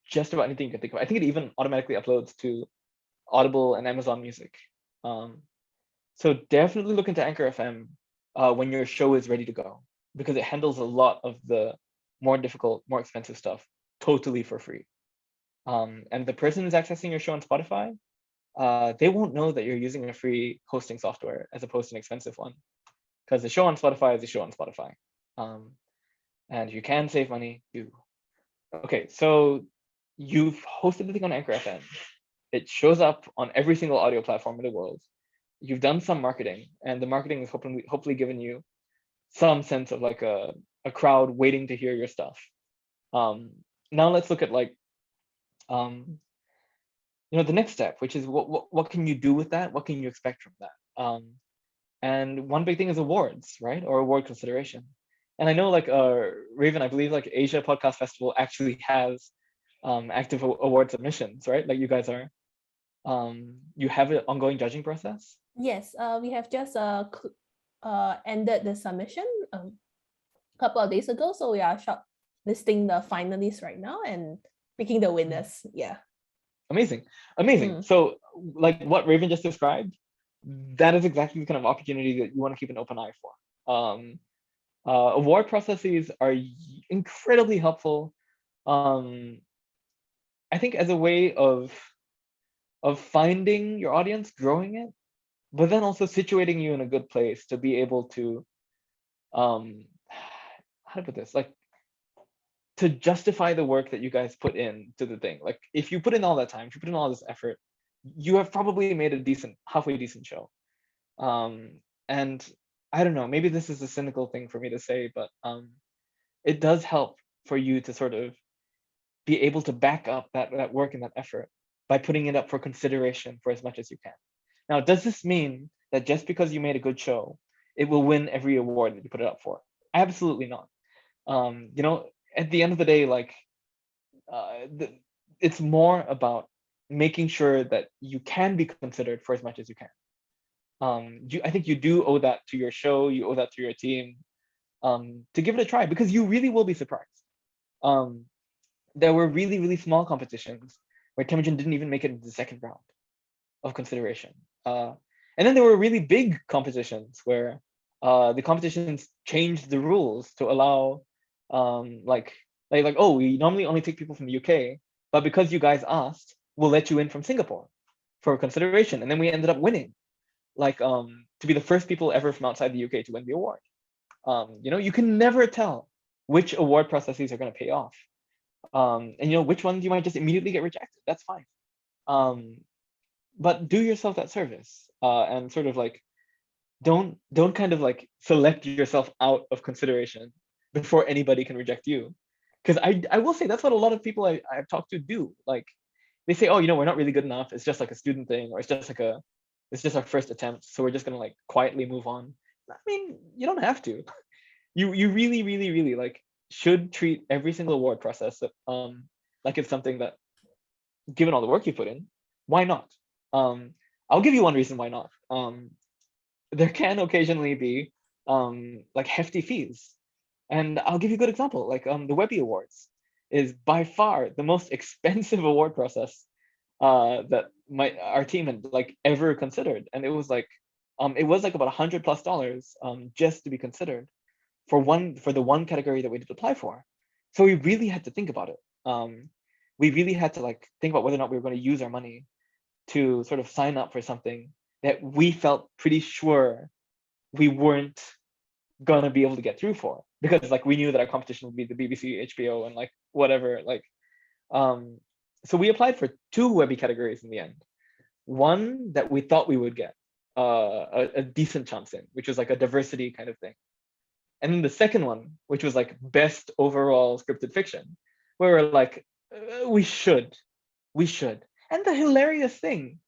Just about anything you can think of. I think it even automatically uploads to Audible and Amazon Music. So definitely look into Anchor FM when your show is ready to go, because it handles a lot of the more difficult, more expensive stuff totally for free. And the person who's accessing your show on Spotify, they won't know that you're using a free hosting software as opposed to an expensive one, because the show on Spotify is a show on Spotify. And you can save money, do. Okay, so you've hosted the thing on Anchor FM. It shows up on every single audio platform in the world. You've done some marketing, and the marketing has hopefully given you some sense of like a crowd waiting to hear your stuff. Now let's look at like, the next step, which is what can you do with that? What can you expect from that? And one big thing is awards, right? Or award consideration. And I know like Raven, I believe like Asia Podcast Festival actually has active award submissions, right? Like you guys are, you have an ongoing judging process? Yes, we have just ended the submission a couple of days ago. So we are shortlisting the finalists right now and picking the winners. Yeah. Amazing. So like what Raven just described, that is exactly the kind of opportunity that you want to keep an open eye for. Award processes are incredibly helpful. I think as a way of finding your audience, growing it, but then also situating you in a good place to be able to, how to put this, like, to justify the work that you guys put in to the thing. Like, if you put in all that time, if you put in all this effort, you have probably made a decent, halfway decent show. And I don't know, maybe this is a cynical thing for me to say, but it does help for you to sort of be able to back up that work and that effort by putting it up for consideration for as much as you can. Now, does this mean that just because you made a good show, it will win every award that you put it up for? Absolutely not. You know, at the end of the day, like, it's more about making sure that you can be considered for as much as you can. I think you do owe that to your show, you owe that to your team, to give it a try, because you really will be surprised. There were really, really small competitions where Temujin didn't even make it into the second round of consideration. And then there were really big competitions where the competitions changed the rules to allow, like, oh, we normally only take people from the UK, but because you guys asked, we'll let you in from Singapore for consideration. And then we ended up winning, like, to be the first people ever from outside the UK to win the award. You know, you can never tell which award processes are going to pay off. And you know, which ones you might just immediately get rejected. That's fine. But do yourself that service, and sort of like, don't kind of like select yourself out of consideration before anybody can reject you. Because I will say that's what a lot of people I've talked to do. Like, they say, oh, you know, we're not really good enough. It's just like a student thing, or it's just our first attempt, so we're just gonna like quietly move on. I mean, you don't have to. You really, really, really like should treat every single award process like it's something that, given all the work you put in, why not? I'll give you one reason why not. There can occasionally be like hefty fees, and I'll give you a good example. Like, the Webby Awards is by far the most expensive award process that our team had like ever considered, and it was like about $100+ just to be considered for the one category that we did apply for. So we really had to think about it. We really had to like think about whether or not we were going to use our money to sort of sign up for something that we felt pretty sure we weren't gonna be able to get through for, because like we knew that our competition would be the BBC, HBO, and like whatever. Like, so we applied for 2 Webby categories in the end. One that we thought we would get a decent chance in, which was like a diversity kind of thing. And then the second one, which was like best overall scripted fiction, where we're like, we should. And the hilarious thing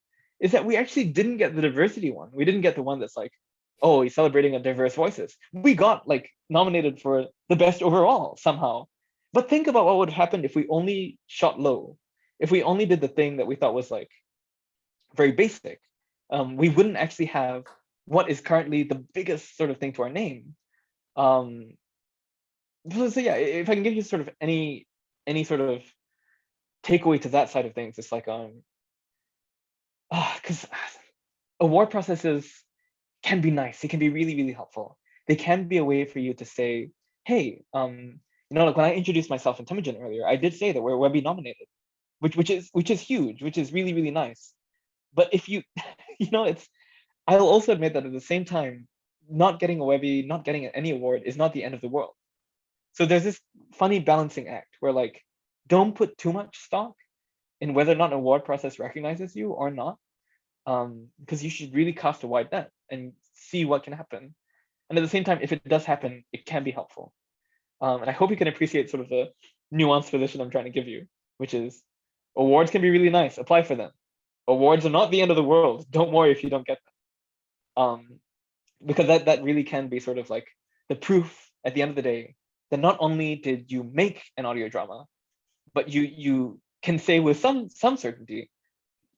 is that we actually didn't get the diversity one. We didn't get the one that's like, oh, he's celebrating a diverse voices. We got like nominated for the best overall somehow. But think about what would happen if we only shot low, if we only did the thing that we thought was like very basic. We wouldn't actually have what is currently the biggest sort of thing to our name. So yeah, if I can give you sort of any sort of takeaway to that side of things, it's like, because award processes can be nice. They can be really, really helpful. They can be a way for you to say, hey, you know, like when I introduced myself in Temujin earlier, I did say that we're Webby nominated, which is huge, which is really, really nice. But if you, you know, I'll also admit that at the same time, not getting a Webby, not getting any award is not the end of the world. So there's this funny balancing act where like, don't put too much stock in whether or not an award process recognizes you or not, because you should really cast a wide net and see what can happen. And at the same time, if it does happen, it can be helpful. And I hope you can appreciate sort of the nuanced position I'm trying to give you, which is awards can be really nice, apply for them. Awards are not the end of the world. Don't worry if you don't get them. Because that really can be sort of like the proof at the end of the day that not only did you make an audio drama, but you can say with some certainty,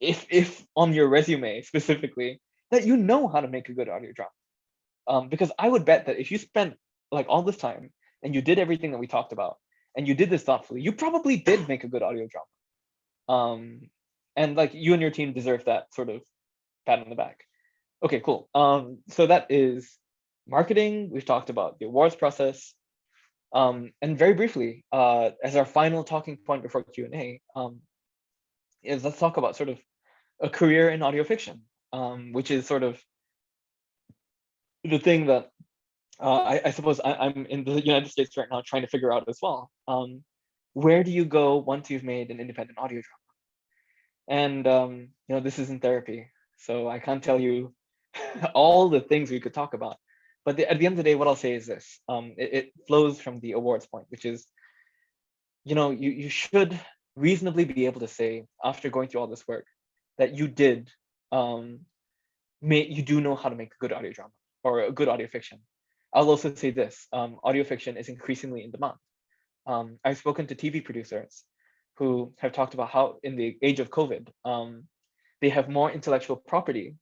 if on your resume specifically, that you know how to make a good audio drama. Because I would bet that if you spent like all this time and you did everything that we talked about and you did this thoughtfully, you probably did make a good audio drama. And like you and your team deserve that sort of pat on the back. Okay, cool. So that is marketing. We've talked about the awards process. And very briefly, as our final talking point before Q&A, is let's talk about sort of a career in audio fiction, which is sort of the thing that I suppose I'm in the United States right now trying to figure out as well. Where do you go once you've made an independent audio drama? And this isn't therapy, so I can't tell you all the things we could talk about. But at the end of the day, what I'll say is this: it flows from the awards point, which is, you should reasonably be able to say, after going through all this work, that you did you do know how to make a good audio drama or a good audio fiction. I'll also say this: audio fiction is increasingly in demand. I've spoken to TV producers who have talked about how in the age of COVID, they have more intellectual property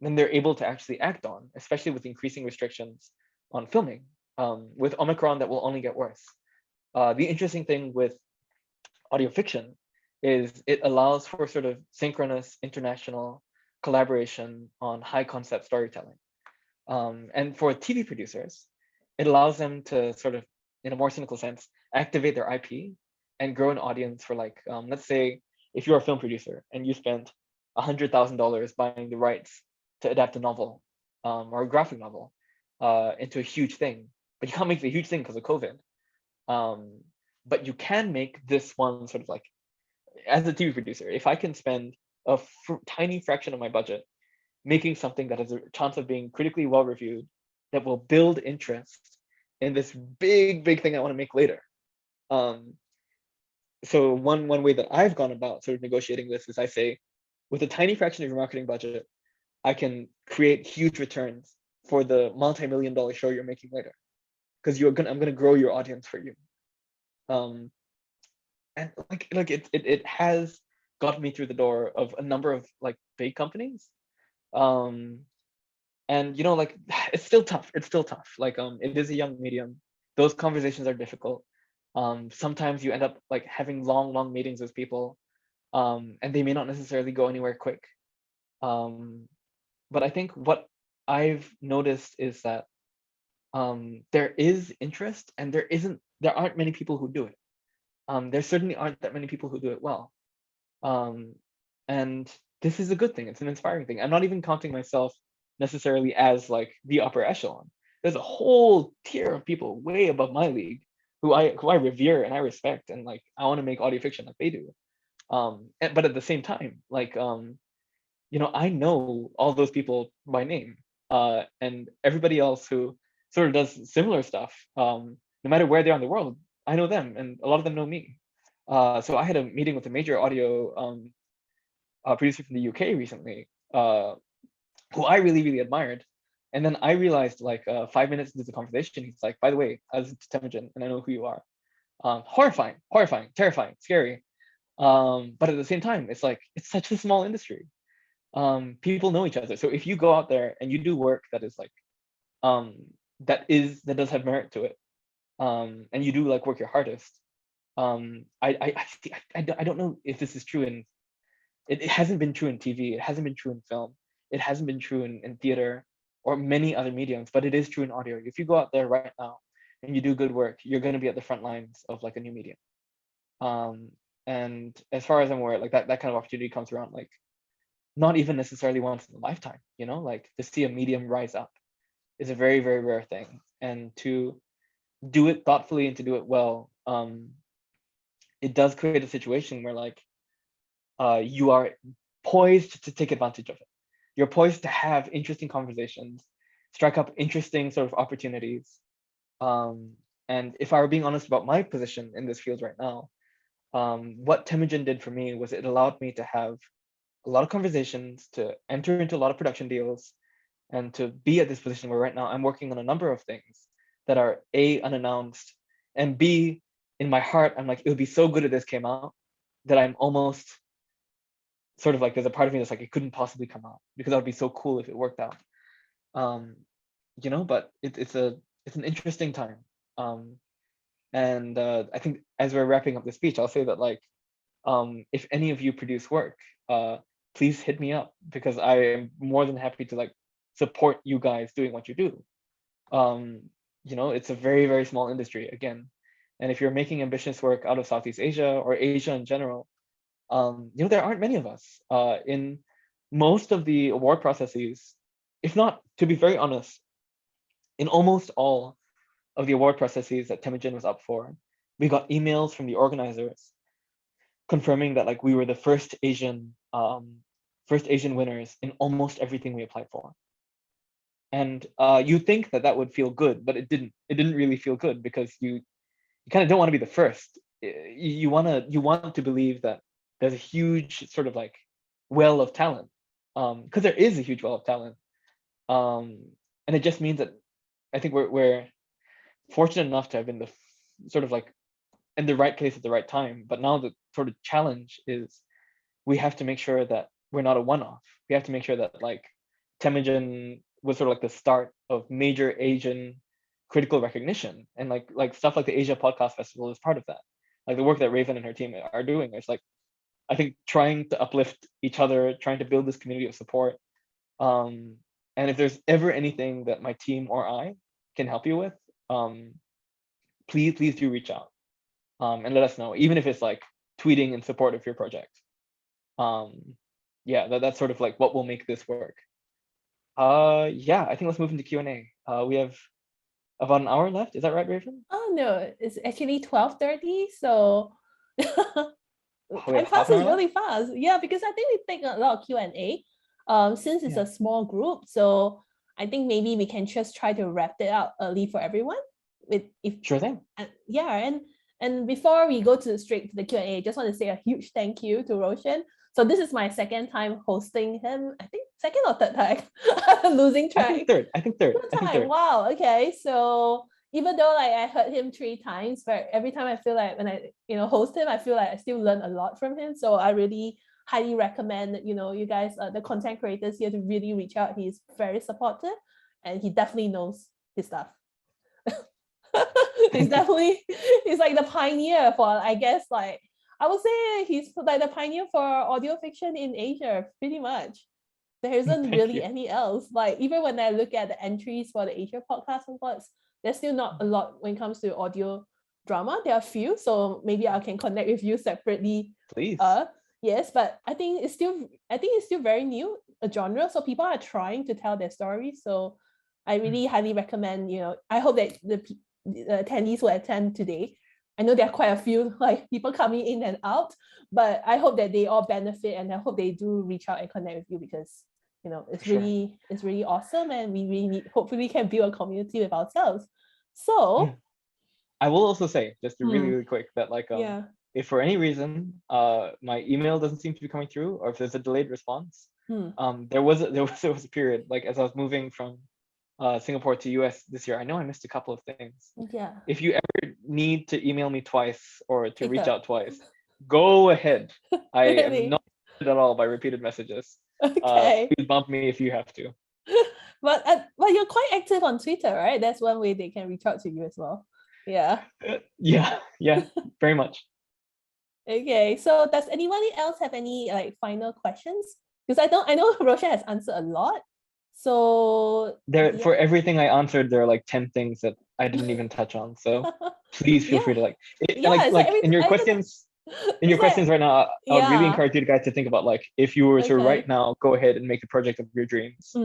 than they're able to actually act on, especially with increasing restrictions on filming. With Omicron, that will only get worse. The interesting thing with audio fiction is it allows for sort of synchronous international collaboration on high concept storytelling. And for TV producers, it allows them to sort of, in a more cynical sense, activate their IP and grow an audience for, like, let's say if you're a film producer and you spent $100,000 buying the rights to adapt a novel or a graphic novel into a huge thing, but you can't make the huge thing because of COVID. But you can make this one sort of like, as a TV producer, if I can spend a tiny fraction of my budget making something that has a chance of being critically well reviewed, that will build interest in this big thing I want to make later. So one way that I've gone about sort of negotiating this is I say, with a tiny fraction of your marketing budget, I can create huge returns for the multi-million-dollar show you're making later, because I'm gonna grow your audience for you. And like it has got me through the door of a number of like big companies. And like it's still tough. Like it is a young medium. Those conversations are difficult. Sometimes you end up like having long meetings with people, and they may not necessarily go anywhere quick. But I think what I've noticed is that there is interest, and there aren't many people who do it. There certainly aren't that many people who do it well. And this is a good thing. It's an inspiring thing. I'm not even counting myself necessarily as like the upper echelon. There's a whole tier of people way above my league who I revere and I respect, and like I want to make audio fiction like they do. But at the same time, like I know all those people by name, and everybody else who sort of does similar stuff, no matter where they are in the world, I know them, and a lot of them know me. So I had a meeting with a major audio producer from the UK recently, who I really admired. And then I realized, like 5 minutes into the conversation, he's like, "By the way, I was Temujin, and I know who you are." Horrifying, terrifying, scary. But at the same time, it's like it's such a small industry. People know each other. So if you go out there and you do work that is like that does have merit to it, and you do like work your hardest, I don't know if this is true in it hasn't been true in TV, it hasn't been true in film, it hasn't been true in theater or many other mediums, but it is true in audio. If you go out there right now and you do good work, you're going to be at the front lines of like a new medium. And as far as I'm aware, like that kind of opportunity comes around like not even necessarily once in a lifetime, like to see a medium rise up is a very rare thing. And to do it thoughtfully and to do it well, it does create a situation where like you are poised to take advantage of it. You're poised to have interesting conversations, strike up interesting sort of opportunities. And if I were being honest about my position in this field right now, what Temujin did for me was it allowed me to have a lot of conversations, to enter into a lot of production deals, and to be at this position where right now I'm working on a number of things that are A, unannounced, and B, in my heart, I'm like, it would be so good if this came out that I'm almost sort of like, there's a part of me that's like, it couldn't possibly come out because that would be so cool if it worked out. But it's an interesting time. And I think as we're wrapping up the speech, I'll say that like, if any of you produce work, please hit me up, because I am more than happy to like support you guys doing what you do. It's a very small industry again. And if you're making ambitious work out of Southeast Asia or Asia in general, there aren't many of us. In most of the award processes, if not, to be very honest, in almost all of the award processes that Temujin was up for, we got emails from the organizers confirming that like we were the first Asian winners in almost everything we applied for. And you think that that would feel good, but it didn't. It didn't really feel good because you kind of don't want to be the first. You want to believe that there's a huge sort of like well of talent, because there is a huge well of talent, and it just means that I think we're fortunate enough to have been the sort of like in the right place at the right time. But now the sort of challenge is we have to make sure that we're not a one-off. We have to make sure that like Temujin was sort of like the start of major Asian critical recognition, and like stuff like the Asia Podcast Festival is part of that. Like the work that Raven and her team are doing is like, I think, trying to uplift each other, trying to build this community of support. And if there's ever anything that my team or I can help you with, please do reach out, and let us know, even if it's like tweeting in support of your project. Yeah, that's sort of like what will make this work. Yeah, I think let's move into Q&A. We have about an hour left. Is that right, Raven? Oh no, it's actually 12:30. So we time have half an passes hour really fast. Yeah, because I think we take a lot of Q&A. Since it's Yeah. a small group, so I think maybe we can just try to wrap it up early for everyone. Sure thing. Yeah, and before we go straight to the Q&A, I just want to say a huge thank you to Roshan. So this is my second time hosting him. I think second or third time. I'm losing track. I think third. Wow. Okay. So even though like I heard him 3 times, but every time I feel like when I host him, I feel like I still learn a lot from him. So I really highly recommend that you guys, the content creators here, to really reach out. He's very supportive, and he definitely knows his stuff. he's like the pioneer for, I guess, like I would say he's like the pioneer for audio fiction in Asia, pretty much. There isn't really any else. Like even when I look at the entries for the Asia Podcast Awards, there's still not a lot when it comes to audio drama. There are a few, so maybe I can connect with you separately. Please. Yes, but I think it's still very new, a genre. So people are trying to tell their stories. So I really highly recommend. I hope that the attendees who attend today, I know there are quite a few like people coming in and out, but I hope that they all benefit, and I hope they do reach out and connect with you, because it's really awesome, and we really hopefully can build a community with ourselves. So yeah. I will also say, just really quick, that like if for any reason my email doesn't seem to be coming through, or if there's a delayed response, there was a period, like as I was moving from Singapore to US this year, I know I missed a couple of things. Yeah. If you ever need to email me twice or to reach out twice, go ahead. I am not at all by repeated messages. Okay. Please bump me if you have to. But you're quite active on Twitter, right? That's one way they can reach out to you as well. Yeah. Yeah, very much. Okay, so does anybody else have any like final questions? Because I know Roshan has answered a lot. So for everything I answered, there are like 10 things that I didn't even touch on. So please feel free to in your questions. In your questions right now, I would really encourage you guys to think about like, if you were to right now go ahead and make the project of your dreams,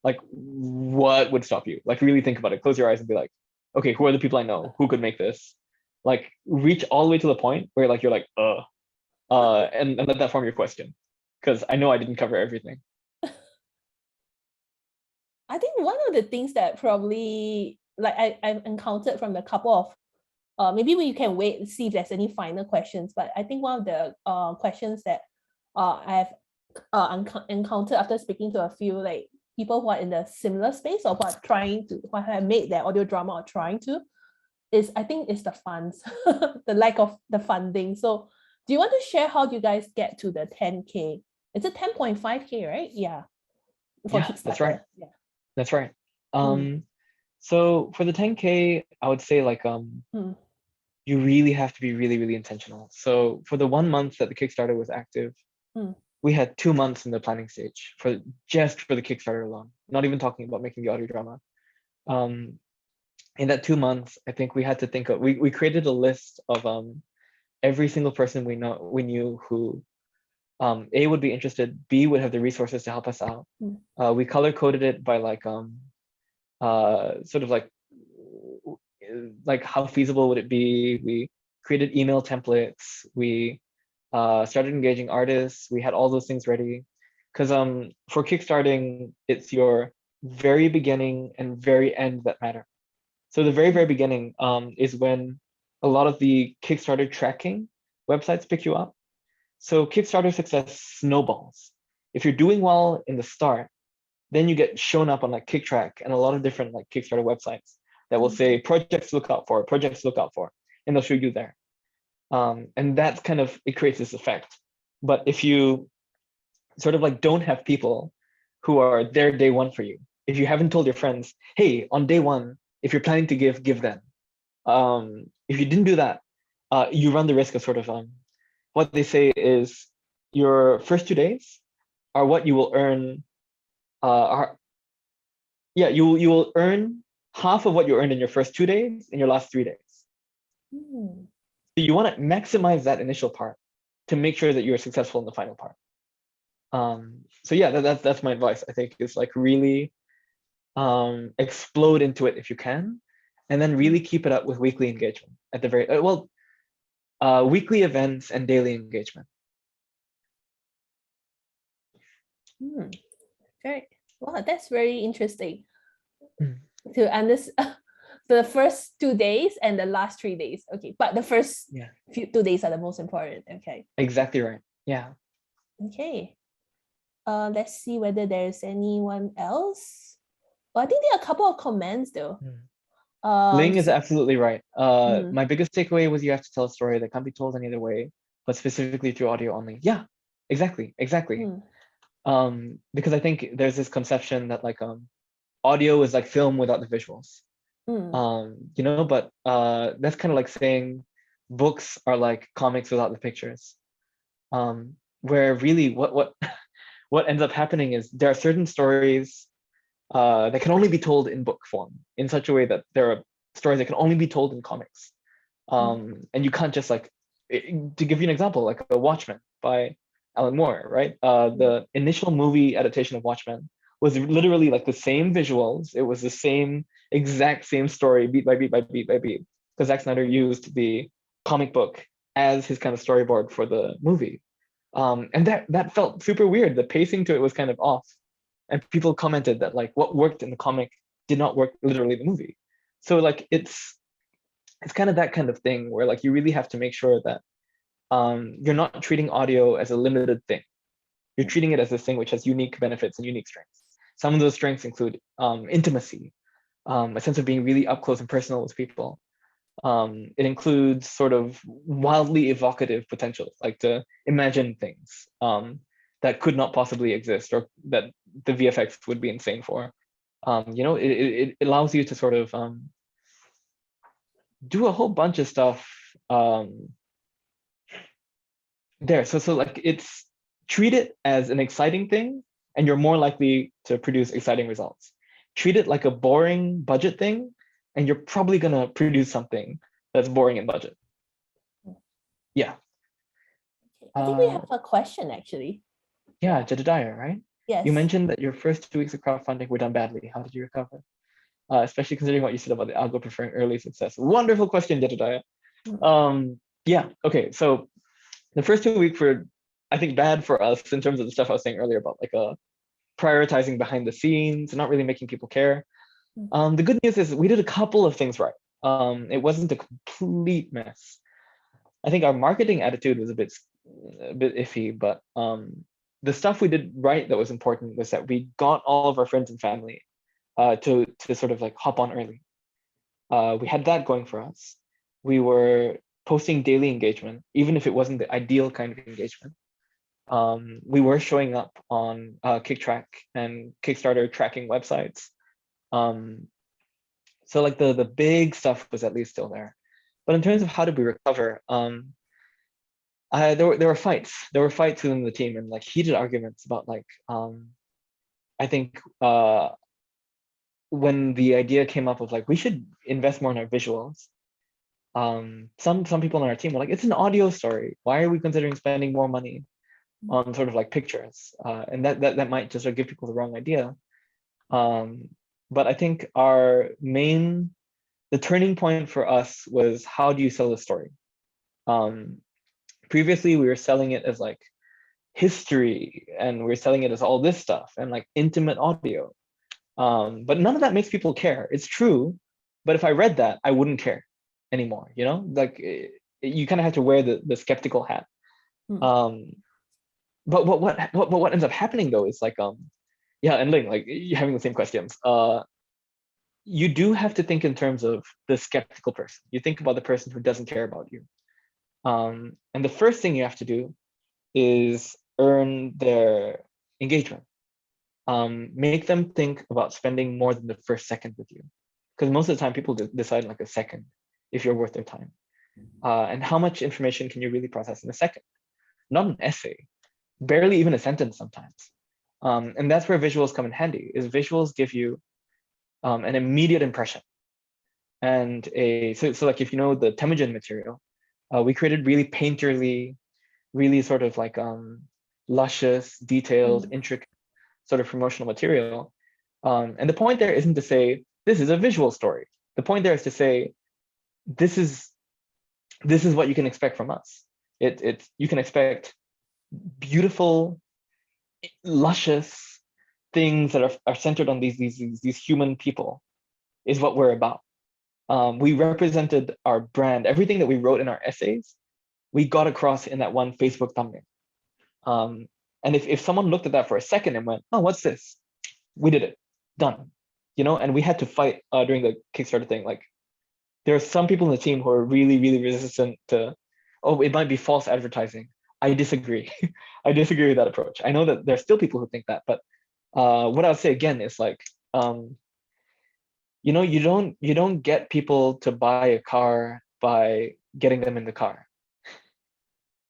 like what would stop you? Like really think about it. Close your eyes and be like, okay, who are the people I know who could make this? Like reach all the way to the point where like you're like, and let that form your question. Because I know I didn't cover everything. I think one of the things that probably like I've encountered from the couple of maybe you can wait and see if there's any final questions, but I think one of the questions that I've encountered after speaking to a few like people who are in the similar space, or who have made their audio drama or trying to, is I think it's the funds, the lack of the funding. So do you want to share how do you guys get to the 10K? It's a 10.5K, right? Yeah. That's right. Yeah. That's right. So for the 10K, I would say like you really have to be really, really intentional. So for the 1 month that the Kickstarter was active, we had 2 months in the planning stage for the Kickstarter alone, not even talking about making the audio drama. In that 2 months, I think we had to think of, we created a list of every single person we knew who A, would be interested, B, would have the resources to help us out. We color coded it by like sort of like how feasible would it be? We created email templates. We started engaging artists. We had all those things ready. Because for kickstarting, it's your very beginning and very end that matter. So the very, very beginning is when a lot of the Kickstarter tracking websites pick you up. So Kickstarter success snowballs. If you're doing well in the start, then you get shown up on like KickTrack and a lot of different like Kickstarter websites that will say projects to look out for, projects to look out for, and they'll show you there. And that's kind of, it creates this effect. But if you sort of like don't have people who are there day one for you, if you haven't told your friends, hey, on day one, if you're planning to give them. If you didn't do that, you run the risk of sort of, what they say is your first 2 days are what you will earn, you will earn half of what you earned in your first 2 days in your last 3 days. Mm. So you want to maximize that initial part to make sure that you're successful in the final part. So yeah, that's my advice. I think is like really explode into it if you can, and then really keep it up with weekly engagement at the very weekly events and daily engagement. Great. Wow, that's very interesting Mm. to understand the first 2 days and the last 3 days. Okay, but the first 2 days are the most important. Okay. Exactly right. Yeah. Okay. Let's see whether there's anyone else. Well, I think there are a couple of comments though. Ling is So- absolutely right. My biggest takeaway was you have to tell a story that can't be told any other way, but specifically through audio only. Yeah, exactly. Because I think there's this conception that like audio is like film without the visuals. You know, but that's kind of like saying books are like comics without the pictures. Where really what ends up happening is there are certain stories that can only be told in book form in such a way that there are stories that can only be told in comics. And you can't just like, to give you an example, like a Watchmen by Alan Moore, right? The initial movie adaptation of Watchmen was literally like the same visuals. It was the same exact same story, beat by beat by beat by beat, because Zack Snyder used the comic book as his kind of storyboard for the movie. And that felt super weird. The pacing to it was kind of off. And people commented that like what worked in the comic did not work literally in the movie. So like it's kind of that kind of thing where like you really have to make sure that you're not treating audio as a limited thing. You're treating it as this thing which has unique benefits and unique strengths. Some of those strengths include intimacy, a sense of being really up close and personal with people. It includes sort of wildly evocative potential, like to imagine things that could not possibly exist or that the VFX would be insane for. You know, it allows you to sort of do a whole bunch of stuff there. So like it's treat it as an exciting thing and you're more likely to produce exciting results. Treat it like a boring budget thing and you're probably gonna produce something that's boring in budget. Yeah. I think we have a question actually. Yeah, Jedediah, right? Yes. You mentioned that your first 2 weeks of crowdfunding were done badly. How did you recover? Especially considering what you said about the algo preferring early success. Wonderful question, Jedediah. Yeah, okay, so the first 2 weeks were, I think, bad for us in terms of the stuff I was saying earlier about like prioritizing behind the scenes and not really making people care. The good news is we did a couple of things right. It wasn't a complete mess. I think our marketing attitude was a bit iffy, but the stuff we did right that was important was that we got all of our friends and family to sort of like hop on early. We had that going for us. We were posting daily engagement, even if it wasn't the ideal kind of engagement. We were showing up on KickTrack and Kickstarter tracking websites. So like the big stuff was at least still there. But in terms of how did we recover, there were fights. There were fights within the team and like heated arguments about like, I think when the idea came up of like, we should invest more in our visuals. Some people on our team were like, it's an audio story. Why are we considering spending more money on sort of like pictures? And that might just sort of give people the wrong idea. But I think the turning point for us was, how do you sell a story? Previously, we were selling it as like history, and we're selling it as all this stuff and like intimate audio. But none of that makes people care. It's true, but if I read that, I wouldn't care anymore. You know, like you kind of have to wear the skeptical hat. Hmm. But what ends up happening though is like yeah, and like you're having the same questions. You do have to think in terms of the skeptical person. You think about the person who doesn't care about you. And the first thing you have to do is earn their engagement. Make them think about spending more than the first second with you. Because most of the time people decide in like a second if you're worth their time. And how much information can you really process in a second? Not an essay, barely even a sentence sometimes. And that's where visuals come in handy, is visuals give you an immediate impression. And so like if you know the Temujin material, we created really painterly, really sort of like luscious, detailed, intricate sort of promotional material. And the point there isn't to say this is a visual story. The point there is to say this is what you can expect from us. You can expect beautiful, luscious things that are centered on these human people, is what we're about. We represented our brand. Everything that we wrote in our essays, we got across in that one Facebook thumbnail. And if someone looked at that for a second and went, oh, what's this? We did it, done. You know, and we had to fight during the Kickstarter thing. Like, there are some people in the team who are really, really resistant to, oh, it might be false advertising. I disagree. I disagree with that approach. I know that there's still people who think that, but what I would say again is like, you know, you don't get people to buy a car by getting them in the car.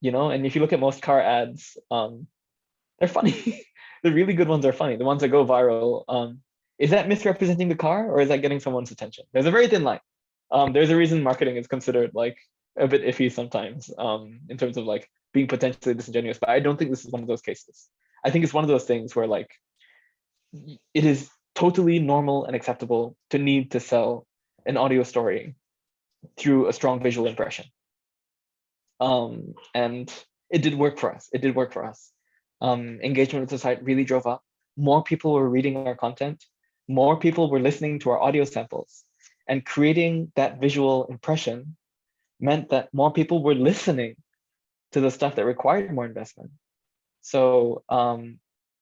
You know, and if you look at most car ads, they're funny. The really good ones are funny. The ones that go viral. Is that misrepresenting the car, or is that getting someone's attention? There's a very thin line. There's a reason marketing is considered like a bit iffy sometimes, in terms of like being potentially disingenuous. But I don't think this is one of those cases. I think it's one of those things where like it is totally normal and acceptable to need to sell an audio story through a strong visual impression. And it did work for us. It did work for us. Engagement with the site really drove up. More people were reading our content. More people were listening to our audio samples. And creating that visual impression meant that more people were listening to the stuff that required more investment. So,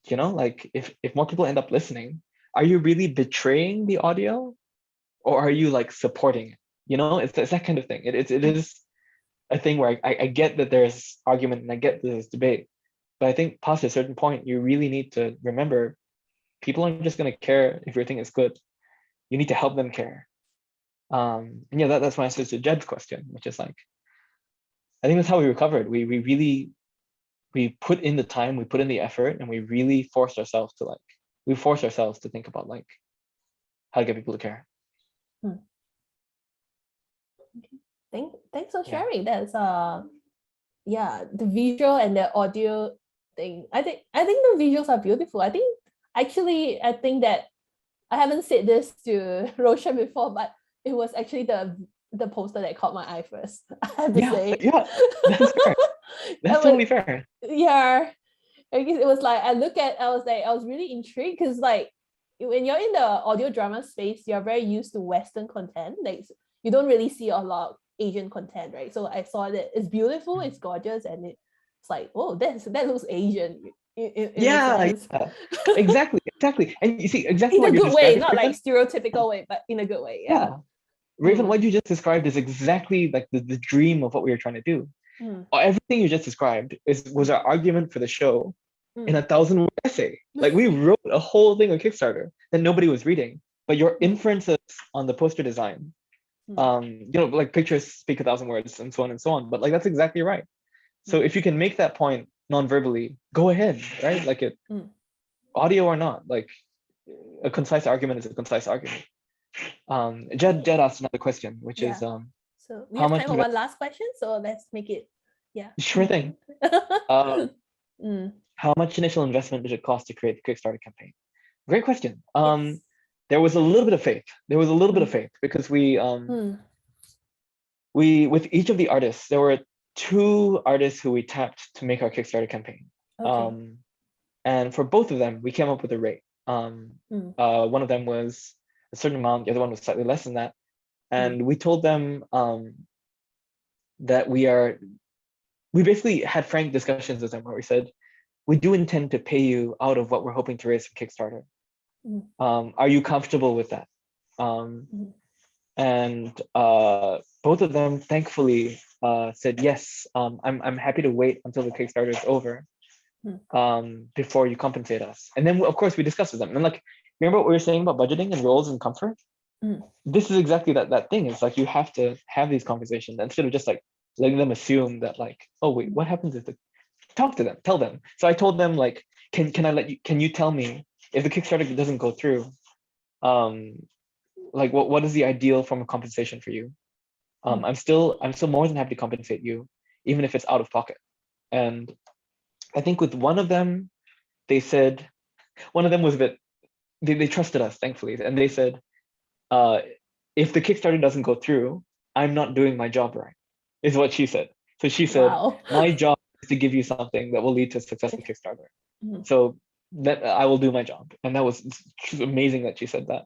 you know, like if more people end up listening, are you really betraying the audio, or are you like supporting it? You know, it's that kind of thing. It is a thing where I get that there's argument and I get that there's debate, but I think past a certain point, you really need to remember people aren't just going to care if your thing is good. You need to help them care. And yeah, that's my answer to Jed's question, which is like, I think that's how we recovered. We really put in the time, we put in the effort, and we really forced ourselves to think about like how to get people to care. Thanks for sharing. That's yeah, the visual and the audio thing. I think the visuals are beautiful. I think that I haven't said this to Roshan before, but it was actually the poster that caught my eye first. I have to say. Yeah, that's fair. That's totally fair. Yeah. I guess it was like I was really intrigued, because like when you're in the audio drama space, you're very used to Western content. Like you don't really see a lot of Asian content, right? So I saw that it's beautiful, it's gorgeous, and it's like, oh, that looks Asian. Exactly. And you see exactly in what a you're good way, describing, not Raven. like stereotypical way, but in a good way. Yeah. Raven, what you just described is exactly like the dream of what we were trying to do. Everything you just described was our argument for the show in 1,000-word essay. Like we wrote a whole thing on Kickstarter that nobody was reading, but your inferences on the poster design, you know, like pictures speak 1,000 words and so on and so on. But like that's exactly right. So if you can make that point non-verbally, go ahead, right? Like it, audio or not, like a concise argument is a concise argument. Jed asked another question, which is so we how have much time for one last question, so let's make it sure thing. How much initial investment did it cost to create the Kickstarter campaign? Great question. there was a little bit of faith. There was a little bit of faith because we with each of the artists, there were 2 artists who we tapped to make our Kickstarter campaign. Okay. And for both of them, we came up with a rate. One of them was a certain amount, the other one was slightly less than that. And we told them that we basically had frank discussions with them where we said, we do intend to pay you out of what we're hoping to raise from Kickstarter. Are you comfortable with that? And both of them thankfully said, yes, I'm happy to wait until the Kickstarter is over before you compensate us. And then of course we discussed with them. And like, remember what we were saying about budgeting and roles and comfort? This is exactly that thing. It's like, you have to have these conversations instead of just like letting them assume that like, oh wait, what happens if talk to them, tell them. So I told them like, can you tell me if the Kickstarter doesn't go through, like what is the ideal form of compensation for you? I'm still more than happy to compensate you, even if it's out of pocket. And I think with one of them, they said, one of them was a bit, they trusted us, thankfully. And they said, if the Kickstarter doesn't go through, I'm not doing my job right, is what she said. So she said, Wow. my job is to give you something that will lead to a successful Kickstarter. So that I will do my job. And that was amazing that she said that.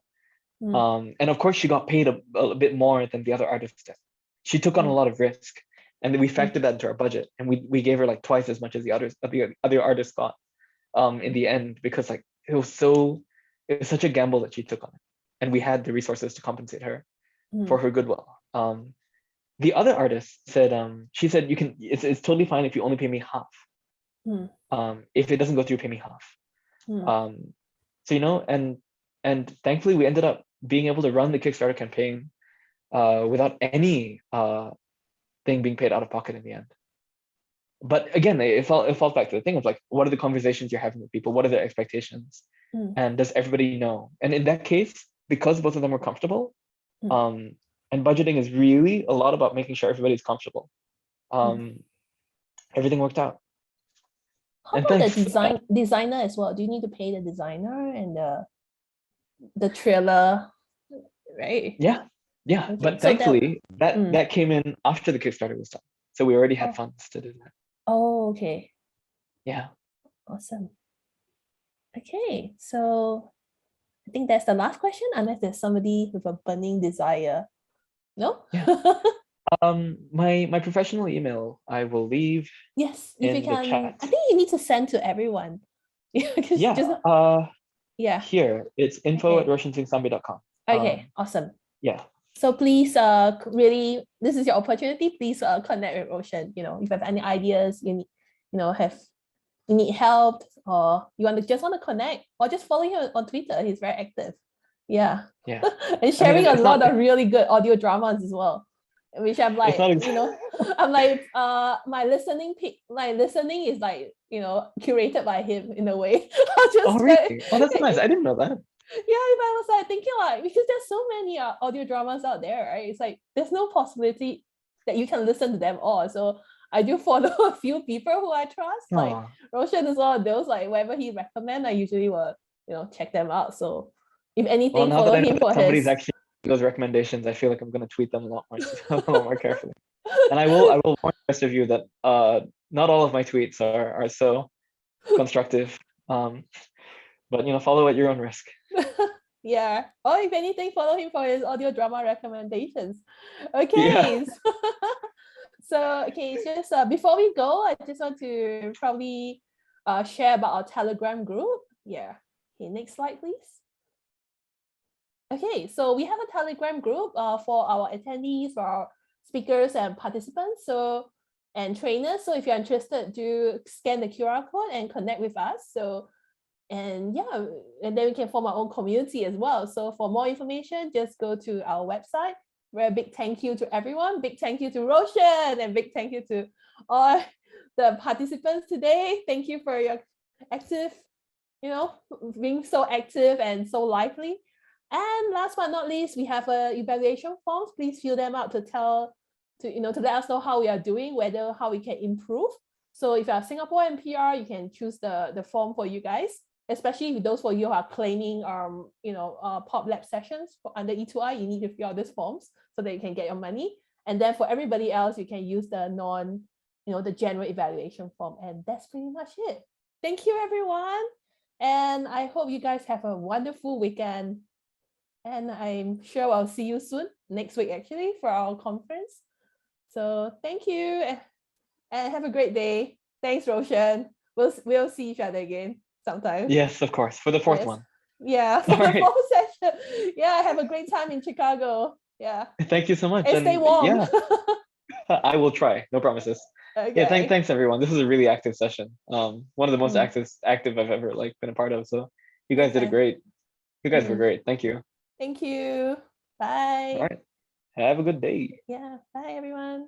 And of course, she got paid a bit more than the other artists did. She took on a lot of risk, and then we factored that into our budget, and we gave her like twice as much as the other artists got in the end, because like it was such a gamble that she took on it, and we had the resources to compensate her for her goodwill. The other artist said, she said, it's totally fine if you only pay me half. If it doesn't go through, pay me half. So and thankfully we ended up being able to run the Kickstarter campaign without any thing being paid out of pocket in the end. But again, it falls back to the thing of like, what are the conversations you're having with people? What are their expectations? And does everybody know? And in that case, because both of them were comfortable, and budgeting is really a lot about making sure everybody's comfortable. Everything worked out. How about the designer as well? Do you need to pay the designer and the trailer, right? Yeah. Okay. But so thankfully that came in after the Kickstarter was done. So we already had funds to do that. Oh, okay. Yeah. Awesome. Okay, so I think that's the last question, unless there's somebody with a burning desire. No? Yeah. My professional email, I will leave. Yes, if you can. The chat. I think you need to send to everyone. Yeah. Yeah. Here, it's info@roshansingsambi.com. Okay, awesome. Yeah. So please, really, this is your opportunity. Please connect with Roshan. You know, if you have any ideas, you need help, or you want to connect, or just follow him on Twitter. He's very active. Yeah. And sharing a lot of really good audio dramas as well, which I'm like, I'm like, my listening is like, curated by him in a way. Really? Oh, that's nice. I didn't know that. Yeah, I was like thinking like, because there's so many audio dramas out there, right? It's like there's no possibility that you can listen to them all. So I do follow a few people who I trust. Like Roshan is one of those, like whatever he recommends, I usually will, check them out. So if anything, follow him for somebody's actually those recommendations. I feel like I'm gonna tweet them a lot more carefully. And I will warn the rest of you that not all of my tweets are so constructive. But follow at your own risk. Yeah. Or if anything, follow him for his audio drama recommendations. Okay. Yeah. So just before we go, I just want to probably share about our Telegram group. Yeah. Okay, next slide, please. Okay, so we have a Telegram group for our attendees, for our speakers and participants, and trainers. So if you're interested, do scan the QR code and connect with us. And then we can form our own community as well. So for more information, just go to our website. Very big thank you to everyone. Big thank you to Roshan, and big thank you to all the participants today. Thank you for your active, being so active and so lively. And last but not least, we have evaluation forms. Please fill them out to let us know how we are doing, how we can improve. So if you are Singapore and PR, you can choose the form for you guys. especially those for you who are claiming Pop Lab sessions under E2I, you need to fill out these forms so that you can get your money. And then for everybody else, you can use the the general evaluation form. And that's pretty much it. Thank you, everyone. And I hope you guys have a wonderful weekend. And I'm sure I'll see you soon, next week actually, for our conference. So thank you and have a great day. Thanks, Roshan. We'll see each other again sometime. Yes, of course, for the fourth Yes. one. Yeah, for All the right. fourth session. Yeah, have a great time in Chicago. Yeah. Thank you so much. And stay warm. Yeah, I will try. No promises. Yeah, Okay. thanks everyone. This was a really active session. One of the most Mm. active I've ever been a part of. So you guys did it Okay. great. You guys were Mm. great. Thank you. Thank you. All Bye. right. Have a good day. Yeah. Bye, everyone.